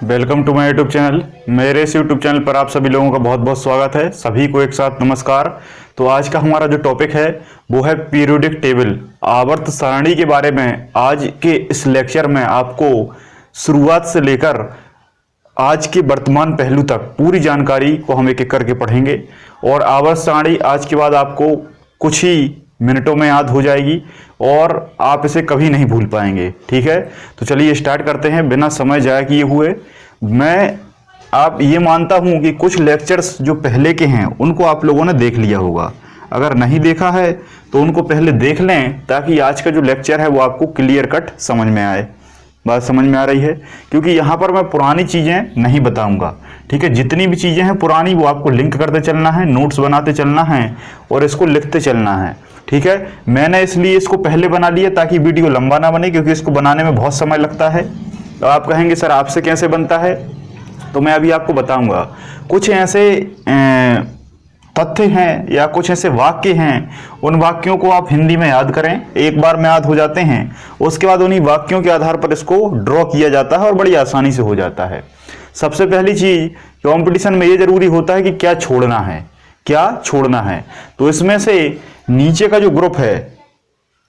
Welcome to my YouTube channel. मेरे इस YouTube channel पर आप सभी लोगों का बहुत बहुत स्वागत है। सभी को एक साथ नमस्कार। तो आज का हमारा जो टॉपिक है वो है पीरियोडिक टेबल, आवर्त सारणी के बारे में। आज के इस लेक्चर में आपको शुरुआत से लेकर आज के वर्तमान पहलू तक पूरी जानकारी को हम एक एक करके पढ़ेंगे और आवर्त सारणी आज के बाद आपको कुछ ही मिनटों में याद हो जाएगी और आप इसे कभी नहीं भूल पाएंगे। ठीक है, तो चलिए स्टार्ट करते हैं बिना समय जाया किए हुए। मैं आप ये मानता हूं कि कुछ लेक्चर्स जो पहले के हैं उनको आप लोगों ने देख लिया होगा। अगर नहीं देखा है तो उनको पहले देख लें ताकि आज का जो लेक्चर है वो आपको क्लियर कट समझ में आए। बात समझ में आ रही है? क्योंकि यहाँ पर मैं पुरानी चीज़ें नहीं बताऊंगा। ठीक है, जितनी भी चीज़ें हैं पुरानी वो आपको लिंक करते चलना है, नोट्स बनाते चलना है और इसको लिखते चलना है। ठीक है, मैंने इसलिए इसको पहले बना लिया ताकि वीडियो लंबा ना बने, क्योंकि इसको बनाने में बहुत समय लगता है। तो आप कहेंगे सर आपसे कैसे बनता है, तो मैं अभी आपको बताऊंगा। कुछ ऐसे तथ्य हैं या कुछ ऐसे वाक्य हैं, उन वाक्यों को आप हिंदी में याद करें, एक बार में याद हो जाते हैं। उसके बाद उन्हीं वाक्यों के आधार पर इसको ड्रॉ किया जाता है और बड़ी आसानी से हो जाता है। सबसे पहली चीज कंपटीशन में ये जरूरी होता है कि क्या छोड़ना है, क्या छोड़ना है। तो इसमें से नीचे का जो ग्रुप है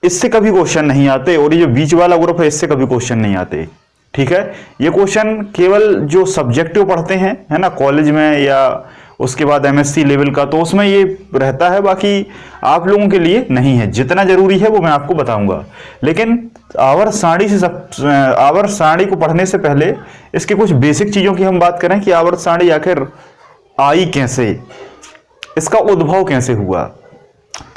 इससे कभी क्वेश्चन नहीं आते और ये जो बीच वाला ग्रुप है इससे कभी क्वेश्चन नहीं आते। ठीक है, ये क्वेश्चन केवल जो सब्जेक्टिव पढ़ते हैं है ना कॉलेज में या उसके बाद एमएससी लेवल का, तो उसमें ये रहता है, बाकी आप लोगों के लिए नहीं है। जितना जरूरी है वो मैं आपको बताऊंगा। लेकिन आवर्त सारणी को पढ़ने से पहले इसके कुछ बेसिक चीजों की हम बात करें कि आवर्त सारणी आखिर आई कैसे, इसका उद्भव कैसे हुआ।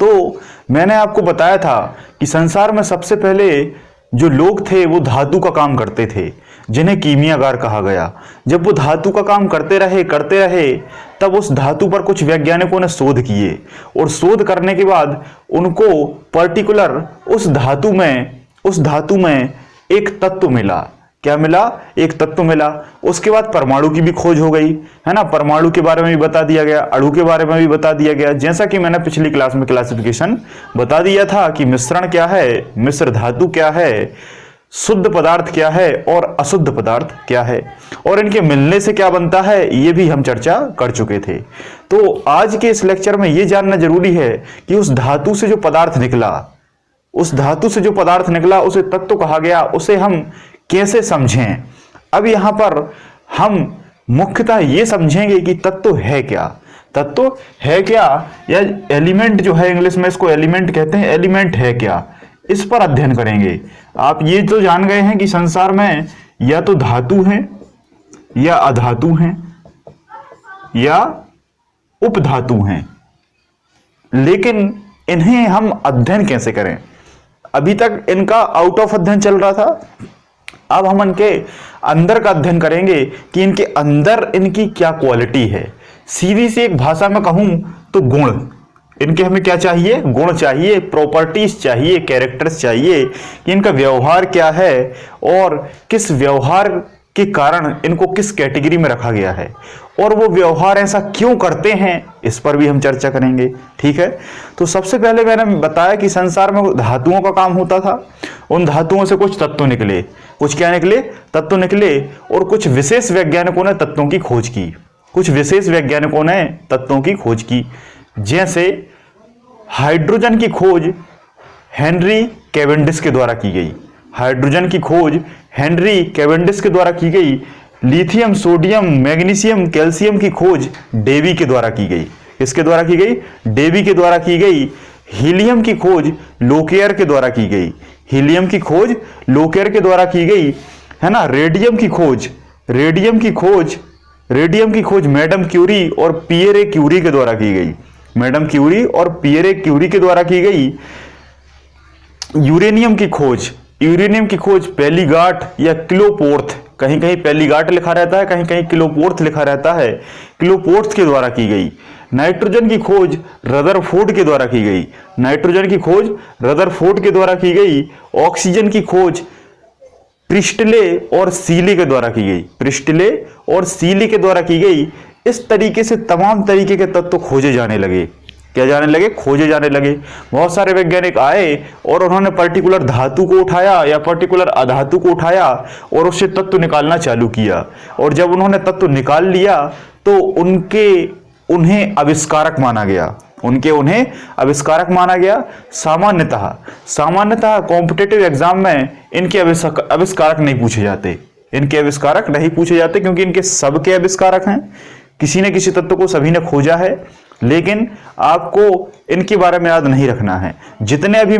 तो मैंने आपको बताया था कि संसार में सबसे पहले जो लोग थे वो धातु का काम करते थे, जिन्हें कीमियागार कहा गया। जब वो धातु का काम करते रहे तब उस धातु पर कुछ वैज्ञानिकों ने शोध किए और शोध करने के बाद उनको पर्टिकुलर उस धातु में एक तत्व मिला। क्या मिला? एक तत्व मिला। उसके बाद परमाणु की भी खोज हो गई, है ना। परमाणु के बारे में भी बता दिया गया, अणु के बारे में भी बता दिया गया। जैसा कि मैंने पिछली क्लास में क्लासिफिकेशन बता दिया था कि मिश्रण क्या है, मिश्र धातु क्या है, शुद्ध पदार्थ क्या है और अशुद्ध पदार्थ क्या है, और इनके मिलने से क्या बनता है, ये भी हम चर्चा कर चुके थे। तो आज के इस लेक्चर में ये जानना जरूरी है कि उस धातु से जो पदार्थ निकला उसे तत्व कहा गया, उसे हम कैसे समझें। अब यहां पर हम मुख्यतः ये समझेंगे कि तत्व है क्या, या एलिमेंट जो है, इंग्लिश में इसको एलिमेंट कहते हैं, एलिमेंट है क्या, इस पर अध्ययन करेंगे। आप ये तो जान गए हैं कि संसार में या तो धातु हैं या अधातु हैं या उपधातु हैं, लेकिन इन्हें हम अध्ययन कैसे करें। अभी तक इनका आउट ऑफ अध्ययन चल रहा था, अब हम इनके अंदर का अध्ययन करेंगे कि इनके अंदर इनकी क्या क्वालिटी है। सीधी सी एक भाषा में कहूं तो गुण, इनके हमें क्या चाहिए, गुण चाहिए, प्रॉपर्टीज चाहिए, कैरेक्टर्स चाहिए कि इनका व्यवहार क्या है और किस व्यवहार के कारण इनको किस कैटेगरी में रखा गया है और वो व्यवहार ऐसा क्यों करते हैं, इस पर भी हम चर्चा करेंगे। ठीक है, तो सबसे पहले मैंने बताया कि संसार में धातुओं का काम होता था। उन धातुओं से कुछ तत्व निकले, कुछ क्या निकले, तत्व निकले, और कुछ विशेष वैज्ञानिकों ने तत्वों की खोज की। जैसे हाइड्रोजन की खोज हेनरी कैवेंडिश के द्वारा की गई। लिथियम, सोडियम, मैग्नीशियम, कैल्शियम की खोज डेवी के द्वारा की गई। किसके द्वारा की गई? डेवी के द्वारा की गई। हीलियम की खोज लोकेयर के द्वारा की गई, है ना। रेडियम की खोज मैडम क्यूरी और पियरे क्यूरी के द्वारा की गई। यूरेनियम की खोज पेलीगाट या किलोपोर्थ, कहीं कहीं पेलीगाट लिखा रहता है, कहीं कहीं किलोपोर्थ लिखा रहता है, किलोपोर्थ के द्वारा की गई। नाइट्रोजन की खोज रदरफोर्ड के द्वारा की गई। ऑक्सीजन की खोज प्रिस्टले और सीले के द्वारा की गई। इस तरीके से तमाम तरीके के तत्व खोजे जाने लगे। क्या जाने लगे, खोजे जाने लगे। बहुत सारे वैज्ञानिक आए और उन्होंने पर्टिकुलर धातु को उठाया या पर्टिकुलर अधातु को उठाया और उससे तत्व निकालना चालू किया। और जब उन्होंने तत्व निकाल लिया तो उन्हें आविष्कारक माना गया, उन्हें आविष्कारक माना गया। सामान्यतः कॉम्पिटिटिव एग्जाम में इनके आविष्कारक नहीं पूछे जाते, क्योंकि इनके सबके आविष्कारक हैं। किसी न किसी तत्व को सभी ने खोजा है, लेकिन आपको इनके बारे में याद नहीं रखना है। जितने अभी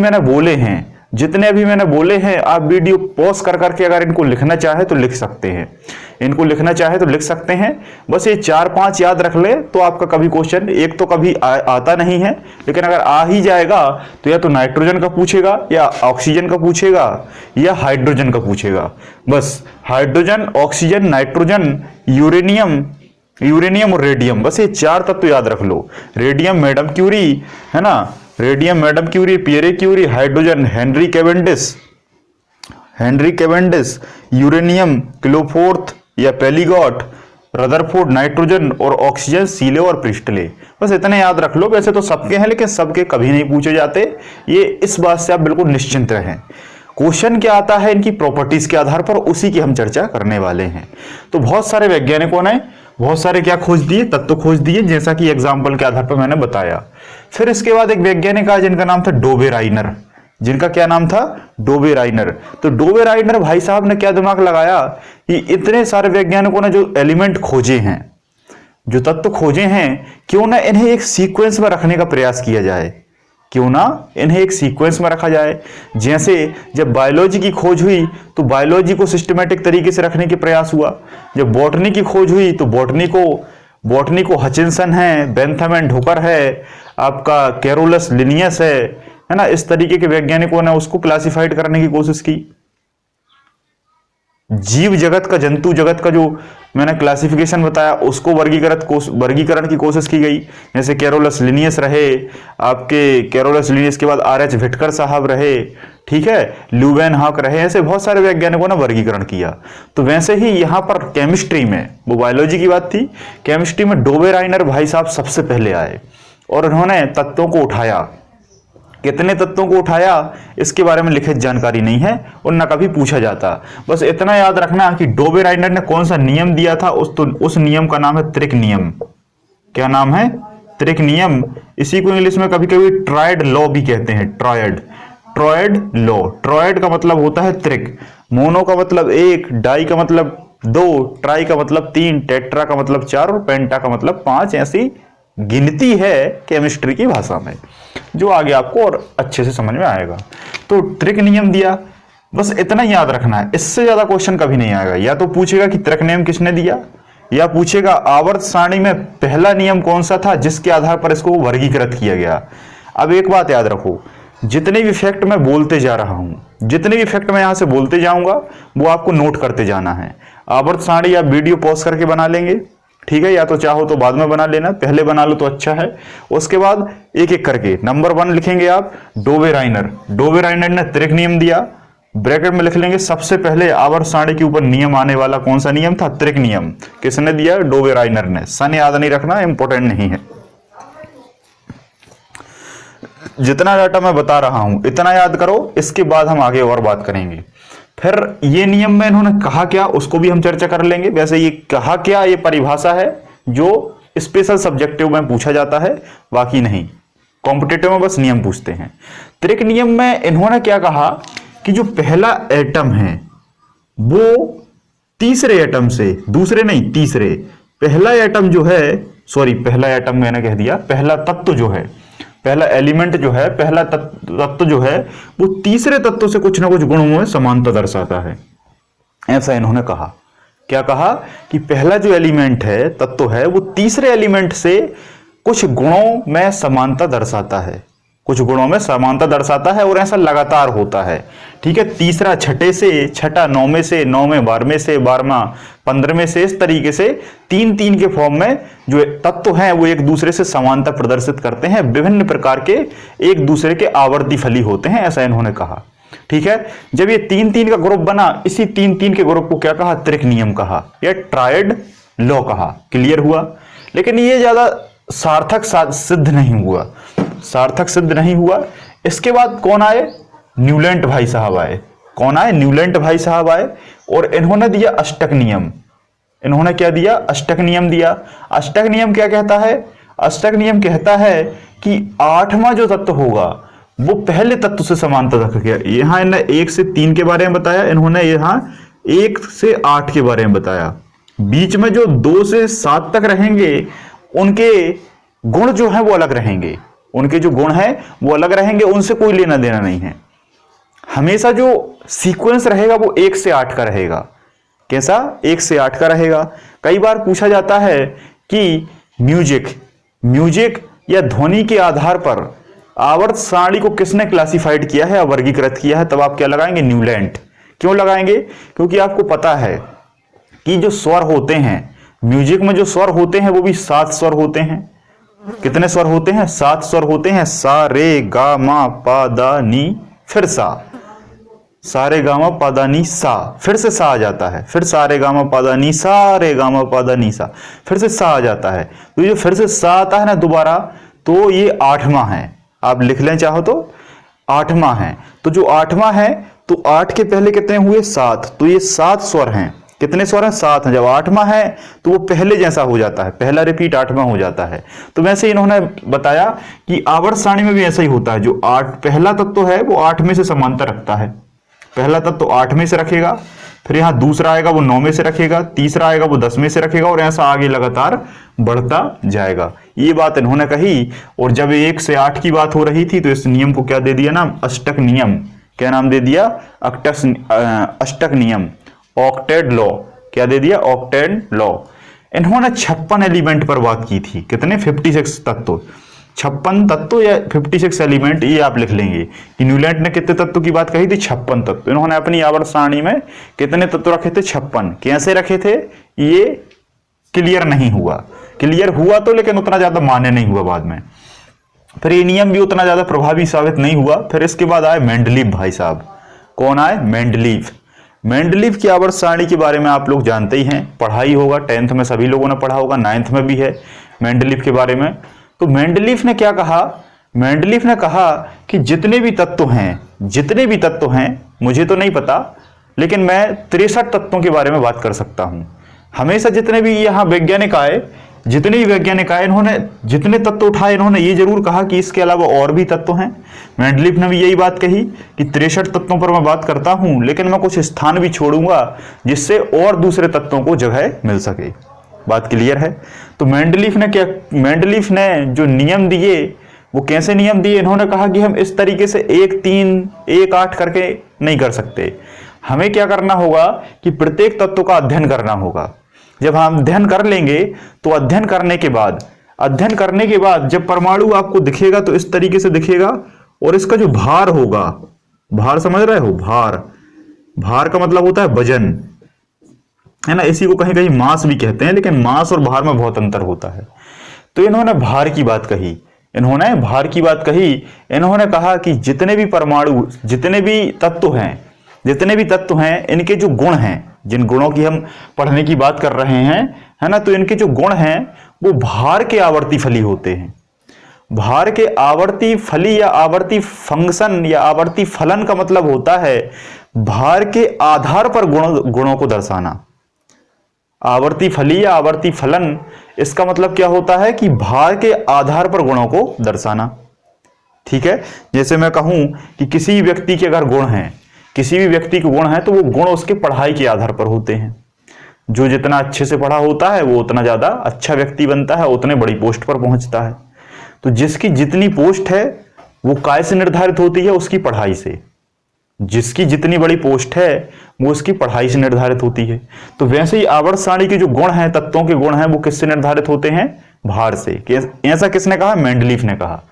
मैंने बोले हैं आप वीडियो पॉज कर करके अगर इनको लिखना चाहे तो लिख सकते हैं। बस ये 4-5 याद रख ले तो आपका कभी क्वेश्चन एक तो कभी आता नहीं है, लेकिन अगर आ ही जाएगा तो या तो नाइट्रोजन का पूछेगा या ऑक्सीजन का पूछेगा या हाइड्रोजन का पूछेगा। बस हाइड्रोजन, ऑक्सीजन, नाइट्रोजन, यूरेनियम और रेडियम, बस ये 4 तत्व याद रख लो। रेडियम मैडम क्यूरी है ना, Pierre Curie, hydrogen Henry Cavendish, uranium Klaproth या पेलिगॉट, रदरफोर्ड, नाइट्रोजन और ऑक्सीजन सीले और प्रिस्टले। बस इतने याद रख लो। वैसे तो सबके हैं लेकिन सबके कभी नहीं पूछे जाते, ये इस बात से आप बिल्कुल निश्चिंत रहें। क्वेश्चन क्या आता है इनकी प्रॉपर्टीज के आधार पर, उसी की हम चर्चा करने वाले हैं। तो बहुत सारे वैज्ञानिकों ने बहुत सारे क्या खोज दिए, तत्व खोज दिए, जैसा कि एग्जाम्पल के आधार पर मैंने बताया। फिर इसके बाद एक वैज्ञानिक आया जिनका नाम था डोबेराइनर। तो डोबेराइनर भाई साहब ने क्या दिमाग लगाया कि इतने सारे वैज्ञानिकों ने जो एलिमेंट खोजे हैं, जो तत्व खोजे हैं, क्यों ना इन्हें एक सीक्वेंस में रखने का प्रयास किया जाए, रखा जाए। जैसे जब बायोलॉजी की खोज हुई तो बायोलॉजी को सिस्टमैटिक तरीके से रखने के प्रयास हुआ। जब बॉटनी की खोज हुई तो बॉटनी को हचिंसन है, बेंथम एंड हुकर है, आपका कैरोलस लिनियस है ना, इस तरीके के वैज्ञानिकों ने उसको क्लासिफाइड करने की कोशिश की। जीव जगत का, जंतु जगत का जो मैंने क्लासिफिकेशन बताया उसको वर्गीकरण की कोशिश की गई। जैसे कैरोलस लिनियस रहे, आपके कैरोलस लिनियस के बाद आर.एच. व्हिटकर साहब रहे, ठीक है, ल्यूवेनहॉक रहे, ऐसे बहुत सारे वैज्ञानिकों ने वर्गीकरण किया। तो वैसे ही यहाँ पर केमिस्ट्री में, वो बायोलॉजी की बात थी, केमिस्ट्री में डोबेराइनर भाई साहब सबसे पहले आए और उन्होंने तत्वों को उठाया। कितने तत्वों को उठाया इसके बारे में लिखित जानकारी नहीं है और न कभी पूछा जाता। बस इतना याद रखना कि डोबेराइनर ने कौन सा नियम दिया था, उस नियम का नाम है त्रिक नियम। क्या नाम है? त्रिक नियम। इसी को इंग्लिश में कभी कभी ट्रायड लॉ भी कहते हैं, ट्रायड लॉ। ट्रायड का मतलब होता है त्रिक, मोनो का मतलब 1, डाई का मतलब 2, ट्राई का मतलब 3, टेट्रा का मतलब 4 और पेंटा का मतलब 5। ऐसी गिनती है केमिस्ट्री की भाषा में, जो आगे आपको और अच्छे से समझ में आएगा। तो त्रिक नियम दिया, बस इतना याद रखना है, इससे ज्यादा क्वेश्चन कभी नहीं आएगा। या तो पूछेगा कि त्रिक नियम किसने दिया, या पूछेगा आवर्त सारणी में पहला नियम कौन सा था जिसके आधार पर इसको वर्गीकृत किया गया। अब एक बात याद रखो, जितने भी फैक्ट मैं बोलते जा रहा हूं, जितने भी फैक्ट मैं यहां से बोलते जाऊंगा वो आपको नोट करते जाना है। आवर्त सारणी आप वीडियो पॉज करके बना लेंगे, ठीक है, या तो चाहो तो बाद में बना लेना, पहले बना लो तो अच्छा है। उसके बाद एक एक करके नंबर 1 लिखेंगे आप, डोबेराइनर ने त्रिक नियम दिया, ब्रैकेट में लिख लेंगे सबसे पहले आवर्त सारणी के ऊपर नियम आने वाला कौन सा नियम था, त्रिक नियम। किसने दिया? डोबेराइनर ने। सन याद नहीं रखना, इंपॉर्टेंट नहीं है। जितना डाटा मैं बता रहा हूं इतना याद करो, इसके बाद हम आगे और बात करेंगे। फिर ये नियम में इन्होंने कहा क्या उसको भी हम चर्चा कर लेंगे। वैसे ये कहा क्या, ये परिभाषा है जो स्पेशल सब्जेक्टिव में पूछा जाता है, बाकी नहीं। कॉम्पिटिटिव में बस नियम पूछते हैं। त्रिक नियम में इन्होंने क्या कहा कि जो पहला एटम है वो तीसरे एटम से, दूसरे नहीं तीसरे, पहला एटम जो है, सॉरी पहला एटम मैंने कह दिया, पहला तत्व जो है, पहला एलिमेंट जो है, पहला तत्व जो है वो तीसरे तत्व से कुछ ना कुछ गुणों में समानता दर्शाता है, ऐसा इन्होंने कहा। क्या कहा कि पहला जो एलिमेंट है, तत्व है, वो तीसरे एलिमेंट से कुछ गुणों में समानता दर्शाता है, कुछ गुणों में समानता दर्शाता है और ऐसा लगातार होता है, ठीक है। तीसरा छठे से, छठा नौवें से, नौवें 12वें से, 12वां 15वें से, इस तरीके से 3-3 के फॉर्म में जो तत्व हैं वो एक दूसरे से समानता प्रदर्शित करते हैं। विभिन्न प्रकार के एक दूसरे के आवर्ती फली होते हैं, ऐसा इन्होंने कहा, ठीक है। जब ये 3-3 का ग्रुप बना, इसी 3-3 के ग्रुप को क्या कहा? त्रिक नियम कहा या ट्रायड लॉ कहा। क्लियर हुआ? लेकिन ये ज्यादा सार्थक सिद्ध नहीं हुआ। सार्थक सिद्ध नहीं हुआ। इसके बाद कौन आए? न्यूलैंड भाई साहब आए। कौन आए? न्यूलैंड भाई साहब आए और इन्होंने दिया अष्टक नियम। इन्होंने क्या दिया? अष्टक नियम दिया। अष्टक नियम क्या कहता है? अष्टक नियम कहता है कि आठवां जो तत्व होगा वो पहले तत्व से समांतर रखेगा। यहां इन्होंने 1 से 3 के बारे में बताया, इन्होंने यहां 1 से 8 के बारे में बताया। बीच में जो 2 से 7 तक रहेंगे उनके गुण जो है वो अलग रहेंगे, उनके जो गुण है वो अलग रहेंगे, उनसे कोई लेना देना नहीं है। हमेशा जो सीक्वेंस रहेगा वो 1 से 8 का रहेगा। कैसा? 1 से 8 का रहेगा। कई बार पूछा जाता है कि म्यूजिक या ध्वनि के आधार पर आवर्त सारणी को किसने क्लासिफाइड किया है, वर्गीकृत किया है? तब आप क्या लगाएंगे? न्यूलैंड। क्यों लगाएंगे? क्योंकि आपको पता है कि जो स्वर होते हैं म्यूजिक में, जो स्वर होते हैं वो भी 7 स्वर होते हैं। कितने स्वर होते हैं? 7 स्वर होते हैं। सा रे गा मा पा दा नी, फिर सा, सारे गामा पादा नी सा, फिर से सा आ जाता है, फिर सारे गामा पादा नी सा रे गामा पादा नी सा, फिर से सा आ जाता है। तो ये जो फिर से सा आता है ना दोबारा, तो ये 8वां है। आप लिख लें चाहो तो 8वां है। तो जो 8वां है, तो 8 के पहले कितने हुए? 7। तो ये 7 स्वर हैं। कितने स्वर हैं? 7 हैं। जब 8वां है तो वो पहले जैसा हो जाता है, पहला रिपीट 8वां हो जाता है। तो वैसे इन्होंने बताया कि आवर्त सारणी में भी ऐसा ही होता है। जो 8 पहला तत्व है वो 8 में से समांतर रखता है। पहला तत्व तो 8 में से रखेगा, फिर यहां दूसरा आएगा वो 9 में से रखेगा, तीसरा आएगा वो 10 में से रखेगा, और ऐसा आगे लगातार बढ़ता जाएगा। ये बात इन्होंने कही। और जब 1 से 8 की बात हो रही थी तो इस नियम को क्या दे दिया नाम? अष्टक नियम। क्या नाम दे दिया? अष्टक नियम, ऑक्टेड लॉ। क्या दे दिया? Octet law. इन्होंने 56 एलिमेंट पर बात की थी। कितने? 56 तत्व। 56 तत्व या 56 एलिमेंट, ये आप लिख लेंगे कि न्यूलैंड ने कितने तत्व की बात कही थी? 56 तत्व। इन्होंने अपनी आवर्त सारणी में कितने तत्व रखे थे? 56। कैसे रखे थे? ये क्लियर नहीं हुआ। क्लियर हुआ तो, लेकिन उतना ज्यादा मान्य नहीं हुआ बाद में। फिर ये नियम भी उतना ज्यादा प्रभावी साबित नहीं हुआ। फिर इसके बाद आए मेंडलीव भाई साहब। कौन आए? मेंडलीव। मेंडलीव की आवर्त सारणी के बारे में आप लोग जानते ही हैं, पढ़ा ही होगा। 10th में सभी लोगों ने पढ़ा होगा, 9th में भी है मेंडलीव के बारे में। तो मेंडलीव ने क्या कहा? मेंडलीव ने कहा कि जितने भी तत्व हैं, मुझे तो नहीं पता, लेकिन मैं 63 तत्वों के बारे में बात कर सकता हूं। हमेशा जितने भी यहां वैज्ञानिक आए, इन्होंने जितने तत्व उठाए, इन्होंने ये जरूर कहा कि इसके अलावा और भी तत्व हैं। मेंडलीव ने भी यही बात कही कि 63 तत्वों पर मैं बात करता हूं, लेकिन मैं कुछ स्थान भी छोड़ूंगा जिससे और दूसरे तत्वों को जगह मिल सके। बात क्लियर है? तो मेंडलीव ने जो नियम दिए वो कैसे नियम दिए? इन्होंने कहा कि हम इस तरीके से 1 3 1 8 करके नहीं कर सकते। हमें क्या करना होगा कि प्रत्येक तत्व का अध्ययन करना होगा। जब हम अध्ययन कर लेंगे तो अध्ययन करने के बाद जब परमाणु आपको दिखेगा तो इस तरीके से दिखेगा, और इसका जो भार होगा, भार समझ रहे हो? भार का मतलब होता है वजन, है ना। इसी को कहीं कहीं मास भी कहते हैं, लेकिन मास और भार में बहुत अंतर होता है। तो इन्होंने भार की बात कही। इन्होंने कहा कि जितने भी परमाणु, जितने भी तत्व हैं, इनके जो गुण हैं, जिन गुणों की हम पढ़ने की बात कर रहे हैं, है ना, तो इनके जो गुण हैं वो भार के आवर्ती फली होते हैं। भार के आवर्ती फली या आवर्ती फंक्शन या आवर्ती फलन का मतलब होता है भार के आधार पर गुणों को दर्शाना। आवर्ती फली या आवर्ती फलन, इसका मतलब क्या होता है कि भार के आधार पर गुणों को दर्शाना। ठीक है। जैसे मैं कहूं कि किसी व्यक्ति के अगर गुण हैं, किसी भी व्यक्ति के गुण हैं, तो वो गुण उसके पढ़ाई के आधार पर होते हैं। जो जितना अच्छे से पढ़ा होता है वो उतना ज्यादा अच्छा व्यक्ति बनता है, उतने बड़ी पोस्ट पर पहुंचता है। तो जिसकी जितनी पोस्ट है वो काय से निर्धारित होती है? उसकी पढ़ाई से। जिसकी जितनी बड़ी पोस्ट है वो उसकी पढ़ाई से निर्धारित होती है। तो वैसे ही आवर्त सारणी के जो गुण हैं, तत्वों के गुण हैं, वो किससे निर्धारित होते हैं? भार से। ऐसा किसने कहा? मेंडलीव ने कहा।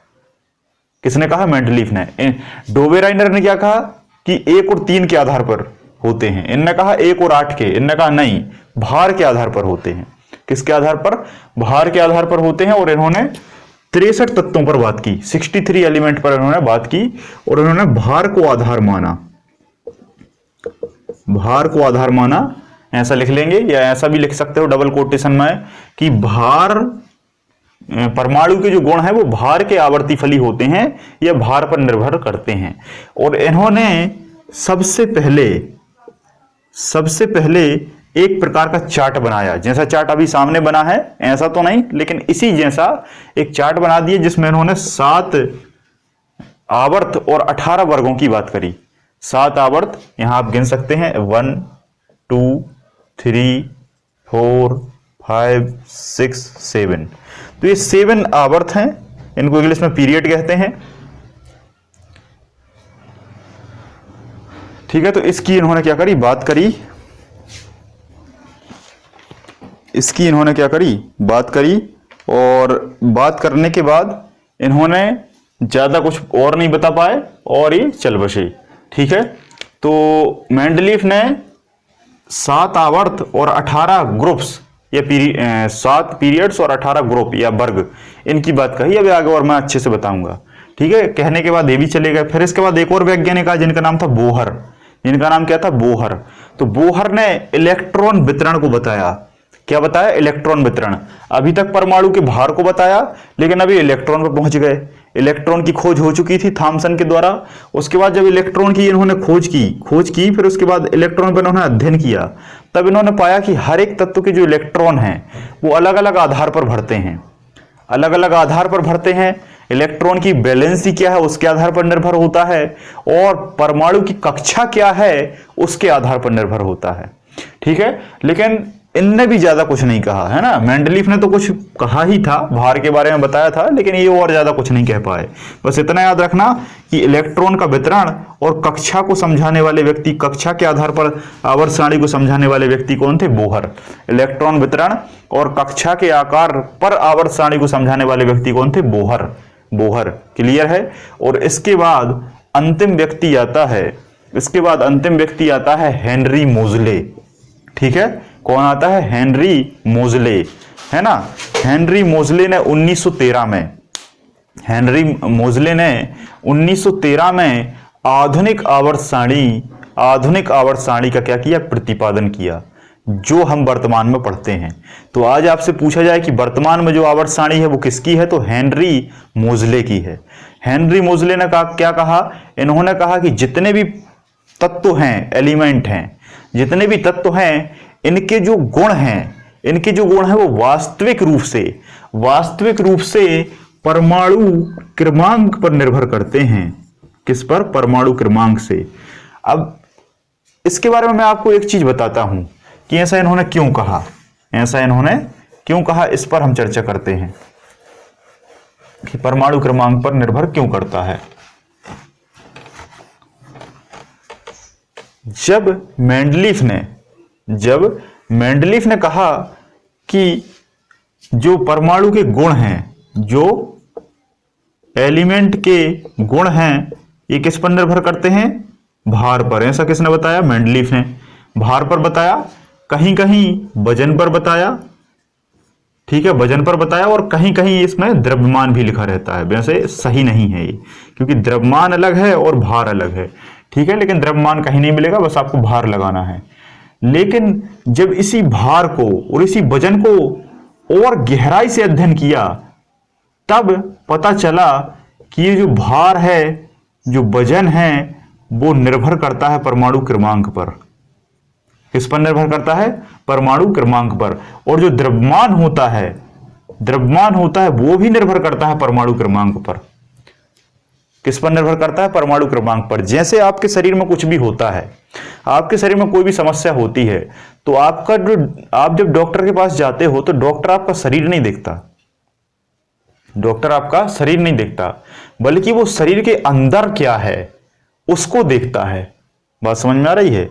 किसने कहा? मेंडलीव ने। डोबेराइनर ने क्या कहा कि 1 और 3 के आधार पर होते हैं। इनने कहा 1 और 8 के। इनने कहा नहीं, भार के आधार पर होते हैं। किसके आधार पर? भार के आधार पर होते हैं। और इन्होंने 63 तत्वों पर बात की, 63 एलिमेंट पर इन्होंने बात की, और इन्होंने भार को आधार माना। ऐसा लिख लेंगे, या ऐसा भी लिख सकते हो डबल कोटेशन में कि भार परमाणु के जो गुण हैं वो भार के आवर्ती फली होते हैं या भार पर निर्भर करते हैं। और इन्होंने सबसे पहले एक प्रकार का चार्ट बनाया, जैसा चार्ट अभी सामने बना है ऐसा तो नहीं, लेकिन इसी जैसा एक चार्ट बना दिया जिसमें इन्होंने 7 आवर्त और 18 वर्गों की बात करी। 7 आवर्त यहां आप गिन सकते हैं 1 2 3 4 5 6 7। तो ये 7 आवर्त हैं, इनको इंग्लिश में पीरियड कहते हैं। ठीक है, तो इसकी इन्होंने क्या करी, बात करी। इसकी इन्होंने क्या करी, बात करी। और बात करने के बाद इन्होंने ज्यादा कुछ और नहीं बता पाए और ये चल बसे। ठीक है, तो मेंडलीफ ने 7 आवर्त और 18 ग्रुप्स या 7 पीरियड्स और 18 ग्रुप या वर्ग, इनकी बात कही। अब आगे और मैं अच्छे से बताऊंगा। ठीक है, कहने के बाद ये भी चले गए। फिर इसके बाद एक और वैज्ञानिक आया जिनका नाम था बोहर। इनका नाम क्या था, बोहर। तो बोहर ने इलेक्ट्रॉन वितरण को बताया। क्या बताया, इलेक्ट्रॉन वितरण। अभी तक परमाणु के भार को बताया, लेकिन अभी इलेक्ट्रॉन पर पहुंच गए। इलेक्ट्रॉन की खोज हो चुकी थी थॉमसन के द्वारा। उसके बाद जब इलेक्ट्रॉन की इन्होंने खोज की, फिर उसके बाद इलेक्ट्रॉन पर इन्होंने अध्ययन किया, तब इन्होंने पाया कि हर एक तत्व के जो इलेक्ट्रॉन हैं वो अलग अलग आधार पर भरते हैं, अलग अलग आधार पर भरते हैं। इलेक्ट्रॉन की वैलेंसी क्या है उसके आधार पर निर्भर होता है, और परमाणु की कक्षा क्या है उसके आधार पर निर्भर होता है। ठीक है, लेकिन इनने भी ज्यादा कुछ नहीं कहा, है ना। मेंडलीफ ने तो कुछ कहा ही था, भार के बारे में बताया था, लेकिन ये और ज्यादा कुछ नहीं कह पाए। बस इतना याद रखना कि इलेक्ट्रॉन का वितरण और कक्षा को समझाने वाले व्यक्ति, कक्षा के आधार पर आवर्त सारणी को समझाने वाले व्यक्ति कौन थे, बोहर। इलेक्ट्रॉन वितरण और कक्षा के आकार पर आवर्त सारणी को समझाने वाले व्यक्ति कौन थे, बोहर। क्लियर है। और इसके बाद अंतिम व्यक्ति आता है हेनरी मोजले। ठीक है, कौन आता है, हेनरी मोजले, है ना। हेनरी मोजले ने 1913 में आधुनिक आवर्त सारणी का क्या किया, प्रतिपादन किया, जो हम वर्तमान में पढ़ते हैं। तो आज आपसे पूछा जाए कि वर्तमान में जो आवर्त सारणी है वो किसकी है, तो हेनरी मोजले की है। हेनरी मोजले ने क्या कहा, इन्होंने कहा कि जितने भी तत्व हैं, एलिमेंट हैं, जितने भी तत्व हैं, इनके जो गुण हैं वो वास्तविक रूप से परमाणु क्रमांक पर निर्भर करते हैं। किस पर, परमाणु क्रमांक से। अब इसके बारे में मैं आपको एक चीज बताता हूं कि ऐसा इन्होंने क्यों कहा, इस पर हम चर्चा करते हैं कि परमाणु क्रमांक पर निर्भर क्यों करता है। जब मेंडलीफ ने कहा कि जो परमाणु के गुण हैं, जो एलिमेंट के गुण हैं, ये किस पर निर्भर करते हैं, भार पर। ऐसा किसने बताया, मेंडलीफ ने। भार पर बताया, कहीं कहीं वजन पर बताया। ठीक है, वजन पर बताया, और कहीं कहीं इसमें द्रव्यमान भी लिखा रहता है। वैसे सही नहीं है ये, क्योंकि द्रव्यमान अलग है और भार अलग है। ठीक है, लेकिन द्रव्यमान कहीं नहीं मिलेगा, बस आपको भार लगाना है। लेकिन जब इसी भार को और इसी वजन को और गहराई से अध्ययन किया, तब पता चला कि ये जो भार है, जो वजन है, वो निर्भर करता है परमाणु क्रमांक पर। किस पर निर्भर करता है, परमाणु क्रमांक पर। और जो द्रव्यमान होता है वो भी निर्भर करता है परमाणु क्रमांक पर। किस पर निर्भर करता है, परमाणु क्रमांक पर। जैसे आपके शरीर में कुछ भी होता है, आपके शरीर में कोई भी समस्या होती है, तो आप जब डॉक्टर के पास जाते हो तो डॉक्टर आपका शरीर नहीं देखता, बल्कि वो शरीर के अंदर क्या है उसको देखता है। बात समझ में आ रही है।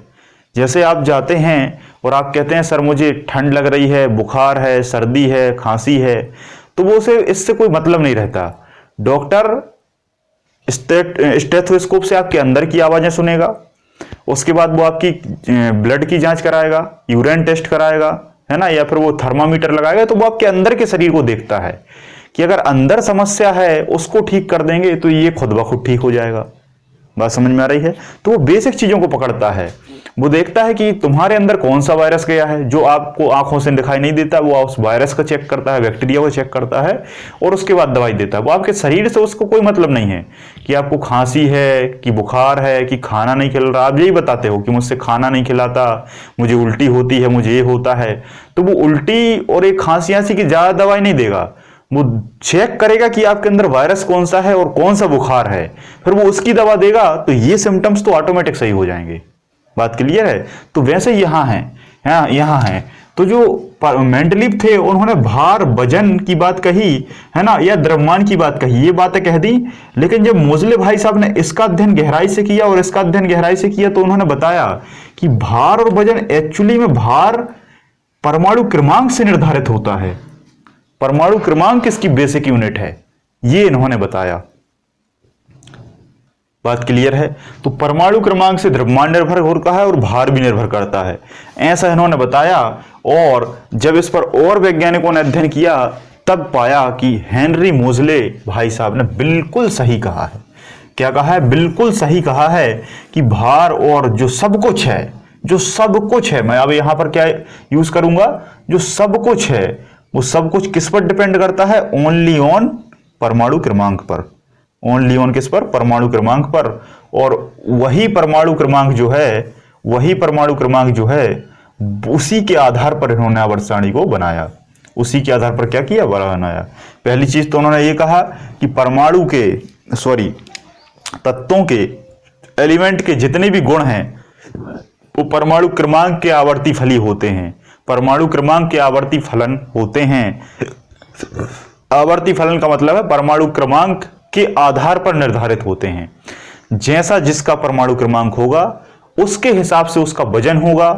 जैसे आप जाते हैं और आप कहते हैं सर मुझे ठंड लग रही है, बुखार है, सर्दी है, खांसी है, तो वो इससे कोई मतलब नहीं रहता। डॉक्टर स्टेथोस्कोप से आपके अंदर की आवाजें सुनेगा, उसके बाद वो आपकी ब्लड की जांच कराएगा, यूरिन टेस्ट कराएगा, है ना, या फिर वो थर्मामीटर लगाएगा। तो वो आपके अंदर के शरीर को देखता है कि अगर अंदर समस्या है उसको ठीक कर देंगे तो ये खुद ब खुद ठीक हो जाएगा। बात समझ में आ रही है? तो वो बेसिक चीजों को पकड़ता है। वो देखता है कि तुम्हारे अंदर कौन सा वायरस गया है जो आपको आंखों से दिखाई नहीं देता, वो उस वायरस का चेक करता है, बैक्टीरिया को चेक करता है और उसके बाद दवाई देता है। वो आपके शरीर से उसको कोई मतलब नहीं है कि आपको खांसी है, कि बुखार है, कि खाना नहीं खिल रहा। आप यही बताते हो कि मुझसे खाना नहीं खिलाता, मुझे उल्टी होती है, मुझे ये होता है। तो वो उल्टी और एक खांसी आंसी की ज्यादा दवाई नहीं देगा, वो चेक करेगा कि आपके अंदर वायरस कौन सा है और कौन सा बुखार है, फिर वो उसकी दवा देगा। तो ये सिम्टम्स तो ऑटोमेटिक सही हो जाएंगे। बात क्लियर है? तो वैसे यहाँ है, यहाँ है। तो जो मेंडलीव थे उन्होंने भार वजन की बात कही है ना, या द्रव्यमान की बात कही, ये बातें कह दी। लेकिन जब मोजले भाई साहब ने इसका अध्ययन गहराई से किया और इसका अध्ययन गहराई से किया, तो उन्होंने बताया कि भार और वजन एक्चुअली में भार परमाणु क्रमांक से निर्धारित होता है। परमाणु क्रमांक इसकी बेसिक यूनिट है, ये इन्होंने बताया। बात क्लियर है? तो परमाणु क्रमांक से द्रव्यमान निर्भर होता है और भार भी निर्भर करता है, ऐसा इन्होंने बताया। और जब इस पर और वैज्ञानिकों ने अध्ययन किया तब पाया कि हेनरी मोजले भाई साहब ने बिल्कुल सही कहा है। क्या कहा है? बिल्कुल सही कहा है कि भार और जो सब कुछ है, जो सब कुछ है, मैं अब यहां पर क्या यूज करूंगा, जो सब कुछ है, वो सब कुछ किस पर डिपेंड करता है? ओनली ऑन परमाणु क्रमांक पर। ओनली ऑन किस पर? परमाणु क्रमांक पर। और वही परमाणु क्रमांक जो है, वही परमाणु क्रमांक जो है, उसी के आधार पर इन्होंने आवर्त सारणी को बनाया। उसी के आधार पर क्या किया? बनाया। पहली चीज तो उन्होंने ये कहा कि परमाणु के तत्वों के, एलिमेंट के जितने भी गुण हैं वो परमाणु क्रमांक के आवर्ती फली होते हैं। परमाणु क्रमांक के आवर्ती फलन होते हैं। आवर्ती फलन का मतलब है परमाणु क्रमांक के आधार पर निर्धारित होते हैं। जैसा जिसका परमाणु क्रमांक होगा उसके हिसाब से उसका वजन होगा,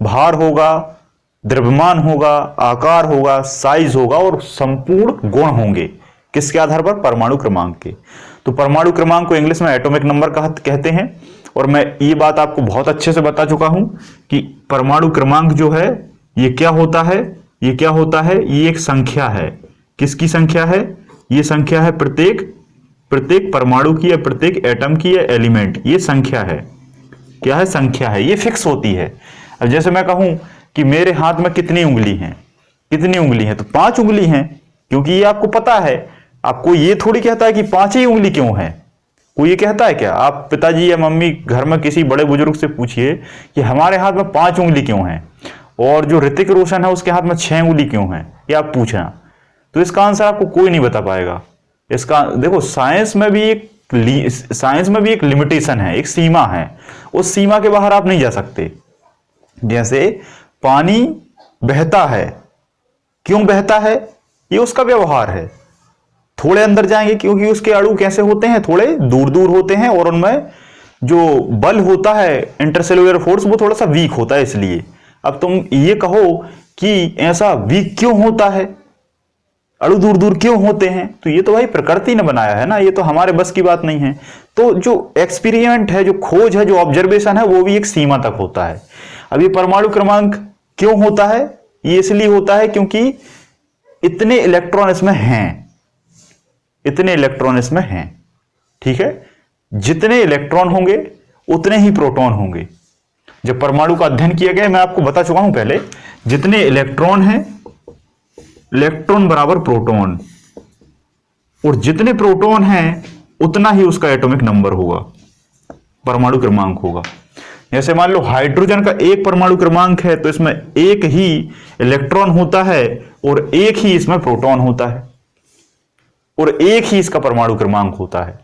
भार होगा, द्रव्यमान होगा, आकार होगा, साइज होगा और संपूर्ण गुण होंगे। किसके आधार पर? परमाणु क्रमांक के। तो परमाणु क्रमांक को इंग्लिश में एटॉमिक नंबर कहते हैं। और मैं ये बात आपको बहुत अच्छे से बता चुका हूं कि परमाणु क्रमांक जो है ये क्या होता है, ये क्या होता है? ये एक संख्या है। किसकी संख्या है? ये संख्या है प्रत्येक परमाणु की या प्रत्येक एटम की या एलिमेंट। ये संख्या है। क्या है? संख्या है। ये फिक्स होती है। अब जैसे मैं कहूं कि मेरे हाथ में कितनी उंगली हैं, कितनी उंगली हैं, तो 5 उंगली हैं, क्योंकि ये आपको पता है। आपको ये थोड़ी कहता है कि 5 ही उंगली क्यों है, कोई ये कहता है क्या? आप पिताजी या मम्मी घर में किसी बड़े बुजुर्ग से पूछिए कि हमारे हाथ में 5 उंगली क्यों है, और जो ऋतिक रोशन है उसके हाथ में 6 उंगली क्यों है, ये आप पूछना, तो इसका आंसर आपको कोई नहीं बता पाएगा। इसका देखो, साइंस में भी एक लिमिटेशन है, एक सीमा है। उस सीमा के बाहर आप नहीं जा सकते। जैसे पानी बहता है, क्यों बहता है? ये उसका व्यवहार है। थोड़े अंदर जाएंगे क्योंकि उसके अणु कैसे होते हैं, थोड़े दूर दूर होते हैं, और उनमें जो बल होता है, इंटरसेल्युलर फोर्स, वो थोड़ा सा वीक होता है। इसलिए अब तुम ये कहो कि ऐसा वीक क्यों होता है, अणु दूर दूर क्यों होते हैं, तो ये तो भाई प्रकृति ने बनाया है ना, ये तो हमारे बस की बात नहीं है। तो जो एक्सपेरिमेंट है, जो खोज है, जो ऑब्जर्वेशन है, वो भी एक सीमा तक होता है। अब ये परमाणु क्रमांक क्यों होता है? ये इसलिए होता है क्योंकि इतने इलेक्ट्रॉन इसमें हैं, इतने इलेक्ट्रॉन इसमें हैं। ठीक है? जितने इलेक्ट्रॉन होंगे उतने ही प्रोटॉन होंगे। जब परमाणु का अध्ययन किया गया, मैं आपको बता चुका हूं पहले, जितने इलेक्ट्रॉन हैं, इलेक्ट्रॉन बराबर प्रोटॉन, और जितने प्रोटॉन हैं उतना ही उसका एटॉमिक नंबर होगा, परमाणु क्रमांक होगा। जैसे मान लो हाइड्रोजन का एक परमाणु क्रमांक है, तो इसमें एक ही इलेक्ट्रॉन होता है और एक ही इसमें प्रोटॉन होता है, और एक ही इसका परमाणु क्रमांक होता है।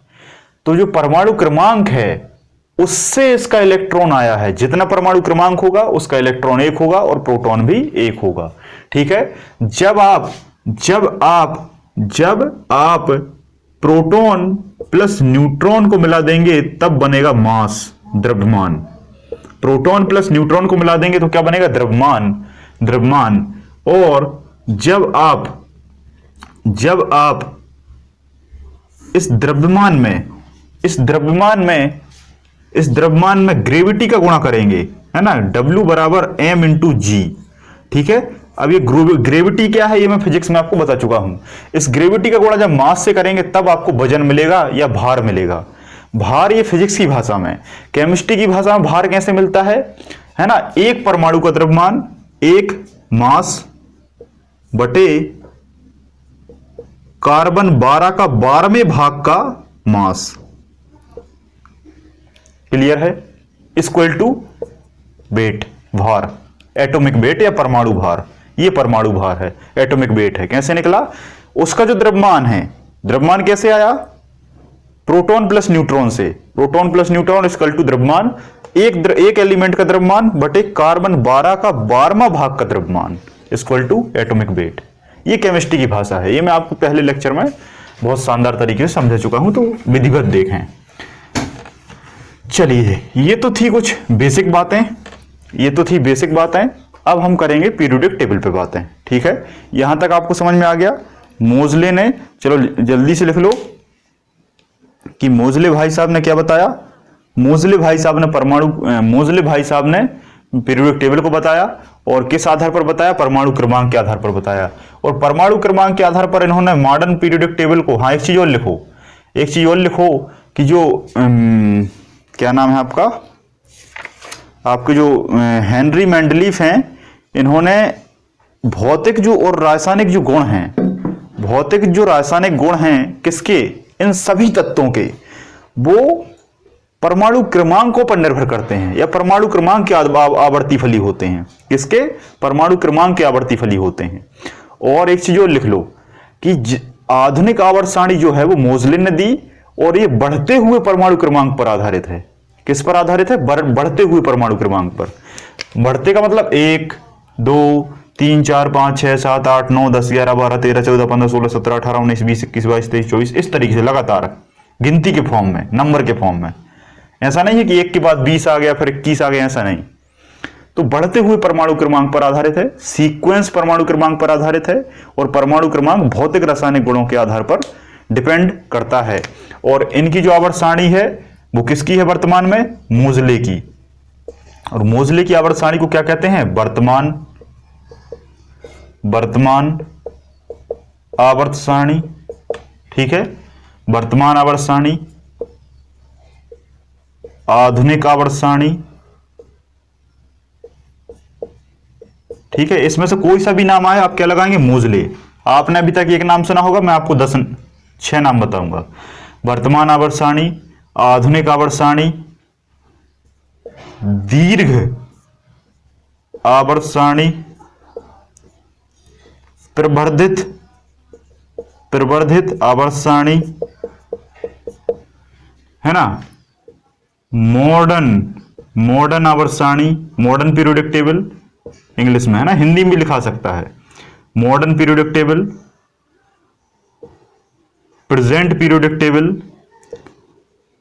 तो जो परमाणु क्रमांक है उससे इसका इलेक्ट्रॉन आया है। जितना परमाणु क्रमांक होगा उसका इलेक्ट्रॉन 1 होगा और प्रोटॉन भी 1 होगा। ठीक है? जब आप प्रोटॉन प्लस न्यूट्रॉन को मिला देंगे तब बनेगा मास, द्रव्यमान। प्रोटॉन प्लस न्यूट्रॉन को मिला देंगे तो क्या बनेगा? द्रव्यमान। और जब आप इस द्रव्यमान में ग्रेविटी का गुणा करेंगे, है ना, W बराबर m इंटू जी। ठीक है? अब ये ग्रेविटी क्या है, ये मैं फिजिक्स में आपको बता चुका हूं। इस ग्रेविटी का गुणा जब मास से करेंगे तब आपको वजन मिलेगा या भार मिलेगा। भार ये फिजिक्स की भाषा में। केमिस्ट्री की भाषा में भार कैसे मिलता है ना, एक परमाणु का द्रव्यमान, एक मास बटे कार्बन 12 का 12वें भाग का मास। क्लियर है? इक्वल टू वेट, भार, एटॉमिक वेट या परमाणु भार। ये परमाणु भार है, एटॉमिक वेट है। कैसे निकला? उसका जो द्रव्यमान है, द्रव्यमान कैसे आया? प्रोटॉन प्लस न्यूट्रॉन से। Proton plus neutron equal to द्रव्यमान, एक एलिमेंट का द्रव्यमान बटे कार्बन 12 का 12वां भाग का द्रव्यमान इक्वल टू एटॉमिक वेट। ये केमिस्ट्री की भाषा है। ये मैं आपको पहले लेक्चर में बहुत शानदार तरीके से समझा चुका हूं, तो विधिवत देखें। चलिए, ये तो थी कुछ बेसिक बातें, ये तो थी बेसिक बातें। अब हम करेंगे पीरियोडिक टेबल पे बातें। ठीक है, यहां तक आपको समझ में आ गया? मोजले ने, चलो जल्दी से लिख लो कि मोजले भाई साहब ने क्या बताया। मोजले भाई साहब ने पीरियोडिक टेबल को बताया, और किस आधार पर बताया? परमाणु क्रमांक के आधार पर बताया। और परमाणु क्रमांक के आधार पर इन्होंने मॉडर्न पीरियोडिक टेबल को, हाँ एक चीज और लिखो कि जो क्या नाम है आपके जो हेनरी मेंडलीफ हैं, इन्होंने भौतिक जो और रासायनिक जो गुण हैं, भौतिक जो रासायनिक गुण हैं किसके? इन सभी तत्वों के, वो परमाणु क्रमांकों पर निर्भर करते हैं, या परमाणु क्रमांक के आवर्ती फली होते हैं। किसके? परमाणु क्रमांक के आवर्ती फली होते हैं। और एक चीज और लिख लो कि आधुनिक आवर्त सारणी जो है वो मोजले ने दी, और ये बढ़ते हुए परमाणु क्रमांक पर आधारित है। किस पर आधारित है? बढ़ते हुए परमाणु क्रमांक पर। बढ़ते का मतलब 1 2 3 4 5 6 7 8 9 10 11 12 13 14 15 16 17 18 19 20 21 22 23 24, इस तरीके से लगातार गिनती के फॉर्म में, नंबर के फॉर्म में। ऐसा नहीं है कि एक के बाद 20 आ गया फिर 21 आ गया, ऐसा नहीं। तो बढ़ते हुए परमाणु क्रमांक पर आधारित है, सीक्वेंस परमाणु क्रमांक पर आधारित है, और परमाणु क्रमांक भौतिक रासायनिक गुणों के आधार पर डिपेंड करता है। और इनकी जो आवर्त सारणी है वो किसकी है वर्तमान में? मोजले की। और मोजले की आवर्त सारणी को क्या कहते हैं? वर्तमान आवर्त सारणी। ठीक है, वर्तमान आवर्त सारणी, आधुनिक आवर्त सारणी। ठीक है, इसमें से कोई सा भी नाम आए आप क्या लगाएंगे? मोजले। आपने अभी तक एक नाम सुना होगा, मैं आपको 6 नाम बताऊंगा। वर्तमान आवर्त सारणी, आधुनिक आवर्त सारणी, दीर्घ आवर्त सारणी, प्रवर्धित आवर्त सारणी, है ना, मॉडर्न आवर्त सारणी, मॉडर्न पीरियोडिक टेबल इंग्लिश में, है ना, हिंदी में लिखा सकता है। Modern periodic table, present periodic table,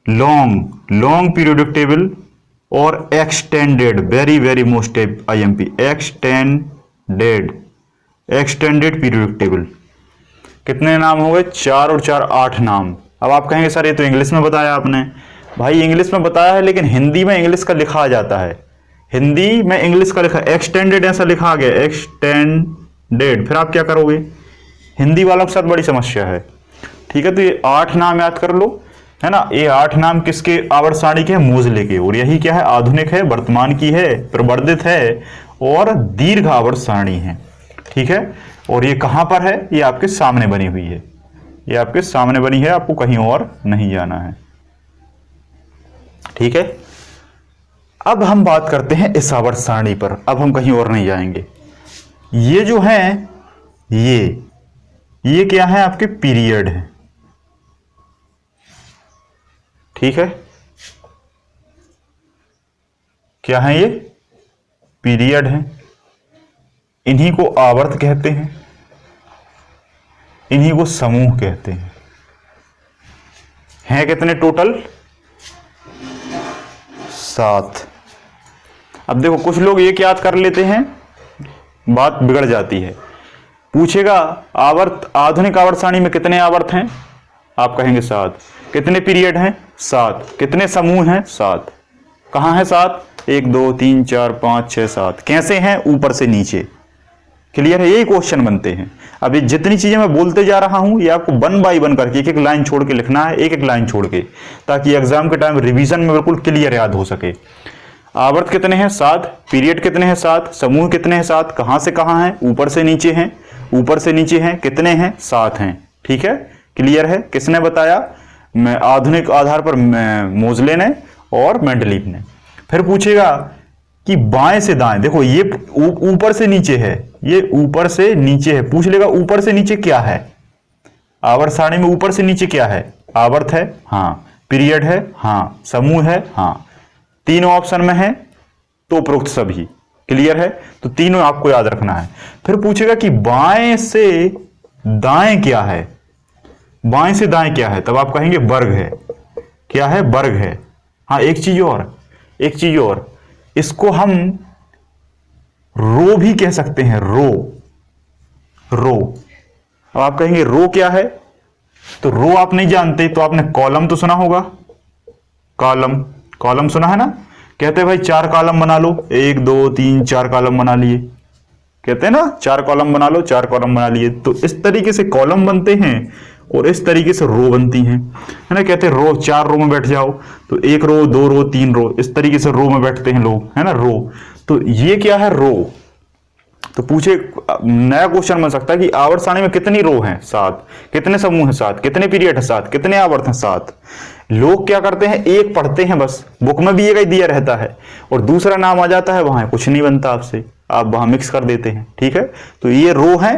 long periodic table, और extended, very most IMP, extended periodic table. कितने नाम हो गए? 4 और 4 8 नाम। अब आप कहेंगे सर ये तो इंग्लिश में बताया आपने। भाई इंग्लिश में बताया है, लेकिन हिंदी में इंग्लिश का लिखा आ जाता है। हिंदी में इंग्लिश का लिखा, एक्सटेंडेड ऐसा लिखा गया, एक्सटेंडेड। फिर आप क्या करोगे? हिंदी वालों के साथ बड़ी समस्या है। ठीक है, तो ये 8 नाम याद कर लो, है ना। ये 8 नाम किसके आवर्त सारणी के? मोजले के। और यही क्या है? आधुनिक है, वर्तमान की है, प्रवर्धित है, और दीर्घ आवर्त सारणी है। ठीक है, और ये कहां पर है? ये आपके सामने बनी हुई है, ये आपके सामने बनी है, आपको कहीं और नहीं जाना है। ठीक है, अब हम बात करते हैं इस आवर्त सारणी पर। अब हम कहीं और नहीं जाएंगे। ये जो है ये क्या है? आपके पीरियड है। ठीक है, क्या है ये? पीरियड है। इन्हीं को आवर्त कहते हैं, इन्हीं को समूह कहते हैं। हैं कितने टोटल? 7। अब देखो, कुछ लोग ये याद कर लेते हैं, बात बिगड़ जाती है। पूछेगा आधुनिक आवर्त सारणी में कितने आवर्त हैं? आप कहेंगे 7। कितने पीरियड हैं? 7। कितने समूह हैं? 7। कहां है 7? 1 2 3 4 5 6 7। कैसे हैं? ऊपर से नीचे। क्लियर है? यही क्वेश्चन बनते हैं। अभी जितनी चीजें मैं बोलते जा रहा हूं ये आपको 1 बाय 1 करके एक एक लाइन छोड़ के लिखना है, एक एक लाइन छोड़ के, ताकि एग्जाम के टाइम रिवीजन में बिल्कुल क्लियर याद हो सके। आवर्त कितने हैं 7, पीरियड कितने हैं 7, समूह कितने हैं 7, कहां से कहां हैं, ऊपर से नीचे हैं, ऊपर से नीचे हैं, कितने हैं 7 हैं। ठीक है, क्लियर है। किसने बताया? मैं आधुनिक आधार पर मोजले ने और मेंडलीव ने। फिर पूछेगा कि बाएं से दाएं, देखो ये ऊपर से नीचे है, ये ऊपर से नीचे है, पूछ लेगा ऊपर से नीचे क्या है। आवर्त सारणी में ऊपर से नीचे क्या है? आवर्त है, हाँ, पीरियड है, हाँ, समूह है, हाँ, तीनों ऑप्शन में है तो उपरोक्त सभी। क्लियर है, तो तीनों आपको याद रखना है। फिर पूछेगा कि बाएं से दाएं क्या है, बाएं से दाएं क्या है, तब आप कहेंगे वर्ग है। क्या है? वर्ग है। हाँ, एक चीज और, एक चीज और, इसको हम रो भी कह सकते हैं, रो, रो। अब आप कहेंगे रो क्या है, तो रो आप नहीं जानते तो आपने कॉलम तो सुना होगा, कॉलम, कॉलम सुना है ना। कहते हैं भाई 4 कॉलम बना लो, 1 2 3 4 कॉलम बना लिए, कहते हैं ना 4 कॉलम बना लो, 4 कॉलम बना लिए। तो इस तरीके से कॉलम बनते हैं और इस तरीके से रो बनती हैं, है ना। कहते हैं रो, 4 रो में बैठ जाओ, तो 1 रो 2 रो 3 रो, इस तरीके से रो में बैठते हैं लोग, है ना, रो। तो ये क्या है? रो। तो पूछे, नया क्वेश्चन बन सकता है कि आवर्त सारणी में कितनी रो हैं? 7। कितने समूह हैं? 7। कितने पीरियड है? 7। कितने आवर्त हैं? 7। लोग क्या करते हैं, एक पढ़ते हैं बस, बुक में भी एक ही दिया रहता है, और दूसरा नाम आ जाता है, वहां कुछ नहीं बनता आपसे, आप वहां मिक्स कर देते हैं। ठीक है, तो ये रो है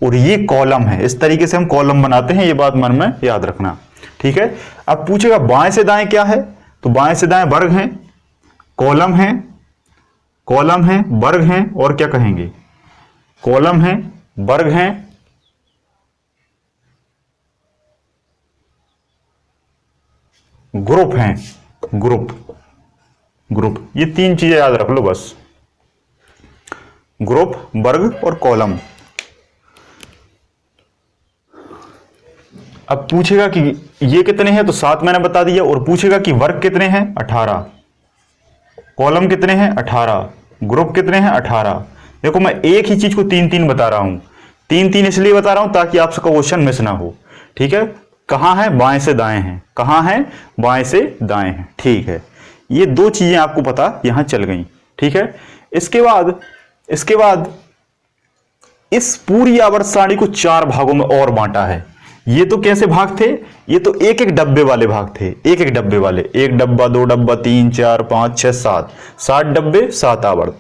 और ये कॉलम है, इस तरीके से हम कॉलम बनाते हैं, ये बात मन में याद रखना। ठीक है, अब पूछेगा बाएं से दाएं क्या है, तो बाएं से दाएं वर्ग हैं, कॉलम है, कॉलम है, वर्ग हैं, और क्या कहेंगे? कॉलम है, वर्ग हैं, ग्रुप हैं, ग्रुप, ग्रुप। ये 3 चीजें याद रख लो बस, ग्रुप, वर्ग और कॉलम। अब पूछेगा कि ये कितने हैं, तो 7 मैंने बता दिया, और पूछेगा कि वर्ग कितने हैं? 18, कॉलम कितने हैं? 18, ग्रुप कितने हैं? 18। देखो मैं एक ही चीज को 3-3 बता रहा हूं, 3-3 इसलिए बता रहा हूं ताकि आपसे क्वेश्चन मिस ना हो। ठीक है, कहां है? बाएं से दाएं हैं, कहां है? बाएं से दाएं हैं। ठीक है, ये 2 चीजें आपको पता यहां चल गई। ठीक है, इसके बाद इस पूरी आवर्त सारणी को 4 भागों में और बांटा है। ये तो कैसे भाग थे? ये तो एक एक डब्बे वाले भाग थे, एक एक डब्बे वाले, 1 डब्बा 2 डब्बा 3 4 5 6 7, 7 डब्बे 7 आवर्त।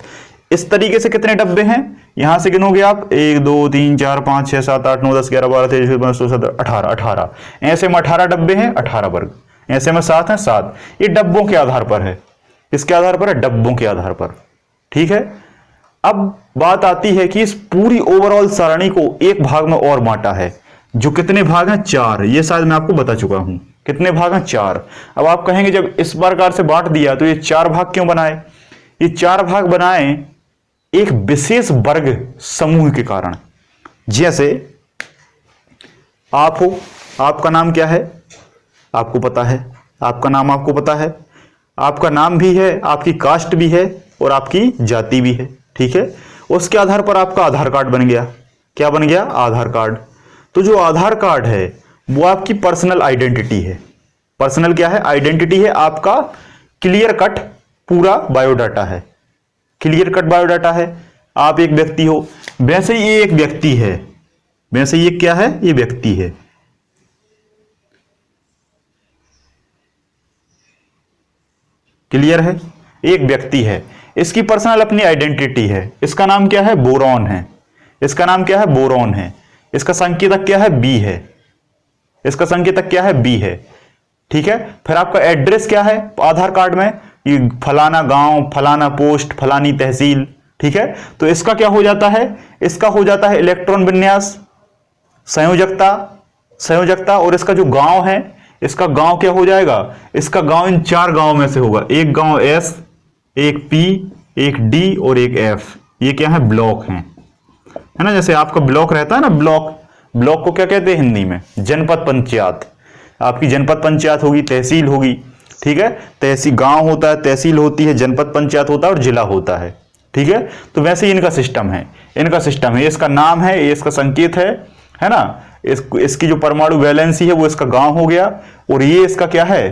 इस तरीके से कितने डब्बे हैं यहां से गिनोगे आप? 1 2 3 4 5 6 7 8 9 10 11 12 13 14 15 16 17 18, ऐसे में 18 डब्बे हैं, 18 वर्ग, ऐसे में 7 हैं, 7। ये डब्बों के आधार पर है। किसके आधार पर है? डब्बों के आधार पर। ठीक है, अब बात आती है कि इस पूरी ओवरऑल सारणी को एक भाग में और बांटा है, जो कितने भाग हैं? 4। ये शायद मैं आपको बता चुका हूं, कितने भाग हैं? 4। अब आप कहेंगे जब इस प्रकार से बांट दिया तो ये 4 भाग क्यों बनाए? ये 4 भाग बनाए एक विशेष वर्ग समूह के कारण। जैसे आप हो, आपका नाम क्या है? आपको पता है, आपका नाम आपको पता है, आपका नाम भी है, आपकी कास्ट भी है और आपकी जाति भी है। ठीक है, उसके आधार पर आपका आधार कार्ड बन गया। क्या बन गया? आधार कार्ड। तो जो आधार कार्ड है वो आपकी पर्सनल आइडेंटिटी है। पर्सनल क्या है? आइडेंटिटी है, आपका क्लियर कट पूरा बायोडाटा है, क्लियर कट बायोडाटा है। आप एक व्यक्ति हो, वैसे ही ये एक व्यक्ति है, वैसे ये क्या है? ये व्यक्ति है। क्लियर है? एक व्यक्ति है, इसकी पर्सनल अपनी आइडेंटिटी है। इसका नाम क्या है? बोरॉन है। इसका नाम क्या है? बोरॉन है। इसका संकेतक क्या है? बी है। इसका संकेतक क्या है? बी है। ठीक है, फिर आपका एड्रेस क्या है आधार कार्ड में? ये फलाना गांव, फलाना पोस्ट, फलानी तहसील। ठीक है, तो इसका क्या हो जाता है? इसका हो जाता है इलेक्ट्रॉन विन्यास, संयोजकता, संयोजकता। और इसका जो गांव है, इसका गांव क्या हो जाएगा? इसका गांव इन 4 गांव में से होगा। एक गांव एस, एक पी, एक डी और एक एफ। ये क्या है? ब्लॉक है ना। जैसे आपका ब्लॉक रहता है ना, ब्लॉक, ब्लॉक को क्या कहते हैं हिंदी में? जनपद पंचायत। आपकी जनपद पंचायत होगी, तहसील होगी। ठीक है, तहसील गांव होता है, तहसील होती है, जनपद पंचायत होता है और जिला होता है। ठीक है। तो वैसे ही इनका सिस्टम है, ये इसका नाम है, ये इसका संकेत है ना। इसकी जो परमाणु वैलेंसी है वो इसका गांव हो गया, और ये इसका क्या है,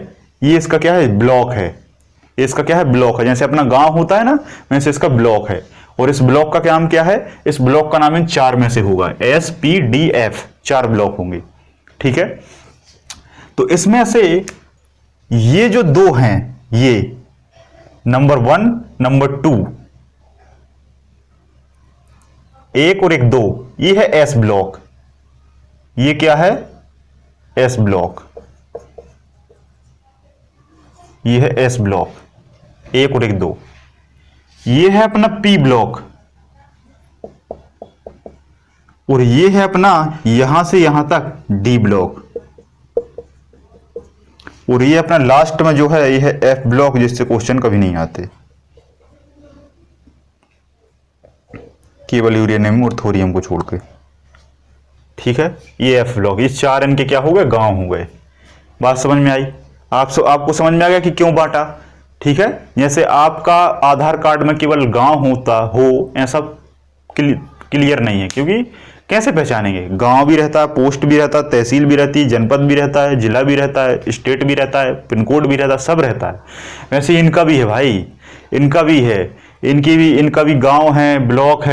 ये इसका क्या है, ब्लॉक है। ये इसका क्या है, ब्लॉक है। जैसे अपना गांव होता है ना, वैसे इसका ब्लॉक है। और इस ब्लॉक का नाम क्या है, इस ब्लॉक का नाम इन 4 में से होगा, SPDF, 4 ब्लॉक होंगे, ठीक है। तो इसमें से ये जो 2 हैं, ये नंबर 1 नंबर 2, एक और एक 2, ये है S ब्लॉक। ये क्या है, S ब्लॉक, ये है S ब्लॉक, एक और एक 2। ये है अपना P ब्लॉक, और ये है अपना यहां से यहां तक D ब्लॉक, और ये अपना लास्ट में जो है ये है F ब्लॉक, जिससे क्वेश्चन कभी नहीं आते, केवल यूरेनियम और थोरियम को छोड़ के, ठीक है। ये F ब्लॉक, ये 4 इनके क्या हो गए, गांव हो गए। बात समझ में आई? आपको समझ में आ गया कि क्यों बांटा, ठीक है। जैसे आपका आधार कार्ड में केवल गांव होता हो, ऐसा क्लियर नहीं है, क्योंकि कैसे पहचानेंगे, गांव भी रहता है, पोस्ट भी रहता है, तहसील भी रहती है, जनपद भी रहता है, जिला भी रहता है, स्टेट भी रहता है, पिन कोड भी रहता है, सब रहता है। वैसे इनका भी है भाई, इनका भी है, इनका भी गांव है, ब्लॉक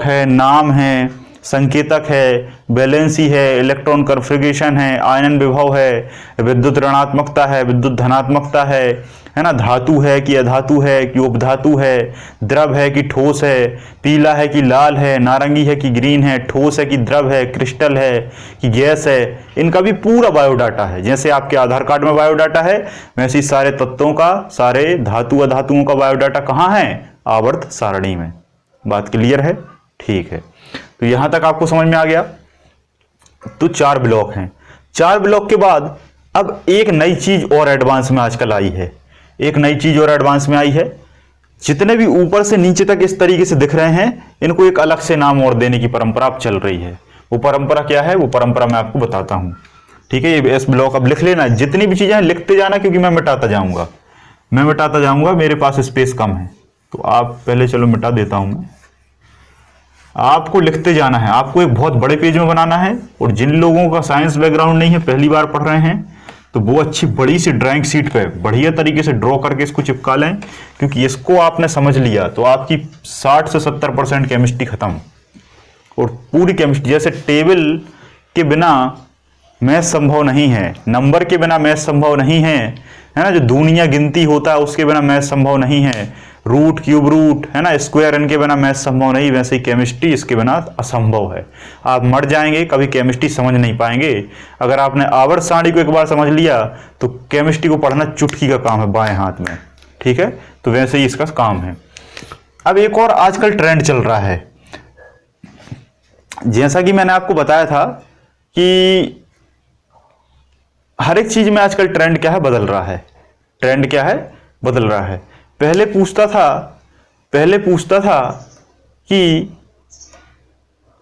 है, नाम है, संकेतक है, वैलेंसी है, इलेक्ट्रॉन कन्फिगरेशन है, आयनन विभव है, विद्युत ऋणात्मकता है, विद्युत धनात्मकता है ना, धातु है कि अधातु है कि उपधातु है, द्रव है कि ठोस है, पीला है कि लाल है, नारंगी है कि ग्रीन है, ठोस है कि द्रव है, क्रिस्टल है कि गैस है। इनका भी पूरा बायोडाटा है। जैसे आपके आधार कार्ड में बायोडाटा है, वैसे ही सारे तत्वों का, सारे धातु अधातुओं का बायोडाटा कहाँ है, आवर्त सारणी में। बात क्लियर है? ठीक है, तो यहां तक आपको समझ में आ गया। तो 4 ब्लॉक हैं। 4 ब्लॉक के बाद अब एक नई चीज और एडवांस में आजकल आई है, एक नई चीज और एडवांस में आई है। जितने भी ऊपर से नीचे तक इस तरीके से दिख रहे हैं, इनको एक अलग से नाम और देने की परंपरा अब चल रही है। वो परंपरा क्या है, वो परंपरा मैं आपको बताता हूं, ठीक है। ये S ब्लॉक अब लिख लेना, जितनी भी चीजें लिखते जाना, क्योंकि मैं मिटाता जाऊंगा, मेरे पास स्पेस कम है। तो आप पहले चलो मिटा देता हूं मैं, आपको लिखते जाना है। आपको एक बहुत बड़े पेज में बनाना है, और जिन लोगों का साइंस बैकग्राउंड नहीं है, पहली बार पढ़ रहे हैं, तो वो अच्छी बड़ी सी ड्राइंग शीट पे बढ़िया तरीके से ड्रॉ करके इसको चिपका लें, क्योंकि इसको आपने समझ लिया तो आपकी 60 से 70% केमिस्ट्री खत्म। और पूरी केमिस्ट्री, जैसे टेबल के बिना मैथ संभव नहीं है, नंबर के बिना मैथ संभव नहीं है ना, जो दूनिया गिनती होता है उसके बिना मैथ संभव नहीं है, रूट क्यूब रूट है ना, स्क्वायर, इनके बिना मैथ संभव नहीं, वैसे ही केमिस्ट्री इसके बिना असंभव है। आप मर जाएंगे, कभी केमिस्ट्री समझ नहीं पाएंगे। अगर आपने आवर्त सारणी को एक बार समझ लिया तो केमिस्ट्री को पढ़ना चुटकी का काम है, बाएं हाथ में, ठीक है। तो वैसे ही इसका काम है। अब एक और आजकल ट्रेंड चल रहा है, जैसा कि मैंने आपको बताया था कि हर एक चीज में आजकल ट्रेंड क्या है, बदल रहा है। ट्रेंड क्या है, बदल रहा है। पहले पूछता था कि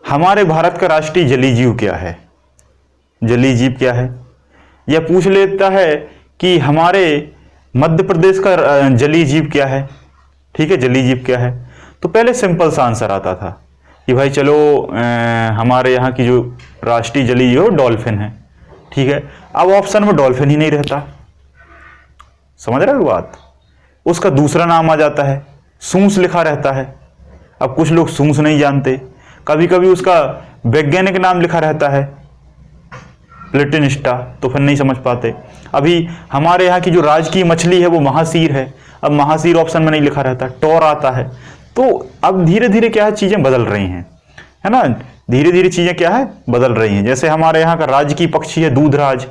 हमारे भारत का राष्ट्रीय जलीय जीव क्या है, जलीय जीव क्या है, या पूछ लेता है कि हमारे मध्य प्रदेश का जलीय जीव क्या है, ठीक है, जलीय जीव क्या है। तो पहले सिंपल सा आंसर आता था कि भाई चलो हमारे यहाँ की जो राष्ट्रीय जलीय जीव डॉल्फिन है, ठीक है। अब ऑप्शन में डॉल्फिन ही नहीं रहता, समझ रहे हो बात। उसका दूसरा नाम आ जाता है, सूंस लिखा रहता है। अब कुछ लोग सूंस नहीं जानते, कभी कभी उसका वैज्ञानिक नाम लिखा रहता है प्लेटिनिस्टा, तो फिर नहीं समझ पाते। अभी हमारे यहाँ की जो राजकीय मछली है वो महासीर है, अब महासीर ऑप्शन में नहीं लिखा रहता, टोर आता है। तो अब धीरे धीरे क्या है, चीजें बदल रही हैं, है ना, धीरे धीरे चीजें क्या है, बदल रही हैं। जैसे हमारे यहाँ का राजकीय पक्षी है दूधराज,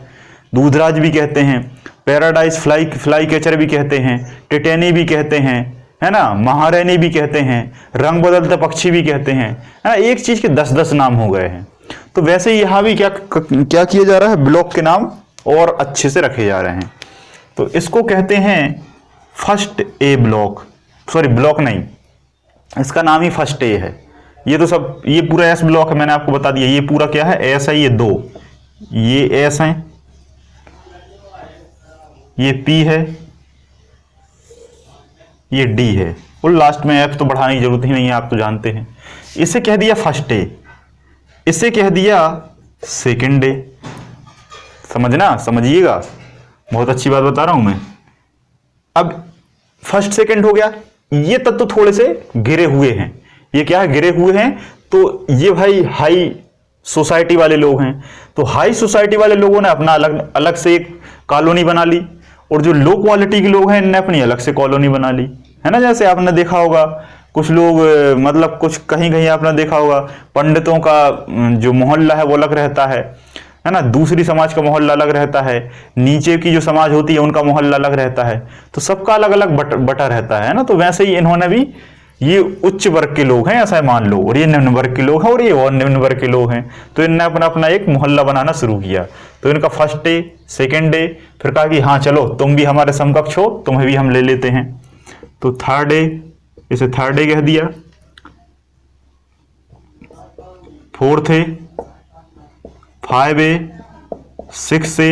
दूधराज भी कहते हैं, पैराडाइज फ्लाई कैचर भी कहते हैं, टिटेनी भी कहते हैं, है ना, महारैनी भी कहते हैं, रंग बदलता पक्षी भी कहते हैं, है ना। एक चीज के 10-10 नाम हो गए हैं। तो वैसे ही यहां भी क्या किया जा रहा है, ब्लॉक के नाम और अच्छे से रखे जा रहे हैं। तो इसको कहते हैं first A block, sorry block नहीं, इसका नाम ही फर्स्ट ए है। ये तो सब, ये पूरा एस ब्लॉक है, मैंने आपको बता दिया। ये पूरा क्या है, एस है, ये 2, ये एस है, ये पी है, ये डी है, और लास्ट में एफ तो बढ़ाने की जरूरत ही नहीं है, आप तो जानते हैं। इसे कह दिया फर्स्ट डे, इसे कह दिया सेकेंड डे। समझना, समझिएगा, बहुत अच्छी बात बता रहा हूं मैं। अब फर्स्ट सेकेंड हो गया, ये तत्व थोड़े से गिरे हुए हैं। ये क्या है, गिरे हुए हैं। तो ये भाई हाई सोसाइटी वाले लोग हैं, तो हाई सोसाइटी वाले लोगों ने अपना अलग अलग से एक कॉलोनी बना ली, और जो लो क्वालिटी के लोग हैं इनने अपनी अलग से कॉलोनी बना ली, है ना। जैसे आपने देखा होगा कुछ लोग, मतलब कुछ कहीं कहीं आपने देखा होगा पंडितों का जो मोहल्ला है वो अलग रहता है ना, दूसरी समाज का मोहल्ला अलग रहता है, नीचे की जो समाज होती है उनका मोहल्ला अलग रहता है, तो सबका अलग अलग बटा रहता है ना। तो वैसे ही इन्होंने भी, ये उच्च वर्ग के लोग हैं ऐसा मान लो, और ये निम्न वर्ग के लोग हैं और ये और निम्न वर्ग के लोग हैं, तो इन्होंने अपना अपना एक मोहल्ला बनाना शुरू किया। तो इनका फर्स्ट डे, सेकेंड डे, फिर कहा कि हाँ चलो तुम भी हमारे समकक्ष हो, तुम्हें भी हम ले लेते हैं। तो थर्ड डे, इसे थर्ड डे कह दिया। फोर्थ ए, 5A, 6A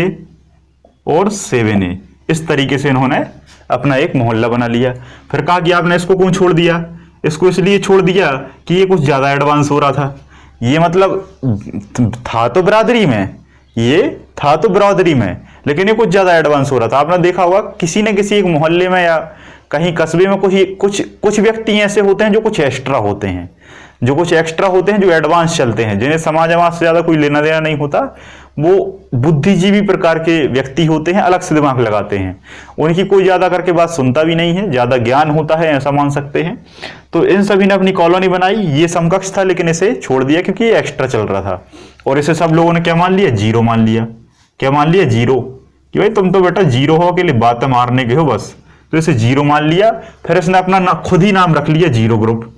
और 7A, इस तरीके से इन्होंने अपना एक मोहल्ला बना लिया। फिर कहा कि आपने इसको क्यों छोड़ दिया, इसको इसलिए छोड़ दिया कि ये कुछ ज्यादा एडवांस हो रहा था। ये मतलब था तो बिरादरी में, ये था तो बिरादरी में, लेकिन ये कुछ ज्यादा एडवांस हो रहा था। आपने देखा होगा किसी न किसी एक मोहल्ले में या कहीं कस्बे में कुछ व्यक्ति ऐसे होते हैं जो कुछ एक्स्ट्रा होते हैं, जो कुछ एक्स्ट्रा होते हैं, जो एडवांस चलते हैं, जिन्हें समाज से ज्यादा कोई लेना देना नहीं होता। वो बुद्धिजीवी प्रकार के व्यक्ति होते हैं, अलग से दिमाग लगाते हैं, उनकी कोई ज्यादा करके बात सुनता भी नहीं है, ज्यादा ज्ञान होता है ऐसा मान सकते हैं। तो इन सभी ने अपनी कॉलोनी बनाई, ये समकक्ष था लेकिन इसे छोड़ दिया क्योंकि ये एक्स्ट्रा चल रहा था, और इसे सब लोगों ने क्या मान लिया, जीरो मान लिया। क्या मान लिया, जीरो, कि भाई तुम तो बेटा जीरो हो के लिए बातें मारने के हो बस, तो इसे जीरो मान लिया। फिर इसने अपना खुद ही नाम रख लिया जीरो ग्रुप।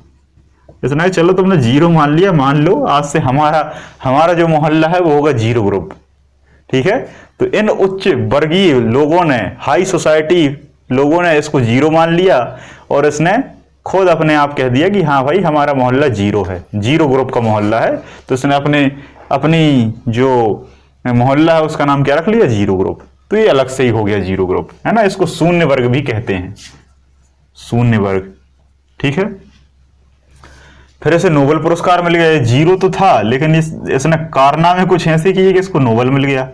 इसने चलो तुमने जीरो मान लिया, मान लो आज से हमारा जो मोहल्ला है वो होगा जीरो ग्रुप, ठीक है। तो इन उच्च वर्गीय लोगों ने, हाई सोसाइटी लोगों ने इसको जीरो मान लिया, और इसने खुद अपने आप कह दिया कि हाँ भाई हमारा मोहल्ला जीरो है, जीरो ग्रुप का मोहल्ला है। तो इसने अपनी जो मोहल्ला है उसका नाम क्या रख लिया, जीरो ग्रुप। तो ये अलग से ही हो गया जीरो ग्रुप, है ना। इसको शून्य वर्ग भी कहते हैं, शून्य वर्ग, ठीक है। फिर इसे नोबेल पुरस्कार मिल गया। जीरो तो था लेकिन इसने कारनामे कुछ ऐसे किए कि इसको नोबेल मिल गया,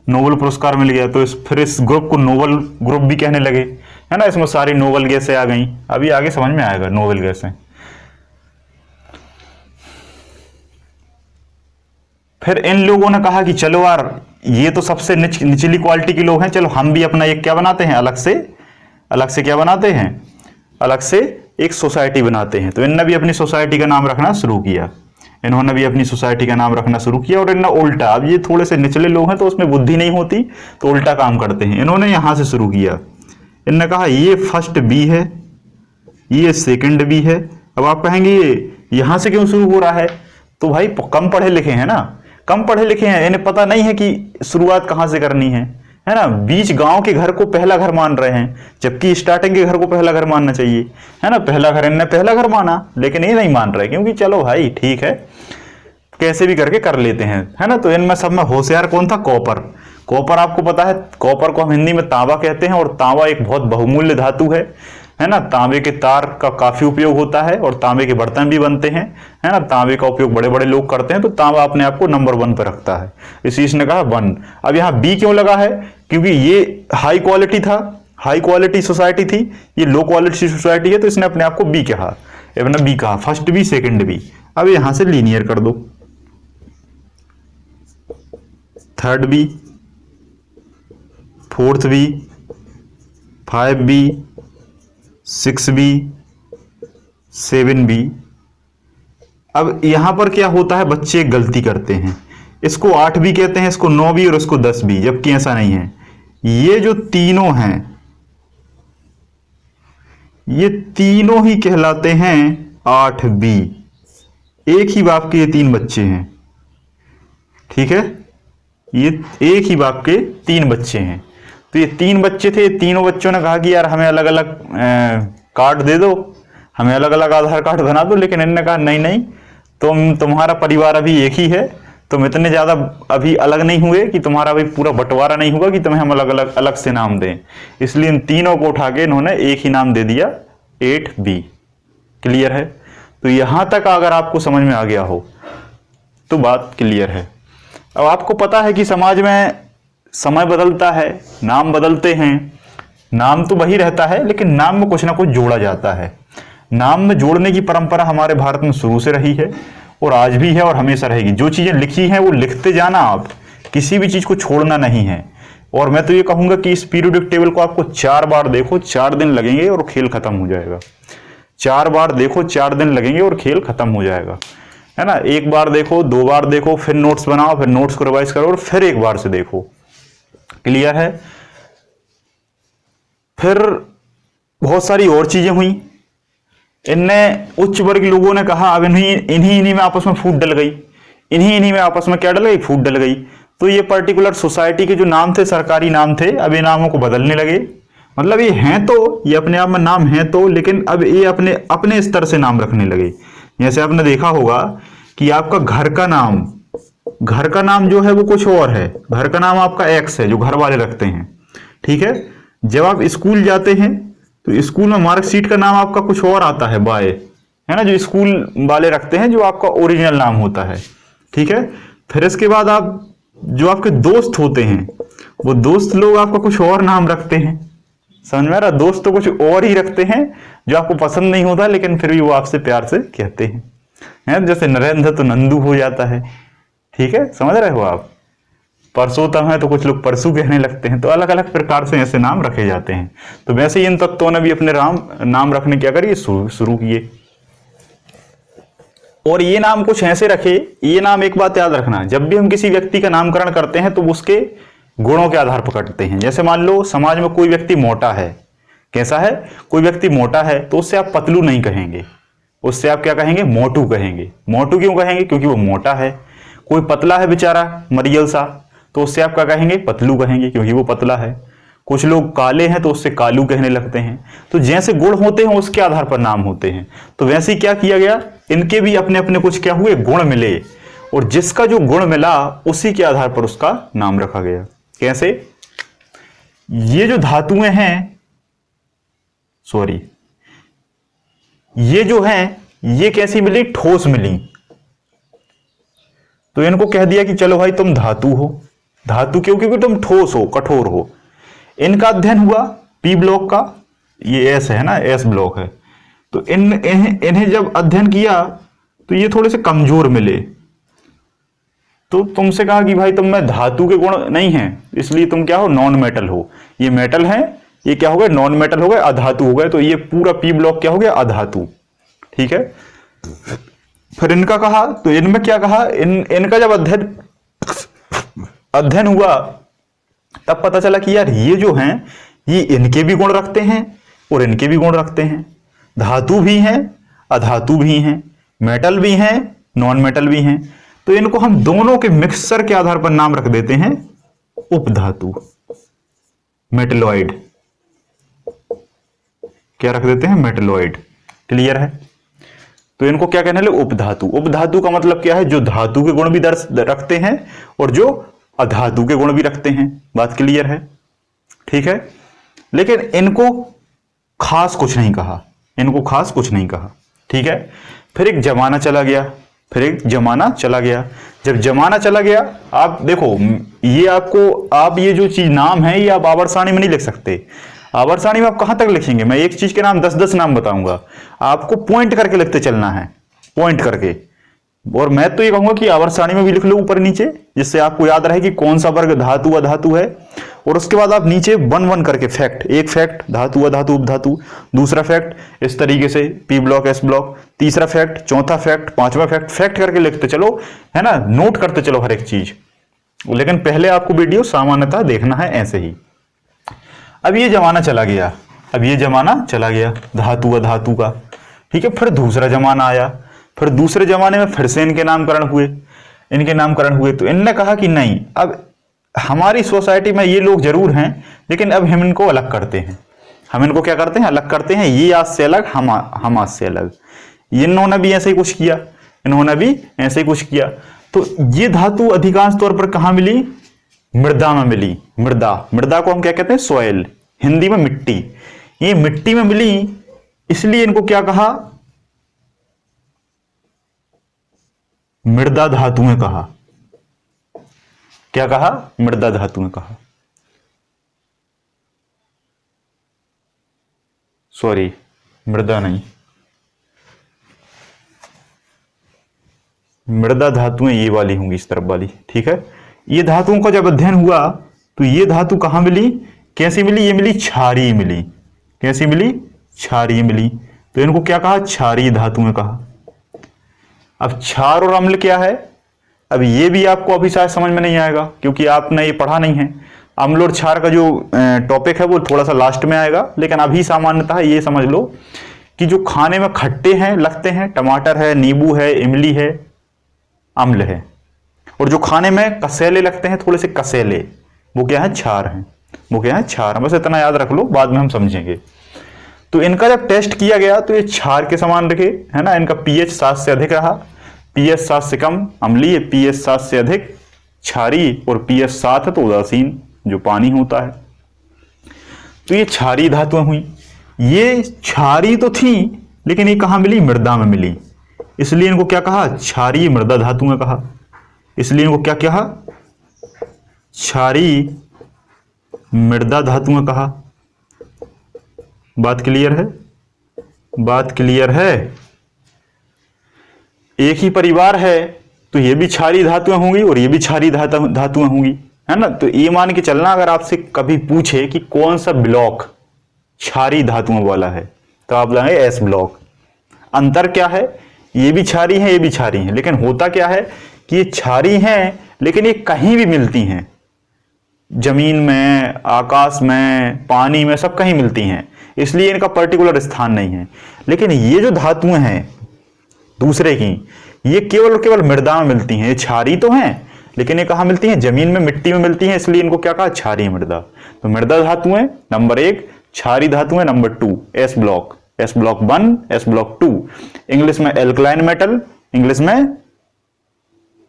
नोबेल पुरस्कार मिल गया। तो फिर इस ग्रुप को नोबेल ग्रुप भी कहने लगे, है ना। इसमें सारी नोबेल गैसें आ गई, अभी आगे समझ में आएगा नोबेल गैसें। फिर इन लोगों ने कहा कि चलो यार ये तो सबसे निचली क्वालिटी के लोग हैं, चलो हम भी अपना एक क्या बनाते हैं, अलग से क्या बनाते हैं, अलग से एक सोसाइटी बनाते हैं। तो इन्होंने भी अपनी सोसाइटी का नाम रखना शुरू किया, इन्होंने भी अपनी सोसाइटी का नाम रखना शुरू किया। और इन्होंने उल्टा, अब ये थोड़े से निचले लोग हैं तो उसमें बुद्धि नहीं होती, तो उल्टा काम करते हैं। इन्होंने यहां से शुरू किया, इन्होंने कहा ये फर्स्ट बी है, ये सेकंड बी है। अब आप कहेंगे ये यहां से क्यों शुरू हो रहा है, तो भाई कम पढ़े लिखे हैं ना, कम पढ़े लिखे हैं, इन्हें पता नहीं है कि शुरुआत कहां से करनी है ना। बीच गांव के घर को पहला घर मान रहे हैं, जबकि स्टार्टिंग के घर को पहला घर मानना चाहिए, है ना। पहला घर इन्हें पहला घर माना, लेकिन ये नहीं मान रहे, क्योंकि चलो भाई ठीक है कैसे भी करके कर लेते हैं, है ना। तो इनमें सब में होशियार कौन था, कॉपर। कॉपर आपको पता है, कॉपर को हम हिंदी में तांबा कहते हैं, और तांबा एक बहुत बहुमूल्य धातु है ना। तांबे के तार का काफी उपयोग होता है, और तांबे के बर्तन भी बनते हैं, है ना। तांबे का उपयोग बड़े बड़े लोग करते हैं, तो तांबा अपने आप को नंबर 1 पर रखता है, इसी ने कहा 1। अब यहाँ बी क्यों लगा है, क्योंकि ये हाई क्वालिटी था, हाई क्वालिटी सोसाइटी थी, ये लो क्वालिटी सोसाइटी है, तो इसने अपने आप को बी कहा, अपना बी कहा, फर्स्ट बी सेकंड बी। अब यहां से लीनियर कर दो, third B, fourth B, 5B, 6B, 7B। अब यहां पर क्या होता है, बच्चे गलती करते हैं, इसको 8B कहते हैं, इसको 9B और इसको 10B, जबकि ऐसा नहीं है। ये जो तीनों हैं, ये तीनों ही कहलाते हैं 8B। एक ही बाप के ये 3 बच्चे हैं, ठीक है, ये एक ही बाप के 3 बच्चे हैं। तो ये 3 बच्चे थे, तीनों बच्चों ने कहा कि यार हमें अलग अलग कार्ड दे दो, हमें अलग अलग आधार कार्ड बना दो, लेकिन इन्होंने कहा नहीं नहीं, तुम्हारा परिवार अभी एक ही है, तुम इतने ज्यादा अभी अलग नहीं हुए कि तुम्हारा अभी पूरा बंटवारा नहीं हुआ कि तुम्हें हम अलग अलग से नाम दें। इसलिए इन तीनों को उठा के इन्होंने एक ही नाम दे दिया, 8b। क्लियर है? तो यहां तक अगर आपको समझ में आ गया हो तो बात क्लियर है। अब आपको पता है कि समाज में समय बदलता है, नाम बदलते हैं, नाम तो वही रहता है लेकिन नाम में कुछ ना कुछ जोड़ा जाता है। नाम में जोड़ने की परंपरा हमारे भारत में शुरू से रही है और आज भी है और हमेशा रहेगी। जो चीजें लिखी हैं वो लिखते जाना, आप किसी भी चीज को छोड़ना नहीं है। और मैं तो ये कहूंगा कि इस पीरियोडिक टेबल को आपको 4 बार देखो, 4 दिन लगेंगे और खेल खत्म हो जाएगा। 4 बार देखो, 4 दिन लगेंगे और खेल खत्म हो जाएगा, है ना। 1 बार देखो, 2 बार देखो, फिर नोट्स बनाओ, फिर नोट्स को रिवाइज करो और फिर 1 बार से देखो। क्लियर है? फिर बहुत सारी और चीजें हुई। इनने उच्च वर्ग लोगों ने कहा अब इन्हीं में आपस में फूट डल गई, इन्हीं में आपस में क्या डल गई, फूट डल गई। तो ये पर्टिकुलर सोसाइटी के जो नाम थे, सरकारी नाम थे, अब ये नामों को बदलने लगे। मतलब ये हैं तो, ये अपने आप में नाम हैं तो, लेकिन अब ये अपने अपने स्तर से नाम रखने लगे। जैसे आपने देखा होगा कि आपका घर का नाम जो है वो कुछ और है। घर का नाम आपका एक्स है जो घर वाले रखते हैं, ठीक है। जब आप स्कूल जाते हैं तो स्कूल में मार्कशीट का नाम आपका कुछ और आता है, बाय, है ना, जो स्कूल वाले रखते हैं, जो आपका ओरिजिनल नाम होता है, ठीक है। फिर इसके बाद आप जो आपके दोस्त होते हैं, वो दोस्त लोग आपका कुछ और नाम रखते हैं। समझ में आ रहा? दोस्त तो कुछ और ही रखते हैं जो आपको पसंद नहीं होता, लेकिन फिर भी वो आपसे प्यार से कहते हैं, है? जैसे नरेंद्र तो नंदू हो जाता है, ठीक है, समझ रहे हो आप। परसोत्तम है तो कुछ लोग परसू कहने लगते हैं। तो अलग अलग प्रकार से ऐसे नाम रखे जाते हैं। तो वैसे ही इन तत्वों ने भी अपने नाम रखने क्या करिए, शुरू किए। और ये नाम कुछ ऐसे रखे, ये नाम एक बात याद रखना, जब भी हम किसी व्यक्ति का नामकरण करते हैं तो उसके गुणों के आधार पर करते हैं। जैसे मान लो समाज में कोई व्यक्ति मोटा है, कैसा है, कोई व्यक्ति मोटा है तो उससे आप पतलू नहीं कहेंगे, उससे आप क्या कहेंगे, मोटू कहेंगे। मोटू क्यों कहेंगे? क्योंकि वो मोटा है। कोई पतला है बेचारा, मरियल सा, तो उससे आप क्या कहेंगे, पतलू कहेंगे, क्योंकि वो पतला है। कुछ लोग काले हैं तो उससे कालू कहने लगते हैं। तो जैसे गुण होते हैं उसके आधार पर नाम होते हैं। तो वैसे ही क्या किया गया, इनके भी अपने अपने कुछ क्या हुए, गुण मिले, और जिसका जो गुण मिला उसी के आधार पर उसका नाम रखा गया। कैसे? ये जो धातुएं हैं, सॉरी, ये जो हैं, ये कैसी मिली, ठोस मिली। तो इनको कह दिया कि चलो भाई तुम धातु हो। धातु क्यों? क्योंकि तुम ठोस हो, कठोर हो। इनका अध्ययन हुआ पी ब्लॉक का, ये एस है ना, एस ब्लॉक है। तो इन्हें जब अध्ययन किया तो ये थोड़े से कमजोर मिले। तो तुमसे कहा कि भाई तुम में धातु के गुण नहीं है, इसलिए तुम क्या हो, नॉन मेटल हो। ये मेटल है, ये क्या हो गए, नॉन मेटल हो गए, अधातु हो गए। तो ये पूरा पी ब्लॉक क्या हो गया, अधातु, ठीक है। फिर इनका कहा, तो इनमें क्या कहा, इनका जब अध्ययन हुआ तब पता चला कि यार ये जो हैं, ये इनके भी गुण रखते हैं और इनके भी गुण रखते हैं। धातु भी हैं, अधातु भी हैं, मेटल भी हैं, नॉन मेटल भी हैं। तो इनको हम दोनों के मिक्सचर के आधार पर नाम रख देते हैं उपधातु, मेटलॉइड। क्या रख देते हैं, मेटलॉइड। क्लियर है? तो इनको क्या कहने लगे, उपधातु। उपधातु का मतलब क्या है, जो धातु के गुण भी रखते हैं और जो अधातु के गुण भी रखते हैं। बात क्लियर है? ठीक है। लेकिन इनको खास कुछ नहीं कहा, इनको खास कुछ नहीं कहा, ठीक है। फिर एक जमाना चला गया, फिर एक जमाना चला गया। जब जमाना चला गया, आप देखो, ये आपको, आप ये जो चीज नाम है, ये आप आवर्त सारणी में नहीं लिख सकते। आवर्त सारणी में आप कहां तक लिखेंगे? मैं एक चीज के नाम 10-10 नाम बताऊंगा, आपको पॉइंट करके लिखते चलना है, पॉइंट करके। और मैं तो ये कहूंगा कि आवर्त सारणी में भी लिख लो ऊपर नीचे, जिससे आपको याद रहे कि कौन सा वर्ग धातु अधातु है। और उसके बाद आप नीचे 1-1 करके फैक्ट, एक फैक्ट धातु अधातु उपधातु, दूसरा फैक्ट इस तरीके से पी ब्लॉक एस ब्लॉक, तीसरा फैक्ट, चौथा फैक्ट, पांचवा फैक्ट, फैक्ट करके लिखते चलो, है ना, नोट करते चलो हर एक चीज। लेकिन पहले आपको वीडियो सामान्यतः देखना है ऐसे ही। अब ये जमाना चला गया, अब ये जमाना चला गया धातु अधातु का, ठीक है। फिर दूसरा जमाना आया, फिर दूसरे जमाने में फिर से इनके नामकरण हुए, इनके नामकरण हुए। तो इनने कहा कि नहीं, अब हमारी सोसाइटी में ये लोग जरूर हैं, लेकिन अब हम इनको अलग करते हैं। हम इनको क्या करते हैं, अलग करते हैं। ये आज से अलग, हम आज से अलग। इन्होंने भी ऐसे ही कुछ किया, इन्होंने भी ऐसे ही कुछ किया। तो ये धातु अधिकांश तौर पर कहां मिली, मृदा में मिली। मृदा, मृदा को हम क्या कहते हैं, सॉइल, हिंदी में मिट्टी। ये मिट्टी में मिली, इसलिए इनको क्या कहा, मृदा धातुएं कहा। क्या कहा, मृदा धातुएं कहा। सॉरी, मृदा नहीं, मृदा धातुएं ये वाली होंगी, इस तरफ वाली, ठीक है। ये धातुओं का जब अध्ययन हुआ तो ये धातु कहां मिली, कैसी मिली, ये मिली क्षारीय मिली। कैसी मिली, क्षारीय मिली। तो इनको क्या कहा, क्षारीय धातुएं कहा। अब क्षार और अम्ल क्या है, अब ये भी आपको अभी शायद समझ में नहीं आएगा क्योंकि आपने ये पढ़ा नहीं है। अम्ल और क्षार का जो टॉपिक है वो थोड़ा सा लास्ट में आएगा, लेकिन अभी सामान्यतः ये समझ लो कि जो खाने में खट्टे हैं लगते हैं, टमाटर है, नींबू है, इमली है, अम्ल है। और जो खाने में कसेले लगते हैं, थोड़े से कसेले, वो क्या है, क्षार हैं। वो क्या है, क्षार। बस इतना याद रख लो, बाद में हम समझेंगे। तो इनका जब टेस्ट किया गया तो ये क्षार के समान रखे, है ना। इनका पीएच 7 से अधिक रहा, पीएच 7 से कम अम्लीय, पीएच 7 से अधिक क्षारीय, और पीएच 7 है तो उदासीन, जो पानी होता है। तो ये क्षारीय धातुएं हुई। ये क्षारीय तो थी, लेकिन ये कहां मिली, मृदा में मिली। इसलिए इनको क्या कहा, क्षारीय मृदा धातुएं कहा। इसलिए इनको क्या कहा, क्षारीय मृदा धातुएं कहा। बात क्लियर है, बात क्लियर है। एक ही परिवार है तो ये भी क्षारीय धातुएं होंगी और ये भी क्षारीय धातुएं होंगी, है ना। तो ये मान के चलना, अगर आपसे कभी पूछे कि कौन सा ब्लॉक क्षारीय धातुओं वाला है तो आप बताएंगे एस ब्लॉक। अंतर क्या है, ये भी क्षारीय है, ये भी क्षारीय है, लेकिन होता क्या है कि ये क्षारीय हैं लेकिन ये कहीं भी मिलती हैं, जमीन में, आकाश में, पानी में, सब कहीं मिलती हैं, इसलिए इनका पर्टिकुलर स्थान नहीं है। लेकिन ये जो धातुएं हैं दूसरे की, ये केवल और केवल मृदा में मिलती हैं। ये क्षारीय तो हैं लेकिन ये कहां मिलती हैं, जमीन में, मिट्टी में मिलती हैं, इसलिए इनको क्या कहा, क्षारीय मृदा। तो मृदा धातुएं नंबर 1, क्षारीय धातुएं number 2, S block. S block 1, S block 2। English में एल्कलाइन मेटल, इंग्लिश में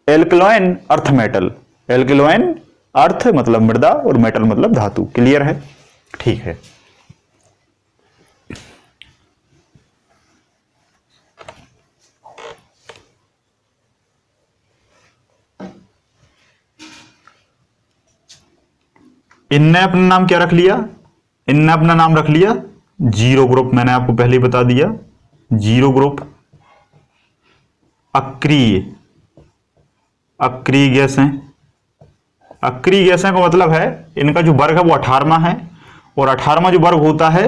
alkaline earth metal. Alkaline earth मतलब मृदा और मेटल मतलब धातु। क्लियर है, ठीक है। इनने अपना नाम क्या रख लिया, इनने अपना नाम रख लिया जीरो ग्रुप। मैंने आपको पहले ही बता दिया, जीरो ग्रुप। अक्रिय, अक्रिय गैसें। अक्रिय गैसें का मतलब है इनका जो वर्ग है वो 18वां है, और 18वां जो वर्ग होता है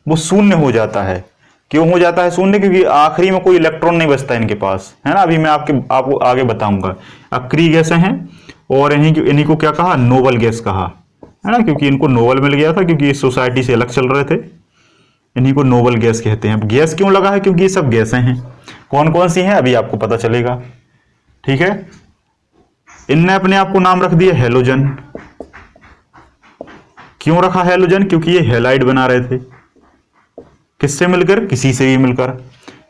वो शून्य हो जाता है। क्यों हो जाता है शून्य, क्योंकि आखिरी में कोई इलेक्ट्रॉन नहीं बचता इनके पास, है ना। अभी मैं आपको आगे बताऊंगा। अक्रिय गैसें हैं, और इन्हीं को क्या कहा, नोबल गैस कहा, है ना, क्योंकि इनको नोबल मिल गया था, क्योंकि इस सोसाइटी से अलग चल रहे थे। इन्हीं को नोबल गैस कहते हैं। अब गैस क्यों लगा है, क्योंकि ये सब गैसें हैं। कौन कौन सी हैं अभी आपको पता चलेगा, ठीक है। इनने अपने आप को नाम रख दिया हेलोजन। क्यों रखा हेलोजन, क्योंकि ये हेलाइड बना रहे थे। किससे मिलकर, किसी से भी मिलकर,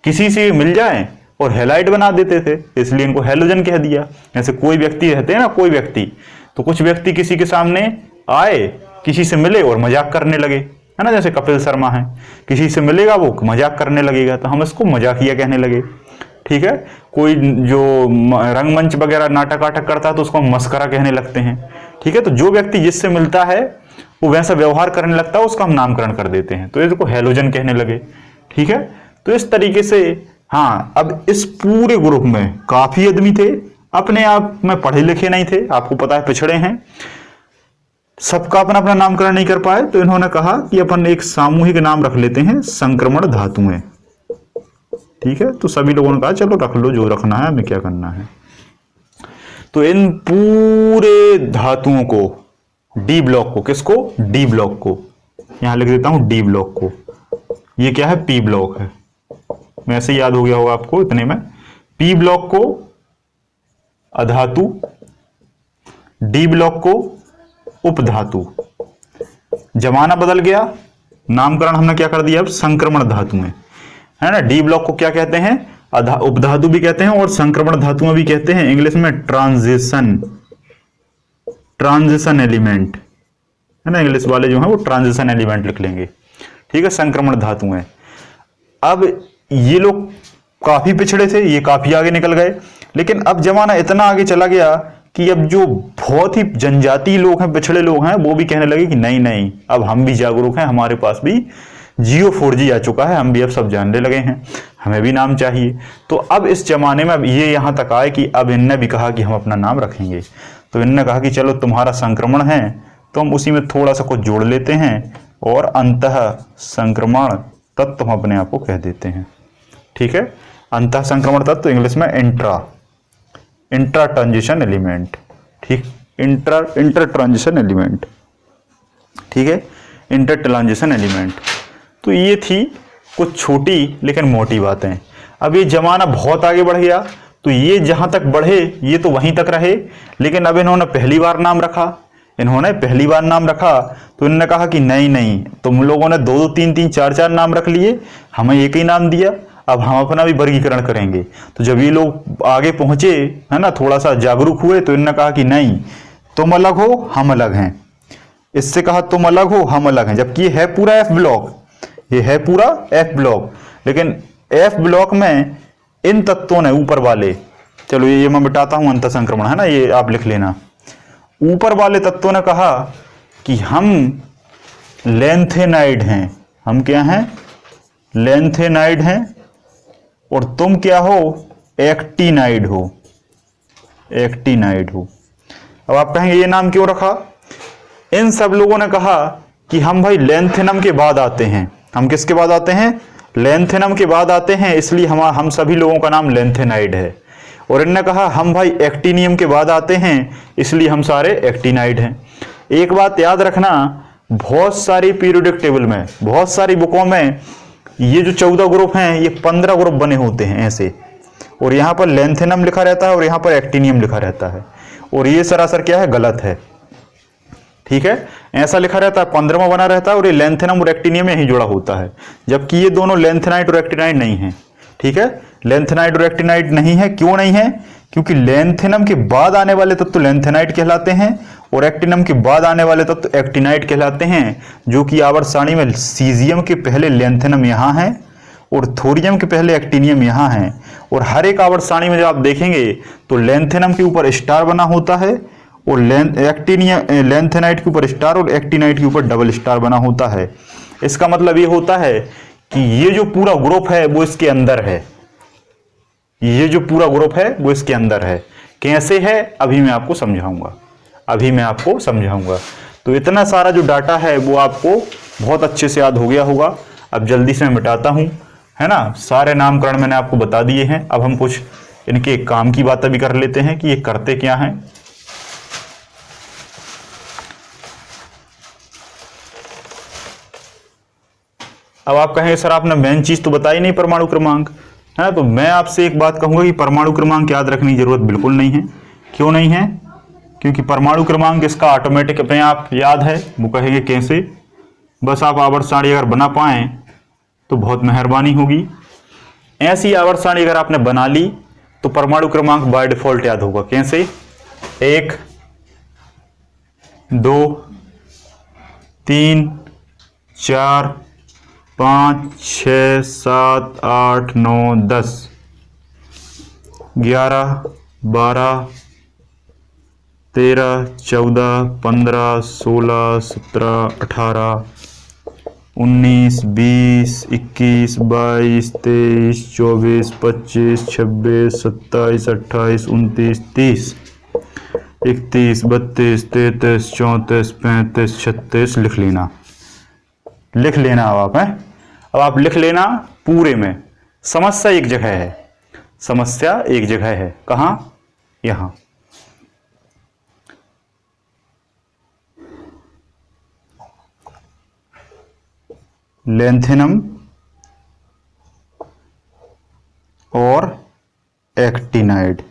किसी से भी मिल जाए और हेलाइड बना देते थे, इसलिए इनको हेलोजन कह दिया। जैसे कोई व्यक्ति रहते हैं ना, कोई व्यक्ति, तो कुछ व्यक्ति किसी के सामने आए, किसी से मिले और मजाक करने लगे, है ना। जैसे कपिल शर्मा है, किसी से मिलेगा वो मजाक करने लगेगा, तो हम इसको मजाकिया कहने लगे, ठीक है। कोई जो रंगमंच वगैरह नाटक वाटक करता है तो उसको हम मस्करा कहने लगते हैं, ठीक है। तो जो व्यक्ति जिससे मिलता है वो वैसा व्यवहार करने लगता है, उसका हम नामकरण कर देते हैं, तो इसको हेलोजन कहने लगे, ठीक है। तो इस तरीके से, हाँ, अब इस पूरे ग्रुप में काफी आदमी थे, अपने आप में पढ़े लिखे नहीं थे, आपको पता है पिछड़े हैं, सबका अपना अपना नामकरण नहीं कर पाए, तो इन्होंने कहा कि अपन एक सामूहिक नाम रख लेते हैं, संक्रमण धातुएं, ठीक है। तो सभी लोगों ने कहा चलो रख लो, जो रखना है, हमें क्या करना है। तो इन पूरे धातुओं को, डी ब्लॉक को, किसको, डी ब्लॉक को, यहां लिख देता हूं डी ब्लॉक को। ये क्या है, पी ब्लॉक है, वैसे याद हो गया होगा आपको इतने में। पी ब्लॉक को अधातु, डी ब्लॉक को उपधातु। जमाना बदल गया, नामकरण हमने क्या कर दिया, अब संक्रमण धातुएं, है ना। डी ब्लॉक को क्या कहते हैं, उपधातु भी कहते हैं और संक्रमण धातुएं भी कहते हैं। इंग्लिश में ट्रांजिशन, ट्रांजिशन एलिमेंट, है ना। इंग्लिश वाले जो हैं वो ट्रांजिशन एलिमेंट लिख लेंगे, ठीक है। संक्रमण धातुएं। अब ये लोग काफी पिछड़े थे, ये काफी आगे निकल गए, लेकिन अब जमाना इतना आगे चला गया कि अब जो बहुत ही जनजातीय लोग हैं, पिछड़े लोग हैं, वो भी कहने लगे कि नहीं नहीं, अब हम भी जागरूक हैं, हमारे पास भी जियो 4G आ चुका है, हम भी अब सब जानने लगे हैं, हमें भी नाम चाहिए। तो अब इस जमाने में अब ये यहाँ तक आए कि अब इनने भी कहा कि हम अपना नाम रखेंगे। तो इनने कहा कि चलो तुम्हारा संक्रमण है तो हम उसी में थोड़ा सा कुछ जोड़ लेते हैं और अंतः संक्रमण तत्व हम अपने आप को कह देते हैं। ठीक है, अंतः संक्रमण तत्व इंग्लिश में इंट्रा ट्रांजिशन एलिमेंट। ठीक, इंटर ट्रांजिशन एलिमेंट। ठीक है, इंटर ट्रांजिशन एलिमेंट। तो ये थी कुछ छोटी लेकिन मोटी बातें। अब ये जमाना बहुत आगे बढ़ गया, तो ये जहां तक बढ़े ये तो वहीं तक रहे, लेकिन अब इन्होंने पहली बार नाम रखा, तो इन्होंने कहा कि नहीं नहीं, तुम लोगों ने दो दो तीन तीन चार चार नाम रख लिए, हमें एक ही नाम दिया, अब हम अपना भी वर्गीकरण करेंगे। तो जब ये लोग आगे पहुंचे, है ना, थोड़ा सा जागरूक हुए, तो इन्होंने कहा कि नहीं, तुम अलग हो हम अलग हैं। इससे कहा तुम अलग हो हम अलग हैं, जबकि ये है पूरा एफ ब्लॉक, लेकिन एफ ब्लॉक में इन तत्वों ने ऊपर वाले, चलो ये मैं मिटाता हूं, अंतर संक्रमण है ना, ये आप लिख लेना। ऊपर वाले तत्वों ने कहा कि हम लेंथेनाइड हैं, हम क्या हैं, लेंथेनाइड हैं, और तुम क्या हो, एक्टिनाइड हो। अब आप कहेंगे ये नाम क्यों रखा? इन सब लोगों ने कहा कि हम भाई लेंथेनम के बाद आते हैं। हम किसके बाद आते हैं? लेंथेनम के बाद आते हैं, इसलिए हम सभी लोगों का नाम लेंथेनाइड है। और इन्होंने कहा हम भाई एक्टिनियम के बाद आते हैं, इसलिए हम सारे एक्टिनाइड हैं। एक बात याद रखना, बहुत सारी पीरियोडिक टेबल में, बहुत सारी बुकों में ये जो 14 ग्रुप हैं, ये 15 ग्रुप बने होते हैं ऐसे, और यहाँ पर लेंथेनम लिखा रहता है और यहाँ पर एक्टिनियम लिखा रहता है, और ये सरासर क्या है, गलत है। ठीक है, ऐसा लिखा रहता है, 15वां बना रहता है और ये लेंथेनम और एक्टिनियम यही जुड़ा होता है, जबकि ये दोनों लेंथेनाइड और एक्टिनाइड नहीं है। ठीक है, लेंथेनाइड और एक्टिनाइड नहीं है। क्यों नहीं है? क्योंकि लेंथेनम के बाद आने वाले तत्व लेंथेनाइड कहलाते हैं और एक्टिनम के बाद आने वाले तत्व एक्टिनाइड कहलाते हैं, जो कि आवर्त सारणी में सीजियम के पहले लेंथेनम यहाँ है और थोरियम के पहले एक्टिनियम यहाँ है। और हर एक आवर्त सारणी में जब आप देखेंगे तो लेंथेनम के ऊपर स्टार बना होता है और लेंथेनाइड के ऊपर स्टार और एक्टिनाइड के ऊपर डबल स्टार बना होता है। इसका मतलब ये होता है कि ये जो पूरा ग्रुप है वो इसके अंदर है, ये जो पूरा ग्रुप है वो इसके अंदर है। कैसे है अभी मैं आपको समझाऊंगा, तो इतना सारा जो डाटा है वो आपको बहुत अच्छे से याद हो गया होगा। अब जल्दी से मैं मिटाता हूं, है ना, सारे नामकरण मैंने आपको बता दिए हैं। अब हम कुछ इनके काम की बातें भी कर लेते हैं कि ये करते क्या हैं। अब आप कहेंगे सर आपने मेन चीज तो बताई नहीं, परमाणु क्रमांक, है, तो मैं आपसे एक बात कहूंगा कि परमाणु क्रमांक याद रखने की जरूरत बिल्कुल नहीं है। क्यों नहीं है? क्योंकि परमाणु क्रमांक इसका ऑटोमेटिक अपने आप याद है। वो कहेंगे कैसे? बस आप आवर्त सारणी अगर बना पाए तो बहुत मेहरबानी होगी। ऐसी आवर्त सारणी अगर आपने बना ली तो परमाणु क्रमांक बाय डिफॉल्ट याद होगा। कैसे? 1 2 3 4 5 6 7 8 9 10 11 12 13 14 15 16 17 18 19 20 21 22 23 24 25 26 27 28 29 30 31 32 33 34 35 36 लिख लेना अब आप हैं। अब आप लिख लेना पूरे में। समस्या एक जगह है, कहां? यहां। लेंथेनम और एक्टिनाइड,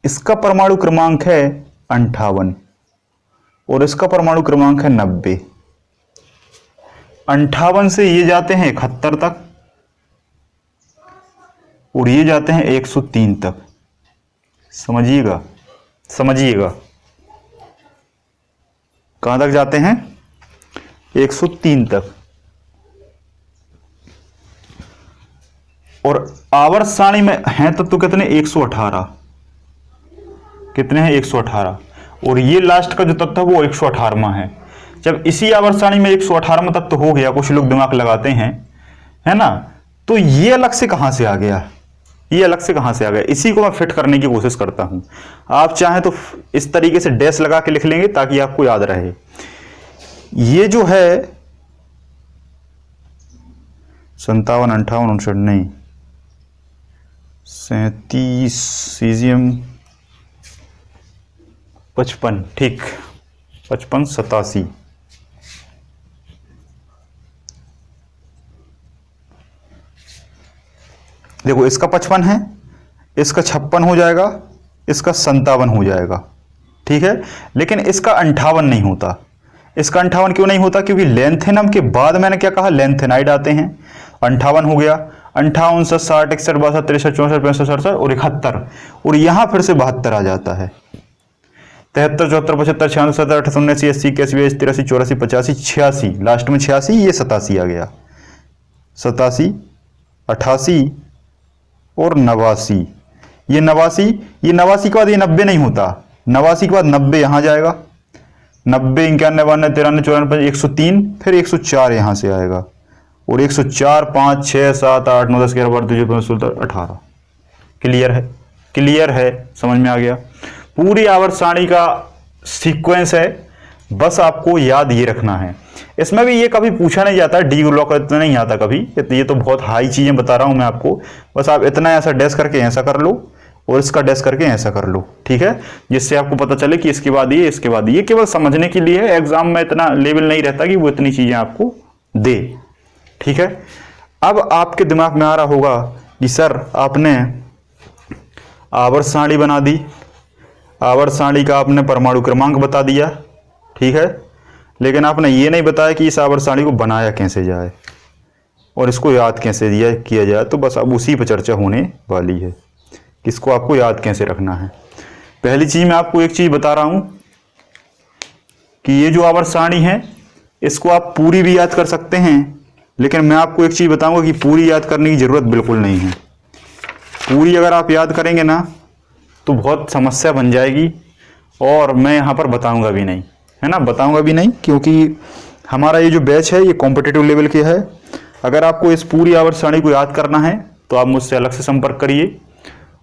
इसका परमाणु क्रमांक है 58 और इसका परमाणु क्रमांक है 90। 58 से ये जाते हैं 71 तक और ये जाते हैं 103 तक। समझिएगा, समझिएगा, कहां तक जाते हैं? 103 तक। और आवर्त सारणी में हैं तत्व कितने? 118। कितने हैं? 118। और ये लास्ट का जो तत्व है वो 118वां है। जब इसी आवर्त सारणी में 118वां तत्व हो गया, कुछ लोग दिमाग लगाते हैं, है ना, तो ये अलग से कहां से आ गया? ये अलग से कहां से आ गया? इसी को मैं फिट करने की कोशिश करता हूं। आप चाहें तो इस तरीके से डैश लगा के लिख लेंगे ताकि आपको याद रहे। ये जो है 57, 58, 59 नहीं, 37, सीजियम 55, ठीक, 55, 87। देखो इसका 55 है, इसका 56 हो जाएगा, इसका 57 हो जाएगा, ठीक है। लेकिन इसका 58 नहीं होता। इसका 58 क्यों नहीं होता? क्योंकि लेंथेनम के बाद मैंने क्या कहा? लेंथेनाइड आते हैं। 58 हो गया, 58, 60, 61, 62, 63, 64, 65, 67 और 71, और यहां फिर से 72 आ जाता है। 73, 74, 75, 76, 77, 78, 79, 80, 81, 82, 83, 84, 85, 86, लास्ट में 86, ये 87 आ गया। 87, 88 और 89। ये 89, ये 89 के बाद ये 90 नहीं होता। 89 के बाद 90 यहां जाएगा, 90, 91, 92, 93, 94, 103, फिर 104 यहां से आएगा, और 104, 5, 6, 7, 8, 9, 10, 11, 12, 13, 14, 15, 18। क्लियर है? क्लियर है? समझ में आ गया? पूरी आवर्त सारणी का सीक्वेंस है, बस आपको याद ये रखना है। इसमें भी ये कभी पूछा नहीं जाता, डी ब्लॉक इतना नहीं आता कभी, ये तो बहुत हाई चीजें बता रहा हूं मैं आपको। बस आप इतना ऐसा डैश करके ऐसा कर लो, और इसका डैश करके ऐसा कर लो, ठीक है, जिससे आपको पता चले कि इसके बाद ये, इसके बाद ये। केवल समझने के लिए है, एग्जाम में इतना लेवल नहीं रहता कि वो इतनी चीजें आपको दे, ठीक है। अब आपके दिमाग में आ रहा होगा कि सर आपने आवर्त सारणी बना दी, आवर्त सारणी का आपने परमाणु क्रमांक बता दिया, ठीक है, लेकिन आपने ये नहीं बताया कि इस आवर्त सारणी को बनाया कैसे जाए और इसको याद कैसे किया जाए। तो बस अब उसी पर चर्चा होने वाली है, इसको आपको याद कैसे रखना है। पहली चीज मैं आपको एक चीज बता रहा हूं कि ये जो आवर्त सारणी है इसको आप पूरी भी याद कर सकते हैं, लेकिन मैं आपको एक चीज बताऊंगा कि पूरी याद करने की जरूरत बिल्कुल नहीं है। पूरी अगर आप याद करेंगे ना तो बहुत समस्या बन जाएगी, और मैं यहाँ पर बताऊंगा भी नहीं, है ना, बताऊंगा भी नहीं, क्योंकि हमारा ये जो बैच है ये कॉम्पिटिटिव लेवल के है। अगर आपको इस पूरी आवर्त सारणी को याद करना है तो आप मुझसे अलग से संपर्क करिए,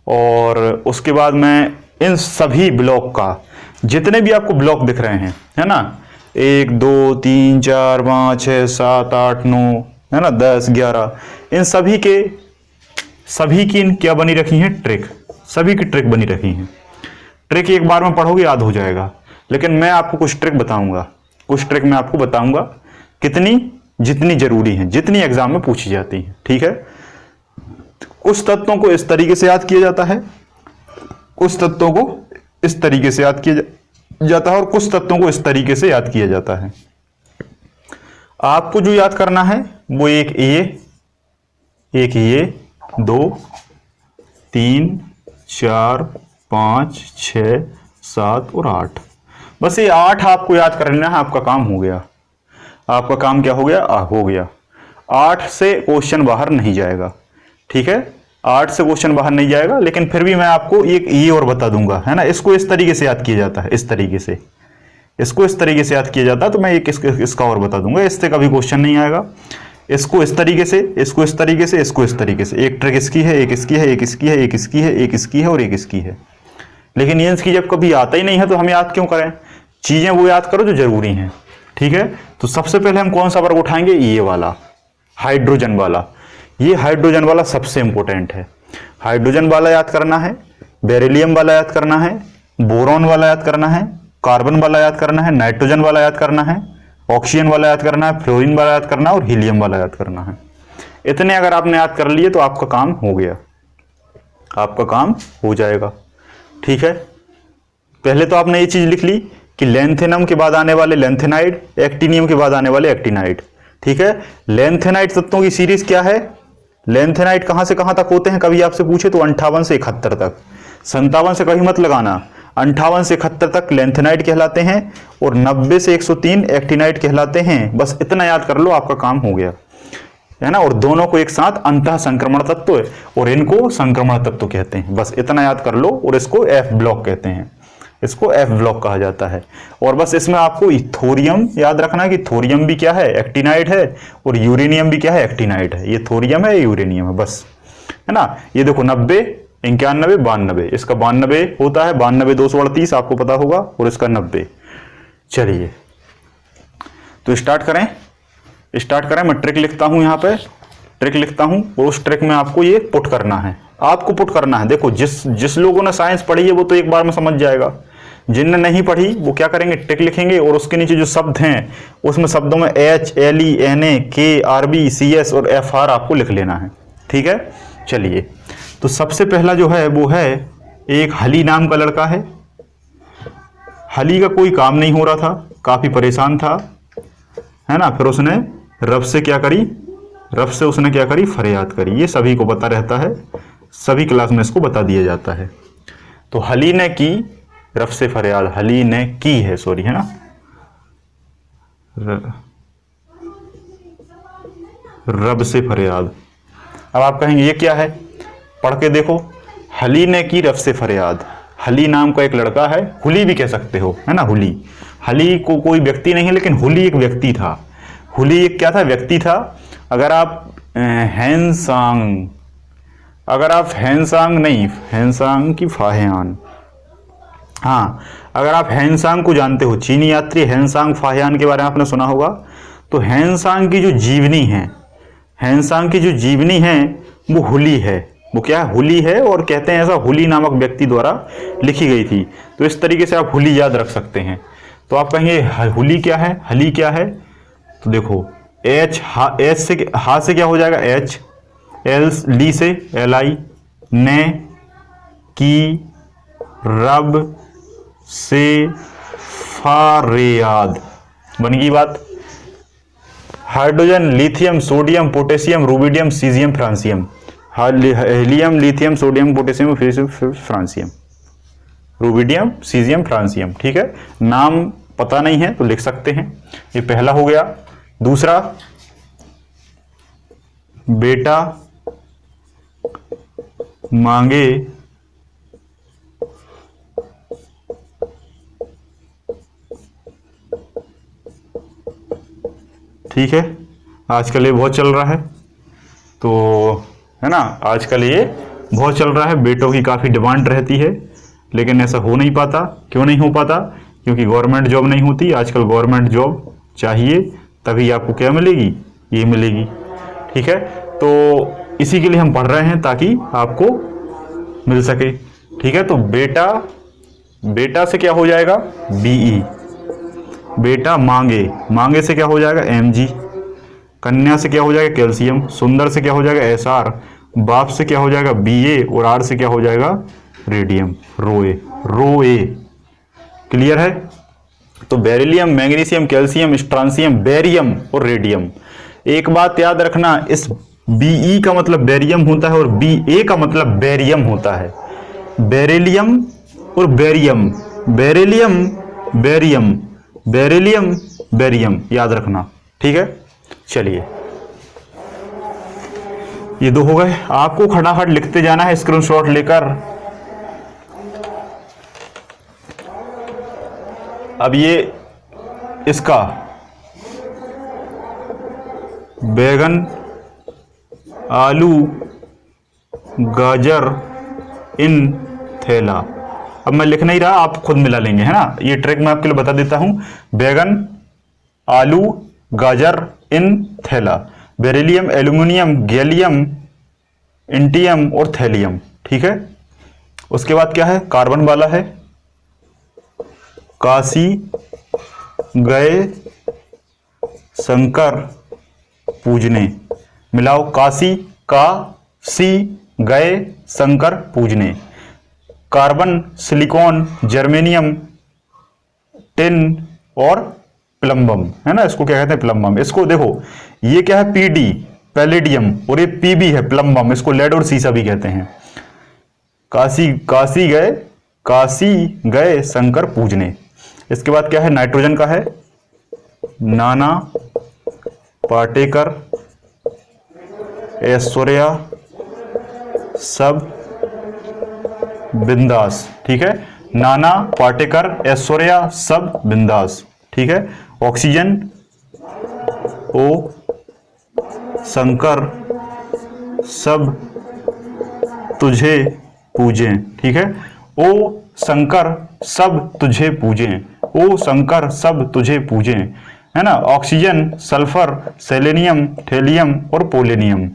और उसके बाद मैं इन सभी ब्लॉक का, जितने भी आपको ब्लॉक दिख रहे हैं, है ना, 1, 2, 3, 4, 5, 6, 7, 8, 9, है ना, 10, 11, इन सभी की इन क्या बनी रखी हैं? ट्रिक, सभी की ट्रिक बनी रखी हैं। ट्रिक एक बार में पढ़ोगे याद हो जाएगा, लेकिन मैं आपको कुछ ट्रिक बताऊंगा, कुछ ट्रिक मैं आपको बताऊंगा, कितनी, जितनी जरूरी है, जितनी एग्जाम में पूछी जाती है, ठीक है। कुछ तत्वों को इस तरीके से याद किया जाता है, कुछ तत्वों को इस तरीके से याद किया जाता है, और कुछ तत्वों को इस तरीके से याद किया जाता है। आपको जो याद करना है वो एक ये 2, 3, 4, 5, 6, 7 और 8, बस ये 8 आपको याद कर लेना है, आपका काम हो गया। आपका काम क्या हो गया? हो गया। 8 से क्वेश्चन बाहर नहीं जाएगा, ठीक है, 8 से क्वेश्चन बाहर नहीं जाएगा। लेकिन फिर भी मैं आपको एक ये और बता दूंगा, है ना, इसको इस तरीके से याद किया जाता है, इस तरीके से, इसको इस तरीके से याद किया जाता है। तो मैं एक इसका और बता दूंगा, इससे कभी क्वेश्चन नहीं आएगा। इसको इस तरीके से, इसको इस तरीके से, इसको इस तरीके से। एक ट्रिक इसकी है, एक इसकी है, एक इसकी है, एक इसकी है, एक इसकी है और एक इसकी है। लेकिन ये इसकी जब कभी आता ही नहीं है तो हम याद क्यों करें? चीजें वो याद करो जो जरूरी हैं, ठीक है। तो सबसे पहले हम कौन सा वर्ग उठाएंगे? ये वाला, हाइड्रोजन वाला। ये हाइड्रोजन वाला सबसे इंपॉर्टेंट है। हाइड्रोजन वाला याद करना है, बेरिलियम वाला याद करना है, बोरॉन वाला याद करना है, कार्बन वाला याद करना है, नाइट्रोजन वाला याद करना है, ऑक्सीजन वाला याद करना है, फ्लोरीन वाला याद करना है और हीलियम वाला याद करना है। इतने अगर आपने याद कर लिए तो आपका काम हो गया, आपका काम हो जाएगा, ठीक है। पहले तो आपने ये चीज लिख ली कि लेंथेनम के बाद आने वाले लेंथेनाइड, एक्टिनियम के बाद आने वाले एक्टिनाइड, ठीक है। लेंथेनाइड तत्वों की सीरीज क्या है? लेंथेनाइड कहां से कहां तक होते हैं? कभी आपसे पूछे तो 58 से 71 तक। 57 से कभी मत लगाना, 58 से 71 तक लेंथेनाइट कहलाते हैं और 90 से 103 एक्टिनाइट कहलाते हैं। बस इतना याद कर लो, आपका काम हो गया, है ना। और दोनों को एक साथ अंतः संक्रमण तत्व और इनको संक्रमण तत्व कहते हैं। बस इतना याद कर लो। और इसको एफ ब्लॉक कहते हैं, इसको एफ ब्लॉक कहा जाता है। और बस इसमें आपको थोरियम याद रखना कि थोरियम भी क्या है, एक्टिनाइड है, और यूरेनियम भी क्या है, एक्टिनाइड है। ये थोरियम है, यूरेनियम है, बस, है ना। ये देखो 90, 91, 92, इसका 92 होता है, 92 238 आपको पता होगा, और इसका 90। चलिए तो स्टार्ट करें। मैं ट्रिक लिखता हूं, यहाँ पे ट्रिक लिखता हूं, और उस ट्रिक में आपको ये पुट करना है, आपको पुट करना है। देखो जिस लोगों ने साइंस पढ़ी है वो तो एक बार में समझ जाएगा, जिनने नहीं पढ़ी वो क्या करेंगे, ट्रिक लिखेंगे और उसके नीचे जो शब्द हैं उसमें शब्दों में H, LE, NA, K, RB, CS और FR आपको लिख लेना है, ठीक है। चलिए तो सबसे पहला जो है वो है एक हली नाम का लड़का है। हली का कोई काम नहीं हो रहा था, काफी परेशान था, है ना। फिर उसने रब से क्या करी, उसने क्या करी, फरियाद करी। ये सभी को पता रहता है, सभी क्लास में इसको बता दिया जाता है। तो हली ने की रब से फरियाद, हली ने की है, सॉरी, है ना, रब से फरियाद। अब आप कहेंगे ये क्या है, पढ़ के देखो। हली ने की रब से फरियाद। हली नाम का एक लड़का है, हुली भी कह सकते हो, है ना, हुली। हली को कोई व्यक्ति नहीं है, लेकिन हुली एक व्यक्ति था। हुली एक क्या था, व्यक्ति था। अगर आप हैंसांग की फाहियान, हाँ, अगर आप हैंसांग को जानते हो, चीनी यात्री हैंसांग फाहियान के बारे में आपने सुना होगा। तो हैंसांग की जो जीवनी है वो हुली है। वो क्या है, हुली है, और कहते हैं ऐसा हुली नामक व्यक्ति द्वारा लिखी गई थी। तो इस तरीके से आप हुली याद रख सकते हैं। तो आप कहेंगे हुली क्या है, हली क्या है, तो देखो एच से हा से क्या हो जाएगा, एच, एल, ली से LI, ने की रब से फरियाद, बन गई बात। Hydrogen, lithium, sodium, potassium, rubidium, caesium, francium. Helium, lithium, sodium, potassium, francium, rubidium, caesium, francium, ठीक है। नाम पता नहीं है तो लिख सकते हैं। ये पहला हो गया। दूसरा, बेटा मांगे ठीक है, आजकल ये बहुत चल रहा है, तो है ना, आजकल ये बहुत चल रहा है। बेटों की काफ़ी डिमांड रहती है, लेकिन ऐसा हो नहीं पाता। क्यों नहीं हो पाता, क्योंकि गवर्नमेंट जॉब नहीं होती। आजकल गवर्नमेंट जॉब चाहिए, तभी आपको क्या मिलेगी, ये मिलेगी, ठीक है। तो इसी के लिए हम पढ़ रहे हैं, ताकि आपको मिल सके, ठीक है। तो बेटा से क्या हो जाएगा, BE। बेटा मांगे से क्या हो जाएगा, Mg। कन्या से क्या हो जाएगा, कैल्शियम। सुंदर से क्या हो जाएगा, SR। बाप से क्या हो जाएगा, Ba। और R से क्या हो जाएगा, रेडियम, रोए। क्लियर है। तो beryllium, magnesium, calcium, strontium, barium और रेडियम। एक बात याद रखना, इस Be का मतलब बेरियम होता है और Ba का मतलब बेरियम होता है। बेरिलियम और बेरियम, बेरिलियम, याद रखना, ठीक है। चलिए ये दो हो गए। आपको खटाखट लिखते जाना है स्क्रीनशॉट लेकर। अब ये इसका बैगन, आलू, गाजर इन थैला। अब मैं लिख नहीं रहा, आप खुद मिला लेंगे, है ना। ये ट्रिक मैं आपके लिए बता देता हूं। बैगन, आलू, गाजर इन थैला। बेरिलियम, एल्यूमिनियम, गैलियम, इंटियम और थैलियम, ठीक है। उसके बाद क्या है, कार्बन वाला है। काशी गए शंकर पूजने। मिलाओ, काशी गए शंकर पूजने। कार्बन, सिलिकॉन, जर्मेनियम, टिन और प्लम्बम, है ना। इसको क्या कहते हैं, प्लम्बम। इसको देखो, ये क्या है, PD, पैलेडियम, और ये PB है, प्लम्बम। इसको लेड और सीसा भी कहते हैं। काशी गए काशी गए शंकर पूजने। इसके बाद क्या है, नाइट्रोजन का है, नाना पाटेकर ऐश्वर्या सब बिंदास। ठीक है, नाना पाटेकर ऐश्वर्या सब बिंदास। ठीक है, ऑक्सीजन ओ शंकर सब तुझे पूजें। ठीक है, ओ शंकर सब तुझे पूजें, ओ शंकर सब तुझे पूजें, है ना। ऑक्सीजन, सल्फर, सेलेनियम, थेलियम और पोलेनियम।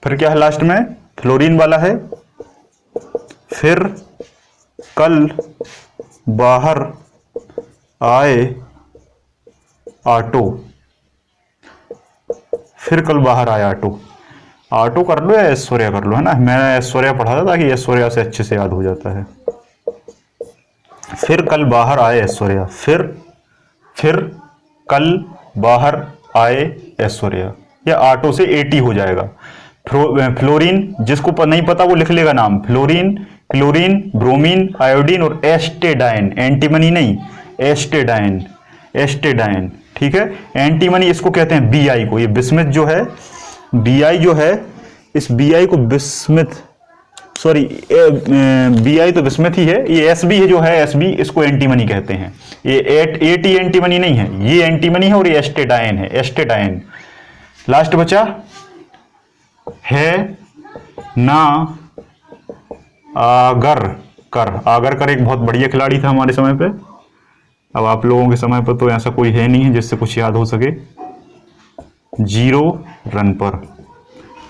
फिर क्या है लास्ट में, फ्लोरीन वाला है, फिर कल बाहर आए ऑटो। फिर कल बाहर आया ऑटो। ऑटो कर लो या ऐश्वर्या कर लो, है ना। मैंने ऐश्वर्या पढ़ा था ताकि ऐश्वर्या से अच्छे से याद हो जाता है। फिर कल बाहर आए ऐश्वर्या, फिर कल बाहर आए ऐश्वर्या, या ऑटो से 80 हो जाएगा। फ्लोरीन, जिसको नहीं पता वो लिख लेगा नाम, फ्लोरीन, क्लोरीन, ब्रोमीन, आयोडीन और एस्टेडाइन। एंटीमनी नहीं, एस्टेडाइन, एस्टेडाइन। ठीक है, एंटीमनी इसको कहते हैं बीआई को। ये बिस्मिथ जो है, बीआई जो है, इस बीआई को बिस्मिथ, सॉरी बीआई तो बिस्मिथ ही है, ये एसबी है जो है, एसबी इसको एंटीमनी कहते हैं। ये एटी एंटीमनी नहीं है, ये एंटीमनी है और ये एस्टेडाइन है, एस्टेडाइन। लास्ट बचा है ना आगर कर। आगर कर एक बहुत बढ़िया खिलाड़ी था हमारे समय पे। अब आप लोगों के समय पर तो ऐसा कोई है नहीं है जिससे कुछ याद हो सके। 0 रन पर,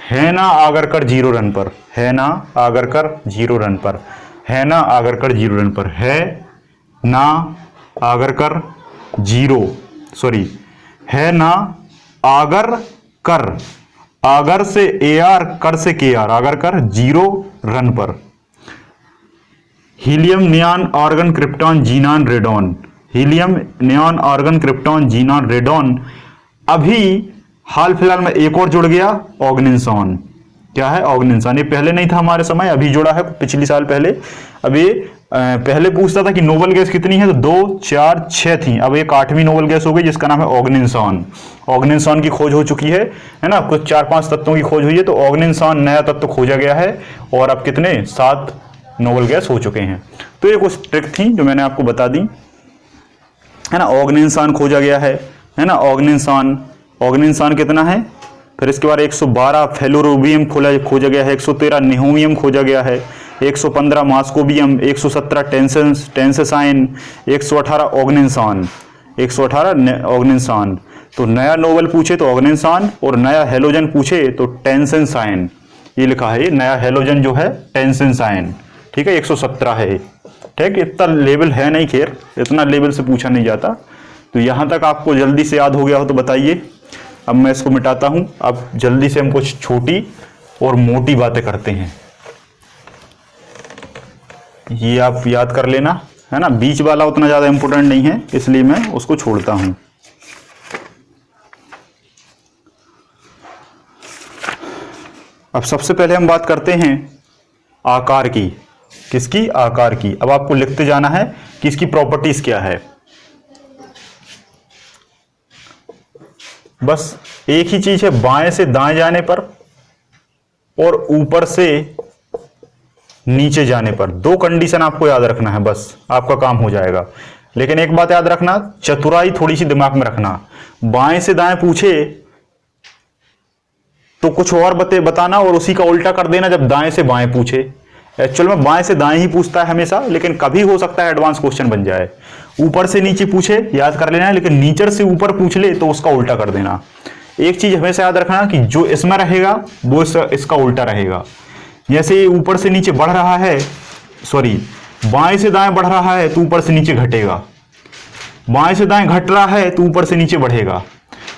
है ना आगरकर 0 रन पर, है ना आगरकर 0 रन पर, है ना आगरकर 0 रन पर, है ना आगरकर 0, सॉरी, है ना आगर कर, आगर से AR, कर से KR, आगरकर 0 रन पर। Helium, neon, argon, krypton, xenon, radon. Helium, neon, argon, krypton, xenon, radon. अभी हाल फिलहाल में एक और जुड़ गया, ऑग्निनसॉन। क्या है, ऑग्निनसॉन। ये पहले नहीं था हमारे समय, अभी जुड़ा है पिछली साल पहले। अभी पहले पूछता था कि नोबल गैस कितनी है, तो 2, 4, 6 थी। अब एक 8वीं नोबल गैस हो गई जिसका नाम है ऑग्निनसॉन। ऑग्निनसॉन की खोज हो चुकी है ना। कुछ 4-5 तत्वों की खोज हुई है, तो ऑग्निनसॉन नया तत्व खोजा गया है। और अब कितने, 7 नोबल गैस हो चुके हैं। तो ये कुछ ट्रिक थी जो मैंने आपको बता दी, है ना। ऑग्निनसॉन खोजा गया है ना। ऑग्निनसॉन, ऑग्निनसॉन कितना है। फिर इसके बाद 112 फेलोरोबियम खोजा गया है, 113 निहोमियम खोजा गया है, 115 मास्कोबियम, 117 टेंसेसाइन, 118 ऑग्निनसॉन, 118 ऑग्निनसॉन। तो नया नोबल पूछे तो ऑग्निनसॉन, और नया हेलोजन पूछे तो टेंसेसाइन। ये लिखा है, ये नया हेलोजन जो है टेंसेसाइन। ठीक है, 117 है। ठीक, इतना लेवल है नहीं, खैर इतना लेवल से पूछा नहीं जाता। तो यहां तक आपको जल्दी से याद हो गया हो तो बताइए। अब मैं इसको मिटाता हूं। अब जल्दी से हम कुछ छोटी और मोटी बातें करते हैं, ये आप याद कर लेना, है ना। बीच वाला उतना ज्यादा इंपॉर्टेंट नहीं है, इसलिए मैं उसको छोड़ता हूं। अब सबसे पहले हम बात करते हैं आकार की। किसकी, आकार की। अब आपको लिखते जाना है कि इसकी प्रॉपर्टीज क्या है। बस एक ही चीज है, बाएं से दाएं जाने पर और ऊपर से नीचे जाने पर। 2 कंडीशन आपको याद रखना है, बस आपका काम हो जाएगा। लेकिन एक बात याद रखना, चतुराई थोड़ी सी दिमाग में रखना। बाएं से दाएं पूछे तो कुछ और बताना और उसी का उल्टा कर देना जब दाएं से बाएं पूछे। एक्चुअल में बाएं से दाएं ही पूछता है हमेशा, लेकिन कभी हो सकता है एडवांस क्वेश्चन बन जाए। ऊपर से नीचे पूछे याद कर लेना है, लेकिन नीचे से ऊपर पूछ ले तो उसका उल्टा कर देना। एक चीज हमेशा याद रखना कि जो इसमें रहेगा वो इसका उल्टा रहेगा। जैसे ऊपर से नीचे बढ़ रहा है, सॉरी, बाएं से दाएं बढ़ रहा है तो ऊपर से नीचे घटेगा। बाएं से दाएं घट रहा है तो ऊपर से नीचे बढ़ेगा।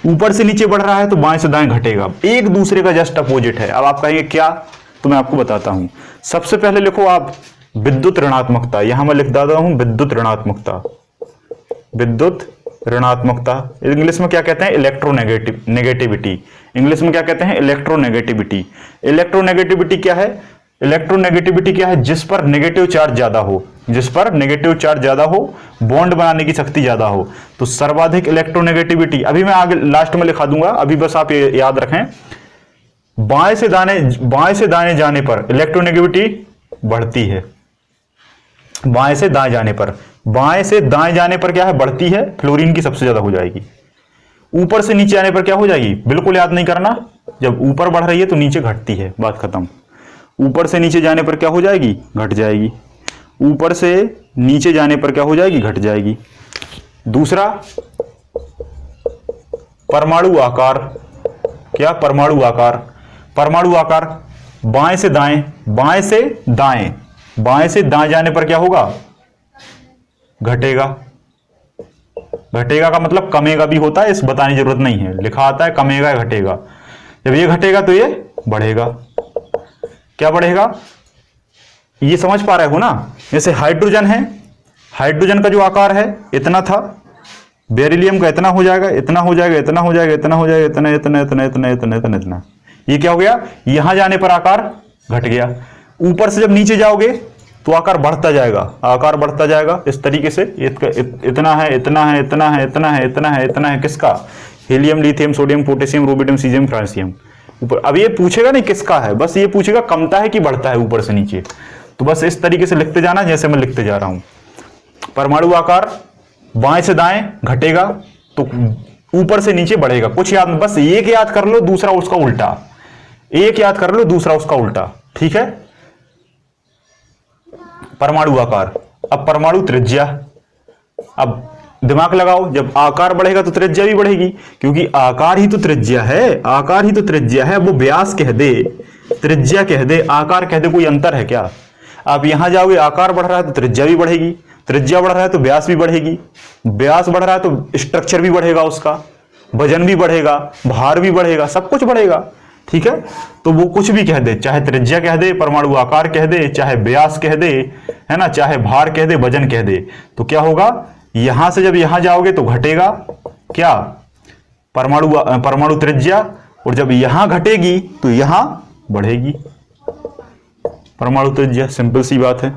ऊपर से नीचे बढ़ रहा है तो बाएं से दाएं घटेगा। एक दूसरे का जस्ट अपोजिट है। अब आप कहेंगे क्या, तो मैं आपको बताता हूं। सबसे पहले लिखो आप विद्युत ऋणात्मकता। यहां मैं लिख देता हूं विद्युत ऋणात्मकता। विद्युत ऋणात्मकता इंग्लिश में क्या कहते हैं, इलेक्ट्रोनेगेटिविटी। इंग्लिश में क्या कहते हैं, इलेक्ट्रोनेगेटिविटी। इलेक्ट्रोनेगेटिविटी क्या है, इलेक्ट्रोनेगेटिविटी क्या है, जिस पर नेगेटिव चार्ज ज्यादा हो। जिस पर नेगेटिव चार्ज ज्यादा हो, बॉन्ड बनाने की शक्ति ज्यादा हो। तो सर्वाधिक इलेक्ट्रोनेगेटिविटी अभी मैं आगे लास्ट में लिखा दूंगा, अभी बस आप ये याद रखें। बाएं से दाएं जाने पर इलेक्ट्रोनेगेटिविटी बढ़ती है। बाएं से दाएं जाने पर क्या है, बढ़ती है, फ्लोरीन की सबसे ज्यादा हो जाएगी। ऊपर से नीचे आने पर क्या हो जाएगी, बिल्कुल याद नहीं करना, जब ऊपर बढ़ रही है तो नीचे घटती है, बात खत्म। ऊपर से नीचे जाने पर क्या हो जाएगी, घट जाएगी। ऊपर से नीचे जाने पर क्या हो जाएगी, घट जाएगी। दूसरा परमाणु आकार, क्या, परमाणु आकार बाएं से दाएं जाने पर क्या होगा, घटेगा। घटेगा का मतलब कमेगा भी होता है, इस बताने की जरूरत नहीं है, लिखा आता है कमेगा या घटेगा। जब ये घटेगा तो ये बढ़ेगा। क्या बढ़ेगा, ये समझ पा रहे हो ना। जैसे हाइड्रोजन है, हाइड्रोजन का जो आकार है इतना था, बेरिलियम का इतना हो जाएगा, इतना हो जाएगा, इतना हो जाएगा, इतना हो जाएगा, इतना इतना इतना इतना इतना इतना इतना। ये क्या हो गया, यहां जाने पर आकार घट गया। ऊपर से जब नीचे जाओगे तो आकार बढ़ता जाएगा इस तरीके से। इतना है, इतना है, इतना है, इतना है, इतना है, इतना है, किसका, helium, lithium, sodium, potassium, rubidium, caesium, francium. ऊपर अब ये पूछेगा नहीं किसका है, बस ये पूछेगा कमता है कि बढ़ता है ऊपर से नीचे। तो बस इस तरीके से लिखते जाना जैसे मैं लिखते जा रहा हूं। परमाणु आकार बाएं से दाएं घटेगा तो ऊपर से नीचे बढ़ेगा। कुछ याद, बस एक याद कर लो, दूसरा उसका उल्टा, एक याद कर लो, दूसरा उसका उल्टा, ठीक है। परमाणु आकार, अब परमाणु त्रिज्या, अब दिमाग लगाओ, जब आकार बढ़ेगा तो त्रिज्या भी बढ़ेगी, क्योंकि आकार ही तो त्रिज्या है। वो व्यास कह दे, त्रिज्या कह दे, आकार कह दे, कोई अंतर है क्या। आप यहां जाओगे, आकार बढ़ रहा है तो त्रिज्या भी बढ़ेगी, त्रिज्या बढ़ रहा है तो व्यास भी बढ़ेगी, व्यास बढ़ रहा है तो स्ट्रक्चर भी बढ़ेगा, उसका वजन भी बढ़ेगा, भार भी बढ़ेगा, सब कुछ बढ़ेगा, ठीक है। तो वो कुछ भी कह दे, चाहे त्रिज्या कह दे, परमाणु आकार कह दे, चाहे व्यास कह दे, है ना, चाहे भार कह दे, वजन कह दे, तो क्या होगा, यहां से जब यहां जाओगे तो घटेगा क्या, परमाणु त्रिज्या, और जब यहां घटेगी तो यहां बढ़ेगी परमाणु त्रिज्या। सिंपल सी बात है।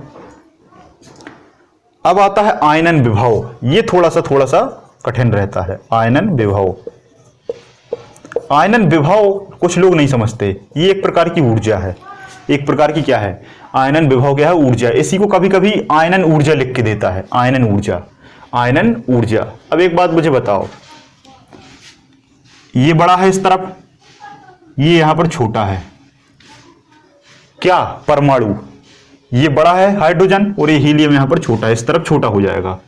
अब आता है आयनन विभव, ये थोड़ा सा कठिन रहता है। आयनन विभव कुछ लोग नहीं समझते, ये एक प्रकार की ऊर्जा है, एक प्रकार की क्या है, आयनन विभव क्या है, ऊर्जा। इसी को कभी कभी आयनन ऊर्जा लिख के देता है, आयनन ऊर्जा। अब एक बात मुझे बताओ, ये बड़ा है इस तरफ, ये यहां पर छोटा है, क्या, परमाणु, ये बड़ा है हाइड्रोजन और ये हीलियम यहां पर छोटा है, इस तरफ छोटा हो जाएगा।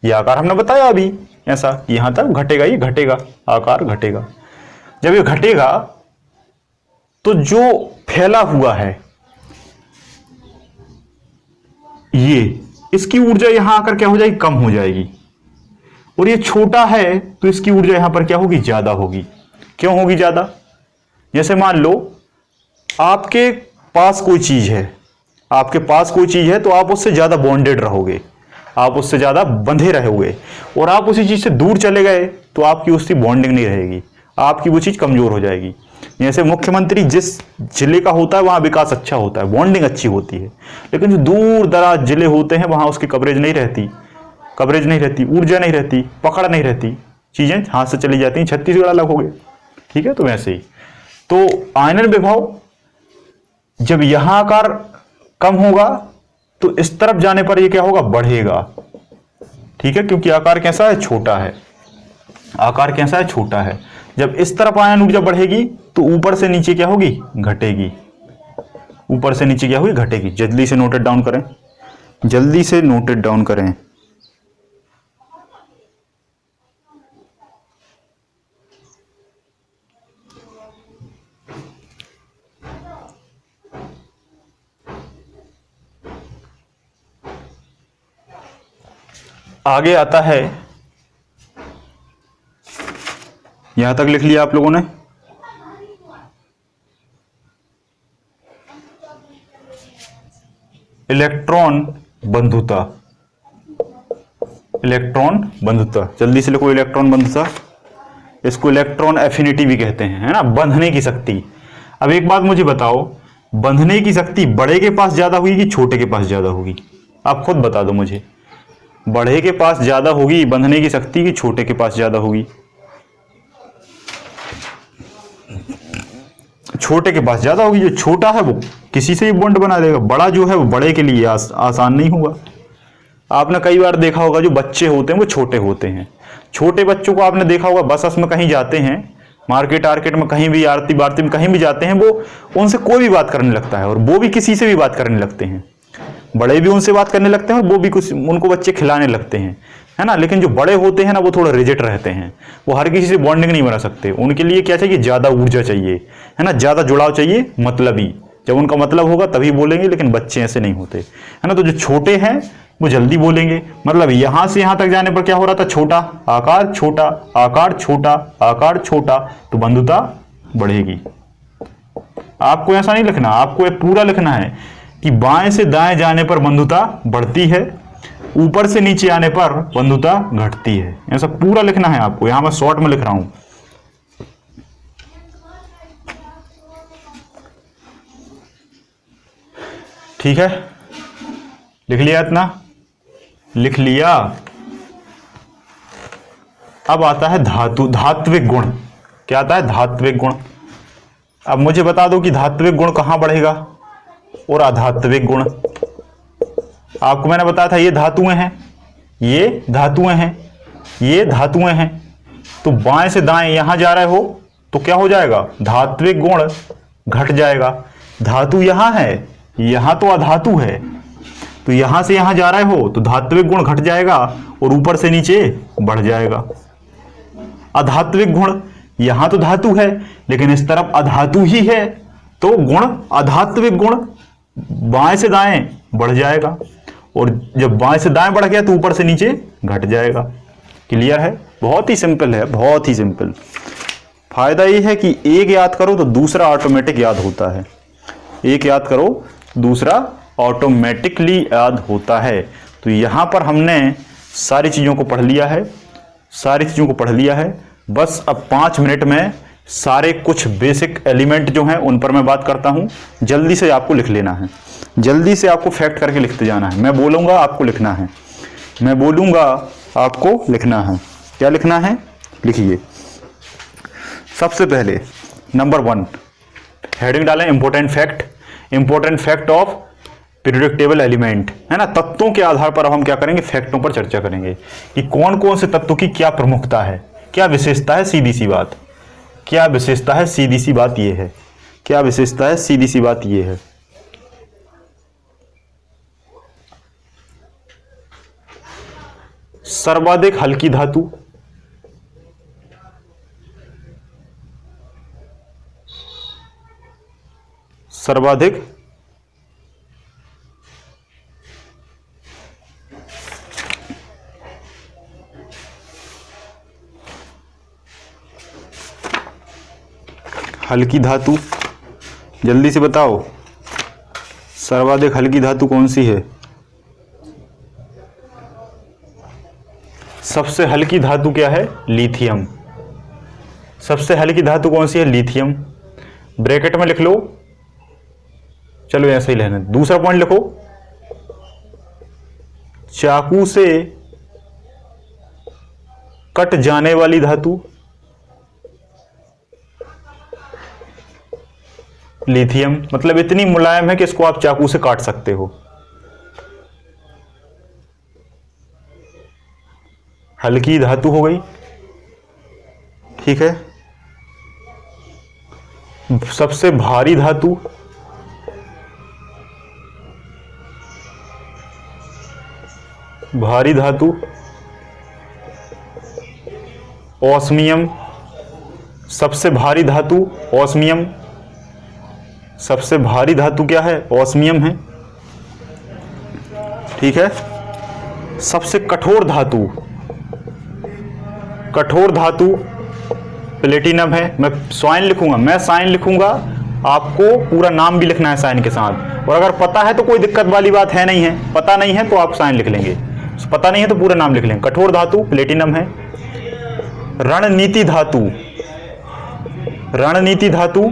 ये आकार हमने बताया अभी, ऐसा यहां तक घटेगा, ये घटेगा, आकार घटेगा। जब ये घटेगा तो जो फैला हुआ है ये, इसकी ऊर्जा यहां आकर क्या हो जाएगी, कम हो जाएगी, और ये छोटा है तो इसकी ऊर्जा यहां पर क्या होगी, ज्यादा होगी। क्यों होगी ज्यादा, जैसे मान लो आपके पास कोई चीज है, तो आप उससे ज्यादा बॉन्डेड रहोगे, आप उससे ज्यादा बंधे रहोगे, और आप उसी चीज से दूर चले गए तो आपकी उसकी बॉन्डिंग नहीं रहेगी, आपकी वो चीज कमजोर हो जाएगी। जैसे मुख्यमंत्री जिस जिले का होता है वहां विकास अच्छा होता है, बॉन्डिंग अच्छी होती है, लेकिन जो दूर दराज जिले होते हैं वहां उसकी कवरेज नहीं रहती, ऊर्जा नहीं रहती, पकड़ नहीं रहती, चीजें हाथ से चली जाती हैं, छत्तीसगढ़ अलग हो गए, ठीक है। तो वैसे ही तो आयनन विभव, जब यहां आकार कम होगा तो इस तरफ जाने पर ये क्या होगा, बढ़ेगा, ठीक है, क्योंकि आकार कैसा है, छोटा है। जब इस तरफ आयन ऊर्जा बढ़ेगी तो ऊपर से नीचे क्या होगी, घटेगी, जल्दी से नोटेड डाउन करें, आगे आता है, यहां तक लिख लिया आप लोगों ने, इलेक्ट्रॉन बंधुता, जल्दी से लिखो, इलेक्ट्रॉन बंधुता, इसको इलेक्ट्रॉन एफिनिटी भी कहते हैं, है ना, बंधने की शक्ति। अब एक बात मुझे बताओ, बंधने की शक्ति बड़े के पास ज्यादा होगी कि छोटे के पास ज्यादा होगी, आप खुद बता दो मुझे, बड़े के पास ज्यादा होगी बंधने की शक्ति कि छोटे के पास ज्यादा होगी? छोटे के पास ज्यादा होगी। जो छोटा है वो किसी से भी बॉन्ड बना देगा, बड़ा जो है वो बड़े के लिए आसान नहीं होगा। आपने कई बार देखा होगा जो बच्चे होते हैं वो छोटे होते हैं। छोटे बच्चों को आपने देखा होगा बस में कहीं जाते हैं, मार्केट आर्केट में कहीं भी, आरती बारती में कहीं भी जाते हैं, वो उनसे कोई भी बात करने लगता है और वो भी किसी से भी बात करने लगते हैं। बड़े भी उनसे बात करने लगते हैं और वो भी कुछ उनको बच्चे खिलाने लगते हैं, है ना। लेकिन जो बड़े होते हैं ना वो थोड़ा रिजिड रहते हैं, वो हर किसी से बॉन्डिंग नहीं बना सकते। उनके लिए क्या चाहिए? ज़्यादा ऊर्जा चाहिए, है ना, ज़्यादा जुड़ाव चाहिए, मतलबी। जब उनका मतलब होगा तभी बोलेंगे, लेकिन बच्चे ऐसे नहीं होते, है ना। तो जो छोटे हैं वो जल्दी बोलेंगे। मतलब यहां से यहां तक जाने पर क्या हो रहा था? छोटा आकार, छोटा आकार, छोटा आकार, छोटा, तो बंधुता बढ़ेगी। आपको ऐसा नहीं लिखना, आपको ये पूरा लिखना है कि बाएं से दाएं जाने पर बंधुता बढ़ती है, ऊपर से नीचे आने पर बंधुता घटती है। ऐसा पूरा लिखना है आपको। यहां मैं शॉर्ट में लिख रहा हूं। ठीक है, लिख लिया? इतना लिख लिया। अब आता है धात्विक गुण। क्या आता है? धात्विक गुण। अब मुझे बता दो कि धात्विक गुण कहां बढ़ेगा और अधात्विक गुण। आपको मैंने बताया था ये धातुएं हैं, ये धातुएं हैं, ये धातुएं हैं। तो बाएं से दाएं यहां जा रहे हो तो क्या हो जाएगा? धात्विक गुण घट जाएगा। धातु यहां है, यहां तो अधातु है, तो यहां से यहां जा रहे हो तो धात्विक गुण घट जाएगा और ऊपर से नीचे बढ़ जाएगा। अधात्विक गुण, यहां तो धातु है लेकिन इस तरफ अधातु ही है, तो गुण अधात्विक गुण बाएं से दाएं बढ़ जाएगा, और जब बाएं से दाएं बढ़ गया तो ऊपर से नीचे घट जाएगा। क्लियर है? बहुत ही सिंपल है, बहुत ही सिंपल। फायदा ये है कि एक याद करो तो दूसरा ऑटोमेटिक याद होता है। एक याद करो, दूसरा ऑटोमेटिकली याद होता है। तो यहां पर हमने सारी चीजों को पढ़ लिया है, सारी चीजों को पढ़ लिया है। बस अब 5 मिनट में सारे कुछ बेसिक एलिमेंट जो हैं उन पर मैं बात करता हूं। जल्दी से आपको लिख लेना है, जल्दी से आपको फैक्ट करके लिखते जाना है। मैं बोलूंगा आपको लिखना है, मैं बोलूंगा आपको लिखना है। क्या लिखना है? लिखिए। सबसे पहले नंबर 1 हेडिंग डालें important fact, important fact of periodic table element, है ना। तत्वों के आधार पर अब हम क्या करेंगे? फैक्टों पर चर्चा करेंगे कि कौन कौन से तत्वों की क्या प्रमुखता है, क्या विशेषता है। सीधी सी बात, क्या विशेषता है? सीधी सी बात ये है। क्या विशेषता है? सीधी सी बात ये है। सर्वाधिक हल्की धातु, सर्वाधिक हल्की धातु। जल्दी से बताओ सर्वाधिक हल्की धातु कौन सी है? सबसे हल्की धातु क्या है? लिथियम। सबसे हल्की धातु कौन सी है? लिथियम। ब्रैकेट में लिख लो, चलो ऐसे ही लेना। दूसरा पॉइंट लिखो, चाकू से कट जाने वाली धातु लिथियम। मतलब इतनी मुलायम है कि इसको आप चाकू से काट सकते हो। हल्की धातु हो गई, ठीक है। सबसे भारी धातु भारी धातु ऑस्मियम। सबसे भारी धातु ऑस्मियम। सबसे भारी धातु क्या है? ऑस्मियम है, ठीक है। सबसे कठोर धातु, कठोर धातु प्लेटिनम है। मैं साइन लिखूंगा, मैं साइन लिखूंगा, आपको पूरा नाम भी लिखना है साइन के साथ। और अगर पता है तो कोई दिक्कत वाली बात है नहीं है, पता नहीं है तो आप साइन लिख लेंगे, पता नहीं है तो पूरा नाम लिख लेंगे। कठोर धातु प्लेटिनम है। रणनीति धातु, रणनीति धातु,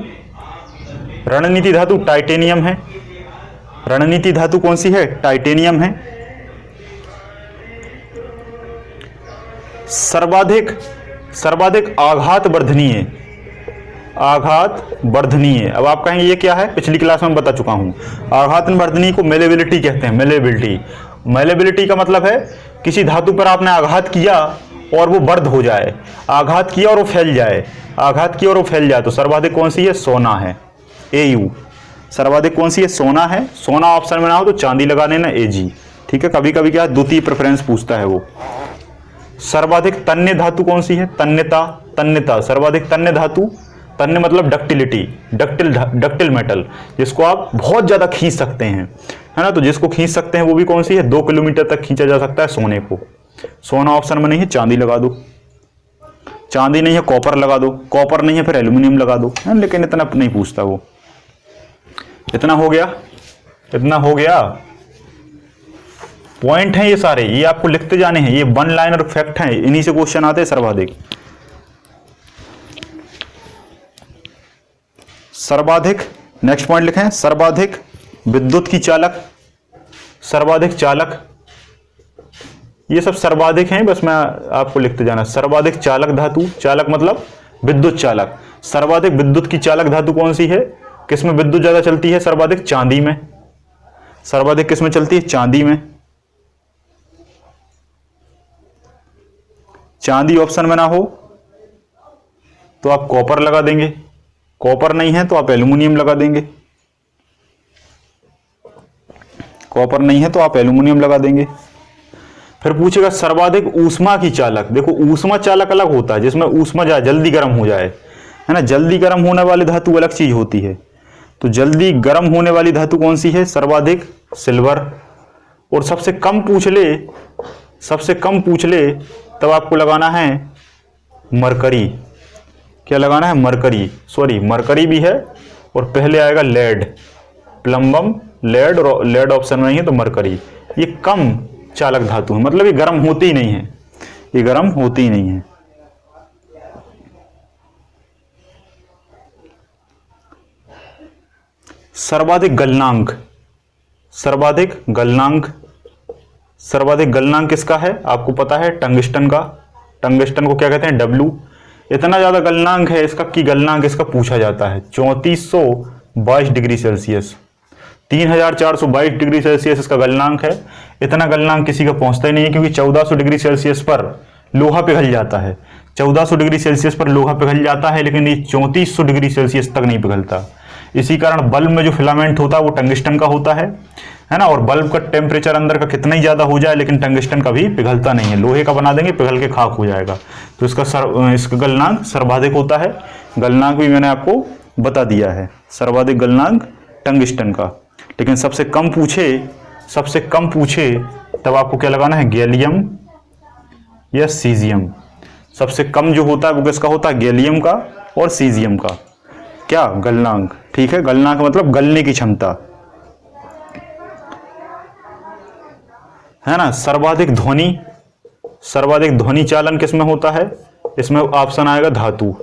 रणनीति धातु टाइटेनियम है। रणनीति धातु कौन सी है? टाइटेनियम है। सर्वाधिक सर्वाधिक आघात वर्धनीय, आघात वर्धनीय। अब आप कहेंगे ये क्या है, पिछली क्लास में बता चुका हूं। आघात वर्धनीय को मेलेबिलिटी कहते हैं, मेलेबिलिटी। मेलेबिलिटी का मतलब है किसी धातु पर आपने आघात किया और वो वर्ध हो जाए, आघात किया और वो फैल जाए, आघात किया और वो फैल जाए। तो सर्वाधिक कौन सी है, सोना है, AU। सर्वाधिक कौन सी है, सोना है। सोना ऑप्शन में ना हो तो चांदी लगा लेना, AG। ठीक है, कभी कभी क्या द्वितीय प्रेफरेंस पूछता है वो। सर्वाधिक तन्य धातु कौन सी है, तन्यता, तन्यता। सर्वाधिक तन्य धातु, तन्य मतलब डक्टिलिटी, डक्टिल मेटल, जिसको आप बहुत ज्यादा खींच सकते हैं, है ना। तो जिसको खींच सकते हैं वो भी कौन सी है, 2 किलोमीटर तक खींचा जा सकता है सोने को। सोना ऑप्शन में नहीं है, चांदी लगा दो। चांदी नहीं है, कॉपर लगा दो। कॉपर नहीं है, फिर एल्यूमिनियम लगा दो, है। लेकिन इतना नहीं पूछता वो। इतना हो गया, इतना हो गया। पॉइंट है ये सारे, ये आपको लिखते जाने हैं। ये वन लाइनर फैक्ट हैं, इन्हीं से क्वेश्चन आते हैं सर्वाधिक। सर्वाधिक, नेक्स्ट पॉइंट लिखें, सर्वाधिक विद्युत की चालक, सर्वाधिक चालक। ये सब सर्वाधिक हैं, बस मैं आपको लिखते जाना। सर्वाधिक चालक धातु, चालक मतलब विद्युत चालक। सर्वाधिक विद्युत की चालक धातु कौन सी है, किसमें विद्युत ज्यादा चलती है, सर्वाधिक चांदी में। सर्वाधिक किसमें चलती है, चांदी में। चांदी ऑप्शन में ना हो तो आप कॉपर लगा देंगे, कॉपर नहीं है तो आप एल्यूमिनियम लगा देंगे, कॉपर नहीं है तो आप एल्यूमिनियम लगा देंगे। फिर पूछेगा सर्वाधिक ऊष्मा की चालक। देखो ऊष्मा चालक अलग होता है, जिसमें ऊष्मा जाए, जल्दी गर्म हो जाए, है ना। जल्दी गर्म होने वाली धातु अलग चीज होती है। तो जल्दी गर्म होने वाली धातु कौन सी है, सर्वाधिक सिल्वर। और सबसे कम पूछ ले, सबसे कम पूछ ले तब आपको लगाना है मरकरी। क्या लगाना है, मरकरी। सॉरी, मरकरी भी है और पहले आएगा लेड, प्लम्बम, लेड, और लेड ऑप्शन नहीं है तो मरकरी। ये कम चालक धातु है, मतलब ये गर्म होती ही नहीं है, ये गर्म होती ही नहीं है। सर्वाधिक गलनांक, सर्वाधिक गलनांक, सर्वाधिक गलनांक किसका है, आपको पता है, टंगस्टन का। टंगस्टन को क्या कहते हैं, W। इतना ज्यादा गलनांक है इसका कि गलनांक इसका पूछा जाता है 3422 डिग्री सेल्सियस, 3422 डिग्री सेल्सियस इसका गलनांक है। इतना गलनांक किसी का पहुंचता ही नहीं है, क्योंकि 1400 डिग्री सेल्सियस पर लोहा पिघल जाता है। 1400 डिग्री सेल्सियस पर लोहा पिघल जाता है, लेकिन ये 3400 डिग्री सेल्सियस तक नहीं पिघलता। इसी कारण बल्ब में जो फिलामेंट होता है वो टंगस्टन का होता है ना। और बल्ब का टेम्परेचर अंदर का कितना ही ज्यादा हो जाए, लेकिन टंगस्टन कभी पिघलता नहीं है। लोहे का बना देंगे, पिघल के खाक हो जाएगा। तो इसका गलनांक सर्वाधिक होता है। गलनांक भी मैंने आपको बता दिया है, सर्वाधिक गलनांक टंगस्टन का। लेकिन सबसे कम पूछे, सबसे कम पूछे तब आपको क्या लगाना है, गैलियम या सीजियम। सबसे कम जो होता है वो किसका होता है, गैलियम का और सीजियम का। क्या, गलनांक। ठीक है, गलनांक मतलब गलने की क्षमता, है ना। सर्वाधिक ध्वनि, सर्वाधिक ध्वनि चालन किसमें होता है, इसमें ऑप्शन आएगा धातु।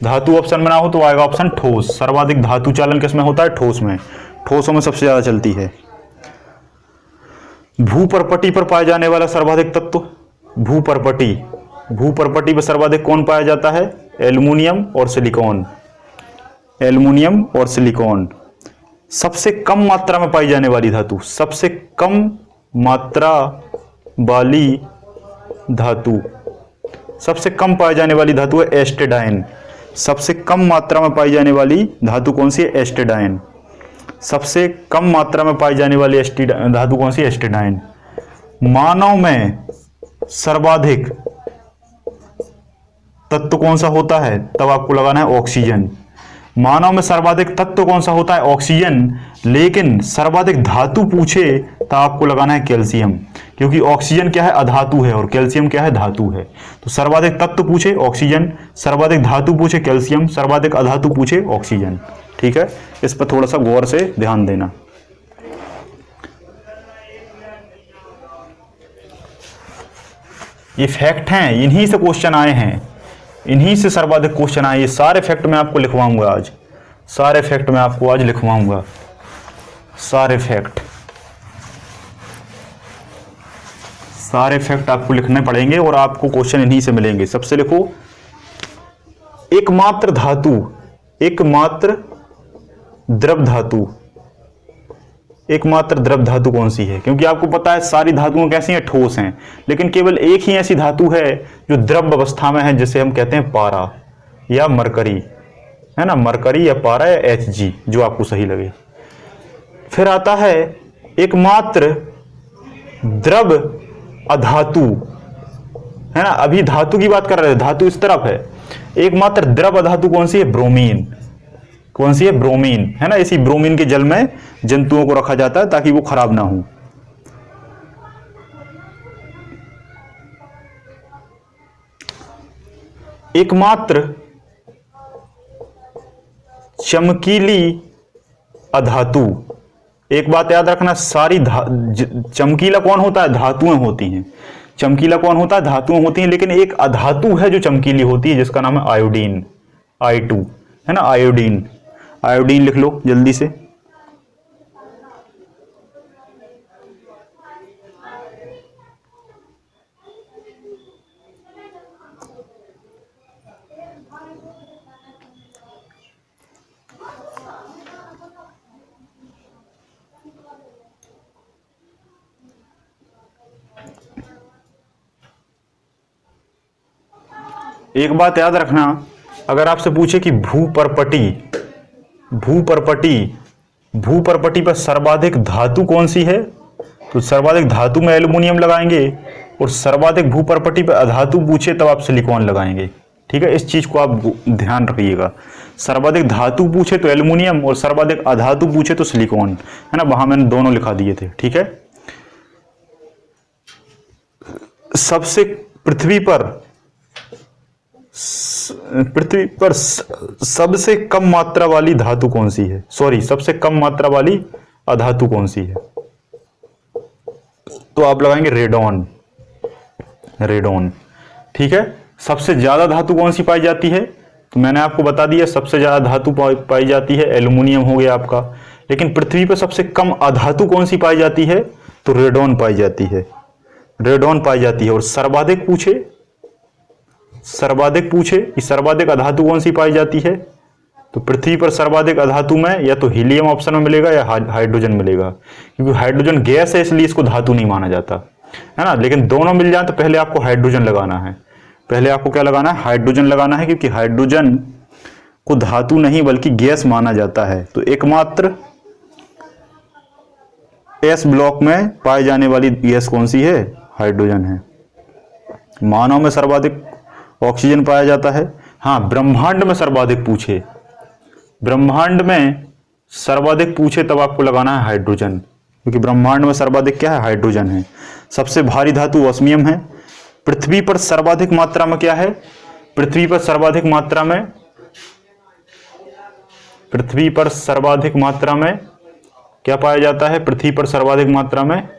धातु ऑप्शन में ना हो तो आएगा ऑप्शन ठोस। सर्वाधिक धातु चालन किसमें होता है, ठोस में। ठोसों में सबसे ज्यादा चलती है। भूपर्पटी पर पाया जाने वाला सर्वाधिक तत्व, भूपर्पटी। भूपर्पटी पर सर्वाधिक कौन पाया जाता है, एल्युमिनियम और सिलिकॉन, एल्युमिनियम और सिलिकॉन। सबसे कम मात्रा में पाई जाने वाली धातु, सबसे कम मात्रा वाली धातु, सबसे कम पाई जाने वाली धातु है एस्टेडाइन। सबसे कम मात्रा में पाई जाने वाली धातु कौन सी है, एस्टेडाइन। सबसे कम मात्रा में पाई जाने वाली धातु कौन सी है, एस्टेडाइन। मानव में सर्वाधिक तत्व कौन सा होता है, तब आपको लगाना है ऑक्सीजन। मानव में सर्वाधिक तत्व कौन सा होता है, ऑक्सीजन। लेकिन सर्वाधिक धातु पूछे तो आपको लगाना है कैल्शियम, क्योंकि ऑक्सीजन क्या है, अधातु है, और कैल्शियम क्या है, धातु है। तो सर्वाधिक तत्व पूछे ऑक्सीजन, सर्वाधिक धातु पूछे कैल्शियम, सर्वाधिक अधातु पूछे ऑक्सीजन। ठीक है, इस पर थोड़ा सा गौर से ध्यान देना। ये फैक्ट हैं, इन्हीं से क्वेश्चन आए हैं, इन्हीं से सर्वाधिक क्वेश्चन आए। ये सारे फैक्ट मैं आपको लिखवाऊंगा आज, सारे फैक्ट मैं आपको आज लिखवाऊंगा, सारे फैक्ट, सारे फैक्ट आपको लिखने पड़ेंगे और आपको क्वेश्चन इन्हीं से मिलेंगे। सबसे लिखो, एकमात्र धातु, एकमात्र द्रव धातु, एकमात्र द्रव धातु कौन सी है? क्योंकि आपको पता है सारी धातुएं कैसी हैं, ठोस हैं, लेकिन केवल एक ही ऐसी धातु है जो द्रव अवस्था में है, जिसे हम कहते हैं पारा या मरकरी, है ना, मरकरी या पारा या Hg, जो आपको सही लगे। फिर आता है एकमात्र द्रव अधातु, है ना, अभी धातु की बात कर रहे थे, धातु इस तरफ है। एकमात्र द्रव अधातु कौन सी है? ब्रोमीन। कौन सी है? ब्रोमीन, है ना। इसी ब्रोमीन के जल में जंतुओं को रखा जाता है ताकि वो खराब ना हो। एकमात्र चमकीली अधातु, एक बात याद रखना, सारी चमकीला कौन होता है? धातुएं होती हैं। चमकीला कौन होता है? धातुएं होती हैं, लेकिन एक अधातु है जो चमकीली होती है, जिसका नाम है आयोडीन, I2, है ना, आयोडीन। आयोडीन लिख लो जल्दी से। एक बात याद रखना, अगर आपसे पूछे कि भूपर्पटी, भूपर्पटी, भूपर्पटी पर सर्वाधिक धातु कौन सी है, तो सर्वाधिक धातु में एल्युमिनियम लगाएंगे, और सर्वाधिक भूपर्पटी पर अधातु पूछे तब आप सिलिकॉन लगाएंगे। ठीक है, इस चीज को आप ध्यान रखिएगा। सर्वाधिक धातु पूछे तो एल्युमिनियम और सर्वाधिक अधातु पूछे तो सिलिकॉन, है ना, वहां मैंने दोनों लिखा दिए थे। ठीक है, सबसे पृथ्वी पर सबसे कम मात्रा वाली धातु कौन सी है? सॉरी, सबसे कम मात्रा वाली अधातु कौन सी है? तो आप लगाएंगे रेडॉन, रेडॉन। ठीक है, सबसे ज्यादा धातु कौन सी पाई जाती है? तो मैंने आपको बता दिया, सबसे ज्यादा धातु पाई जाती है एल्युमिनियम हो गया आपका। लेकिन पृथ्वी पर सबसे कम अधातु कौन सी पाई जाती है? तो रेडॉन पाई जाती है, रेडॉन पाई जाती है। और सर्वाधिक पूछे, सर्वाधिक पूछे कि सर्वाधिक अधातु कौन सी पाई जाती है, तो पृथ्वी पर सर्वाधिक अधातु में या तो हीलियम ऑप्शन में मिलेगा या हाइड्रोजन मिलेगा, क्योंकि हाइड्रोजन गैस है इसलिए इसको धातु नहीं माना जाता, है ना। लेकिन दोनों मिल जाए तो पहले आपको हाइड्रोजन लगाना है, पहले आपको क्या लगाना है? हाइड्रोजन लगाना है, क्योंकि हाइड्रोजन को धातु नहीं बल्कि गैस माना जाता है। तो एकमात्र एस ब्लॉक में पाई जाने वाली गैस कौन सी है? हाइड्रोजन है। मानव में सर्वाधिक ऑक्सीजन पाया जाता है। हाँ, ब्रह्मांड में सर्वाधिक पूछे, ब्रह्मांड में सर्वाधिक पूछे तब आपको लगाना है हाइड्रोजन, क्योंकि ब्रह्मांड में सर्वाधिक क्या है? हाइड्रोजन है। सबसे भारी धातु ऑस्मियम है। पृथ्वी पर सर्वाधिक मात्रा में क्या है? पृथ्वी पर सर्वाधिक मात्रा में, पृथ्वी पर सर्वाधिक मात्रा में क्या पाया जाता है? पृथ्वी पर सर्वाधिक मात्रा में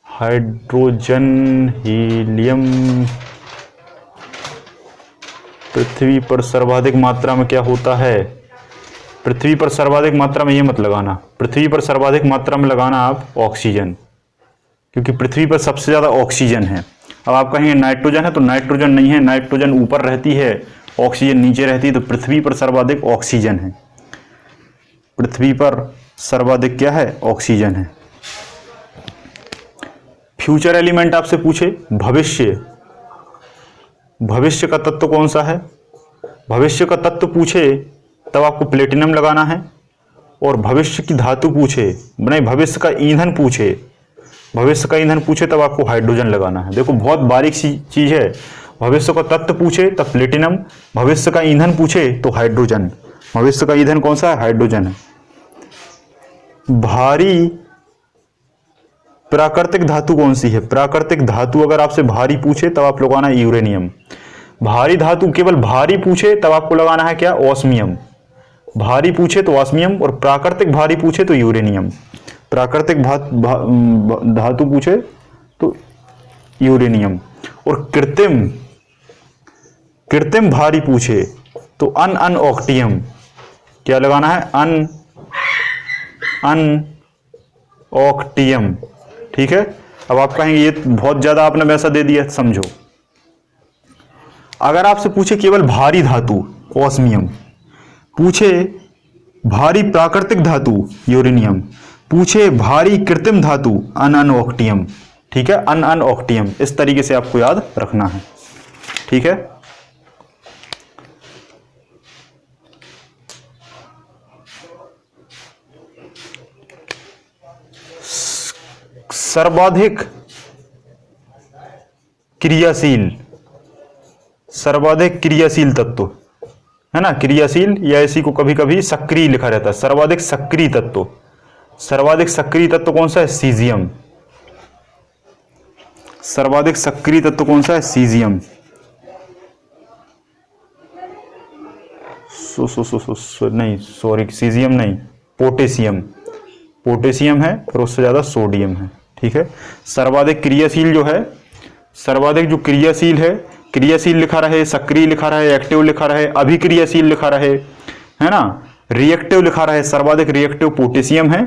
हाइड्रोजन, हीलियम। पृथ्वी पर सर्वाधिक मात्रा में क्या होता है? पृथ्वी पर सर्वाधिक मात्रा में ये मत लगाना, पृथ्वी पर सर्वाधिक मात्रा में लगाना आप ऑक्सीजन, क्योंकि पृथ्वी पर सबसे ज्यादा ऑक्सीजन है। अब आप कहेंगे नाइट्रोजन है, तो नाइट्रोजन नहीं है, नाइट्रोजन ऊपर रहती है, ऑक्सीजन नीचे रहती है, तो पृथ्वी पर सर्वाधिक ऑक्सीजन है। पृथ्वी पर सर्वाधिक क्या है? ऑक्सीजन है। फ्यूचर एलिमेंट आपसे पूछे, भविष्य, भविष्य का तत्व कौन सा है? भविष्य का तत्व पूछे तब आपको प्लेटिनम लगाना है। और भविष्य की धातु पूछे, नहीं, भविष्य का ईंधन पूछे, भविष्य का ईंधन पूछे तब आपको हाइड्रोजन लगाना है। देखो बहुत बारीक सी चीज है। भविष्य का तत्व पूछे तब प्लेटिनम, भविष्य का ईंधन पूछे तो हाइड्रोजन। भविष्य का ईंधन कौन सा है? हाइड्रोजन है। भारी प्राकृतिक धातु कौन सी है? प्राकृतिक धातु अगर आपसे भारी पूछे तब आप लगाना है यूरेनियम। भारी धातु केवल भारी पूछे तब आपको लगाना है क्या? ऑस्मियम। भारी पूछे तो ऑस्मियम, और प्राकृतिक भारी पूछे तो यूरेनियम। प्राकृतिक धातु पूछे तो यूरेनियम। और कृत्रिम, कृत्रिम भारी पूछे तो अनऑक्टियम। क्या लगाना है? अनऑक्टियम। ठीक है, अब आप कहेंगे ये बहुत ज्यादा आपने वैसा दे दिया, समझो। अगर आपसे पूछे केवल भारी धातु ऑस्मियम, पूछे भारी प्राकृतिक धातु यूरेनियम, पूछे भारी कृत्रिम धातु अनअनऑक्टियम, ठीक है, अनअनऑक्टियम, इस तरीके से आपको याद रखना है, ठीक है। सर्वाधिक क्रियाशील, सर्वाधिक क्रियाशील तत्व है ना, क्रियाशील, या इसी को कभी कभी सक्रिय लिखा रहता है, सर्वाधिक सक्रिय तत्व, सर्वाधिक सक्रिय तत्व कौन सा है, सीजियम। सर्वाधिक सक्रिय तत्व कौन सा है, सीजियम। नहीं सॉरी, सीजियम नहीं, पोटेशियम, पोटेशियम है, और उससे ज्यादा सोडियम है, ठीक है। सर्वाधिक क्रियाशील जो है, सर्वाधिक जो क्रियाशील है, क्रियाशील लिखा रहे, सक्रिय लिखा रहे, एक्टिव लिखा रहे, अभिक्रियाशील लिखा रहे, है ना, रिएक्टिव लिखा रहे, सर्वाधिक रिएक्टिव पोटेशियम है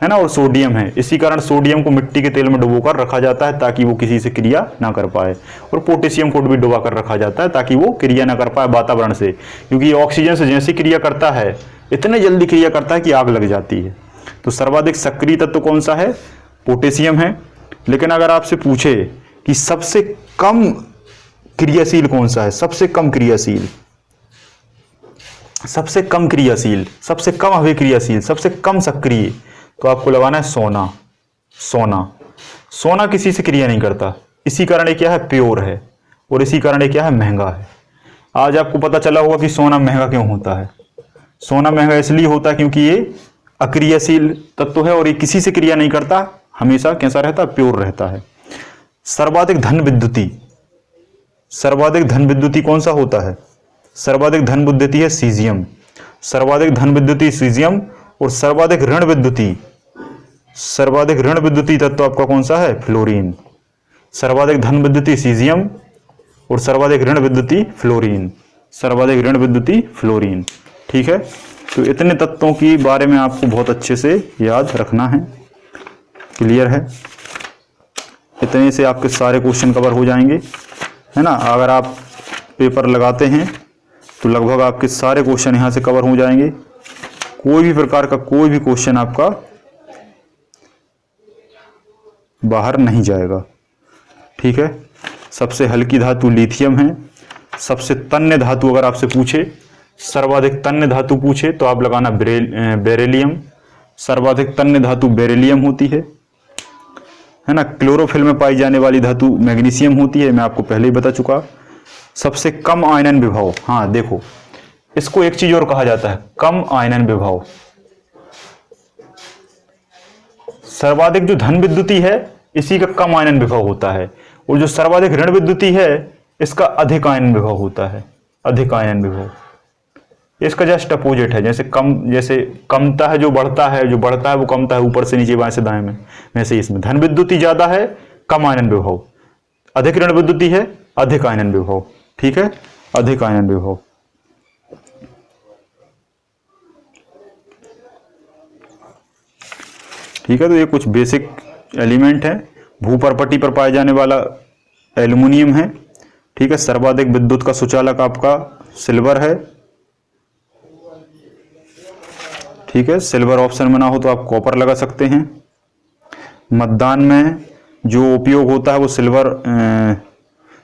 ना, और सोडियम है। इसी कारण सोडियम को मिट्टी के तेल में डुबोकर रखा जाता है ताकि वो किसी से क्रिया ना कर पाए, और पोटेशियम को भी डुबा कर रखा जाता है ताकि वो क्रिया ना कर पाए वातावरण से, क्योंकि ये ऑक्सीजन से जैसी क्रिया करता है इतने जल्दी क्रिया करता है कि आग लग जाती है। तो सर्वाधिक सक्रिय तत्व कौन सा है, पोटेशियम है। लेकिन अगर आपसे पूछे कि सबसे कम क्रियाशील कौन सा है, सबसे कम क्रियाशील, सबसे कम क्रियाशील, सबसे कम अभिक्रियाशील, सबसे कम सक्रिय, तो आपको लगाना है सोना। सोना, सोना किसी से क्रिया नहीं करता, इसी कारण ये क्या है, प्योर है, और इसी कारण ये क्या है, महंगा है। आज आपको पता चला होगा कि सोना महंगा क्यों होता है। सोना महंगा इसलिए होता है क्योंकि ये अक्रियाशील तत्व है और ये किसी से क्रिया नहीं करता, हमेशा कैसा रहता है, प्योर रहता है। सर्वाधिक धन विद्युती, सर्वाधिक धन विद्युती कौन सा होता है, सर्वाधिक धन विद्युती है सीजियम, सर्वाधिक धन विद्युती सीजियम। और सर्वाधिक ऋण विद्युती, सर्वाधिक ऋण विद्युती तत्व आपका कौन सा है, फ्लोरीन। सर्वाधिक धन विद्युती सीजियम और सर्वाधिक ऋण विद्युती फ्लोरीन, सर्वाधिक ऋण विद्युती फ्लोरीन, ठीक है। तो इतने तत्वों के बारे में आपको बहुत अच्छे से याद रखना है, क्लियर है। इतने से आपके सारे क्वेश्चन कवर हो जाएंगे, है ना। अगर आप पेपर लगाते हैं तो लगभग आपके सारे क्वेश्चन यहाँ से कवर हो जाएंगे, कोई भी प्रकार का कोई भी क्वेश्चन आपका बाहर नहीं जाएगा, ठीक है। सबसे हल्की धातु लिथियम है, सबसे तन्य धातु अगर आपसे पूछे, सर्वाधिक तन्य धातु पूछे तो आप लगाना बेरिलियम, सर्वाधिक तन्य धातु बेरिलियम होती है ना। क्लोरोफिल में पाई जाने वाली धातु मैग्नीशियम होती है, मैं आपको पहले ही बता चुका। सबसे कम आयनन विभव, हाँ देखो इसको एक चीज और कहा जाता है, कम आयनन विभव। सर्वाधिक जो धन विद्युती है इसी का कम आयनन विभव होता है, और जो सर्वाधिक ऋण विद्युती है इसका अधिक आयनन विभव होता है, अधिक आयनन विभव। इसका जस्ट अपोजिट है, जैसे कम, जैसे कमता है जो बढ़ता है, जो बढ़ता है वो कमता है, ऊपर से नीचे बाएं से दाएं में, वैसे इसमें धन विद्युती ज्यादा है, कम आयनन विभव, अधिक ऋण विद्युती है, अधिक आयनन विभव, ठीक है, अधिक आयनन विभव। ठीक है, तो ये कुछ बेसिक एलिमेंट है। भूपर्पटी पर पाए जाने वाला एल्युमिनियम है, ठीक है। सर्वाधिक विद्युत का सुचालक आपका सिल्वर है, ठीक है। सिल्वर ऑप्शन में ना हो तो आप कॉपर लगा सकते हैं। मतदान में जो उपयोग होता है वो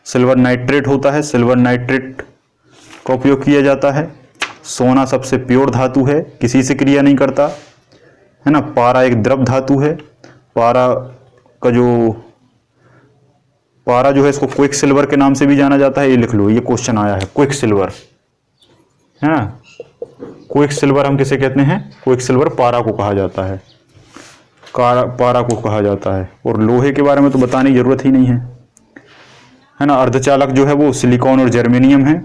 सिल्वर नाइट्रेट होता है, सिल्वर नाइट्रेट का उपयोग किया जाता है। सोना सबसे प्योर धातु है, किसी से क्रिया नहीं करता, है ना। पारा एक द्रव धातु है, पारा जो है इसको क्विक सिल्वर के नाम से भी जाना जाता है, ये लिख लो, ये क्वेश्चन आया है, क्विक सिल्वर, है ना। क्विक सिल्वर हम किसे कहते हैं, क्विक सिल्वर पारा को कहा जाता है, पारा को कहा जाता है। और लोहे के बारे में तो बताने की जरूरत ही नहीं है ना। अर्धचालक जो है वो सिलिकॉन और जर्मेनियम है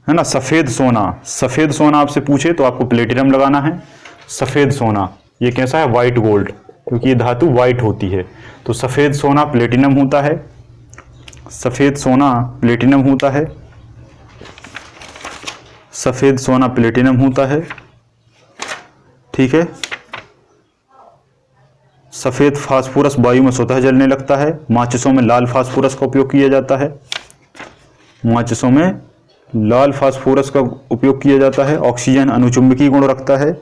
ना। सफेद सोना, सफेद सोना आपसे पूछे तो आपको प्लेटिनम लगाना है। सफेद सोना ये कैसा है, व्हाइट गोल्ड, क्योंकि ये धातु व्हाइट होती है, तो सफेद सोना प्लेटिनम होता है, सफेद सोना प्लेटिनम होता है, सफेद सोना प्लेटिनम होता है, ठीक है। सफ़ेद फास्फोरस वायु में स्वतः जलने लगता है। माचिसों में लाल फास्फोरस का उपयोग किया जाता है। माचिसों में लाल फास्फोरस का उपयोग किया जाता है। ऑक्सीजन अनुचुंबकीय गुण रखता है।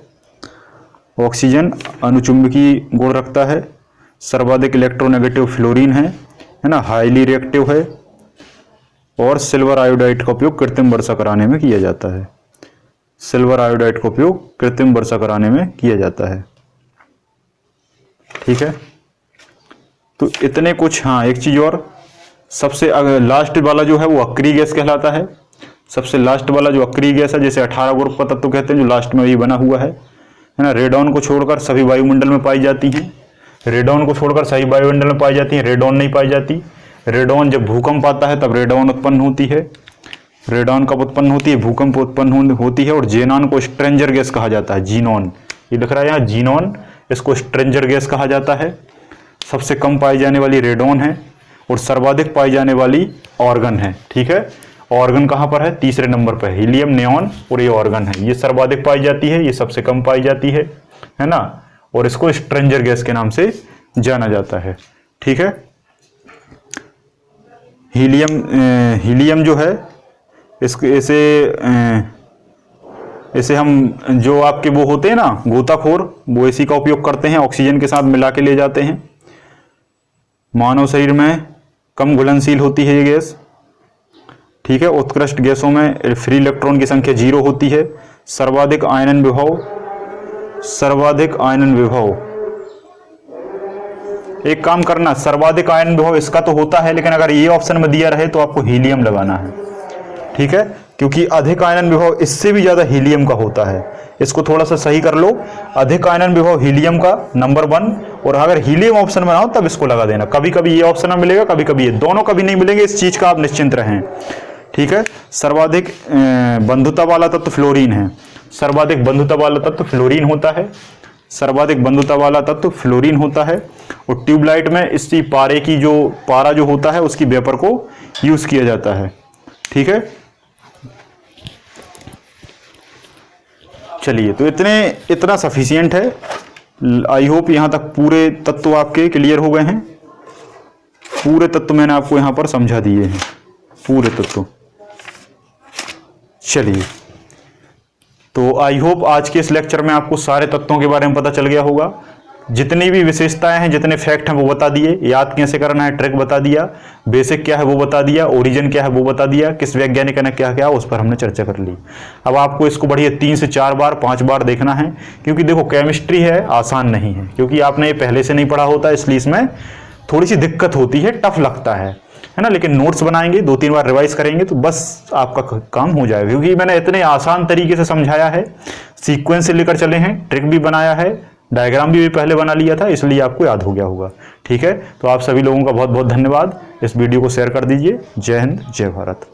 ऑक्सीजन अनुचुंबकीय गुण रखता है। सर्वाधिक इलेक्ट्रोनेगेटिव फ्लोरीन है ना, हाईली रिएक्टिव है। और सिल्वर आयोडाइड का उपयोग कृत्रिम वर्षा कराने में किया जाता है। सिल्वर आयोडाइड का उपयोग कृत्रिम वर्षा कराने में किया जाता है। ठीक है, तो इतने कुछ। हाँ, एक चीज और, सबसे लास्ट वाला जो है वो अक्रिय गैस कहलाता है। सबसे लास्ट वाला जो अक्रिय गैस है, जैसे 18 ग्रुप का तत्व कहते हैं, जो लास्ट में ये बना हुआ है ना, रेडॉन को छोड़कर सभी वायुमंडल में पाई जाती हैं। रेडॉन को छोड़कर सभी वायुमंडल में पाई जाती हैं, रेडॉन नहीं पाई जाती। रेडॉन जब भूकंप आता है तब रेडॉन उत्पन्न होती है। रेडॉन कब उत्पन्न होती है? भूकंप उत्पन्न होती है। और जेनॉन को स्ट्रेंजर गैस कहा जाता है। जीनॉन, ये लिख रहा है यहाँ जीनॉन, इसको स्ट्रेंजर गैस कहा जाता है। सबसे कम पाई जाने वाली रेडॉन है और सर्वाधिक पाई जाने वाली ऑर्गन है। ठीक है, ऑर्गन कहाँ पर है? तीसरे नंबर पर, हीलियम, नियॉन और ये ऑर्गन है। ये सर्वाधिक पाई जाती है, ये सबसे कम पाई जाती है ना, और इसको स्ट्रेंजर गैस के नाम से जाना जाता है। ठीक है, हीलियम जो है इसे हम जो आपके वो होते हैं ना गोताखोर, वो इसी का उपयोग करते हैं, ऑक्सीजन के साथ मिला के ले जाते हैं। मानव शरीर में कम घुलनशील होती है ये गैस। ठीक है, उत्कृष्ट गैसों में फ्री इलेक्ट्रॉन की संख्या 0 होती है। सर्वाधिक आयनन विभव, एक काम करना, सर्वाधिक आयनन विभव इसका तो होता है, लेकिन अगर ये ऑप्शन में दिया रहे तो आपको हीलियम लगाना है। ठीक है, क्योंकि अधिक आयनन विभव इससे भी ज्यादा हीलियम का होता है। इसको थोड़ा सा सही कर लो, अधिक आयनन विभव हीलियम का नंबर 1, और अगर हीलियम ऑप्शन में ना हो तब इसको लगा देना। कभी कभी ये ऑप्शन में मिलेगा, कभी कभी ये, दोनों कभी नहीं मिलेंगे, इस चीज का आप निश्चिंत रहें। ठीक है, सर्वाधिक बंधुता वाला तत्व फ्लोरीन है। सर्वाधिक बंधुता वाला तत्व फ्लोरीन होता है। सर्वाधिक बंधुता वाला तत्व फ्लोरीन होता है। और ट्यूबलाइट में इसी पारे की जो पारा जो होता है उसकी वेपर को यूज किया जाता है। ठीक है, चलिए, तो इतना सफिशिएंट है। आई होप यहां तक पूरे तत्व आपके क्लियर हो गए हैं। पूरे तत्व मैंने आपको यहां पर समझा दिए हैं, पूरे तत्व। चलिए, तो आई होप आज के इस लेक्चर में आपको सारे तत्वों के बारे में पता चल गया होगा। जितनी भी विशेषताएं हैं, जितने फैक्ट हैं वो बता दिए, याद कैसे करना है ट्रिक बता दिया, बेसिक क्या है वो बता दिया, ओरिजिन क्या है वो बता दिया, किस वैज्ञानिक ने क्या किया उस पर हमने चर्चा कर ली। अब आपको इसको बढ़िया 3 से 4 बार 5 बार देखना है, क्योंकि देखो केमिस्ट्री है, आसान नहीं है, क्योंकि आपने ये पहले से नहीं पढ़ा होता, इसलिए इसमें थोड़ी सी दिक्कत होती है, टफ लगता है ना। लेकिन नोट्स बनाएंगे, 2-3 बार रिवाइज करेंगे तो बस आपका काम हो जाएगा, क्योंकि मैंने इतने आसान तरीके से समझाया है, सीक्वेंस से लेकर चले हैं, ट्रिक भी बनाया है, डायग्राम भी पहले बना लिया था, इसलिए आपको याद हो गया होगा। ठीक है, तो आप सभी लोगों का बहुत बहुत धन्यवाद। इस वीडियो को शेयर कर दीजिए। जय हिंद, जय भारत।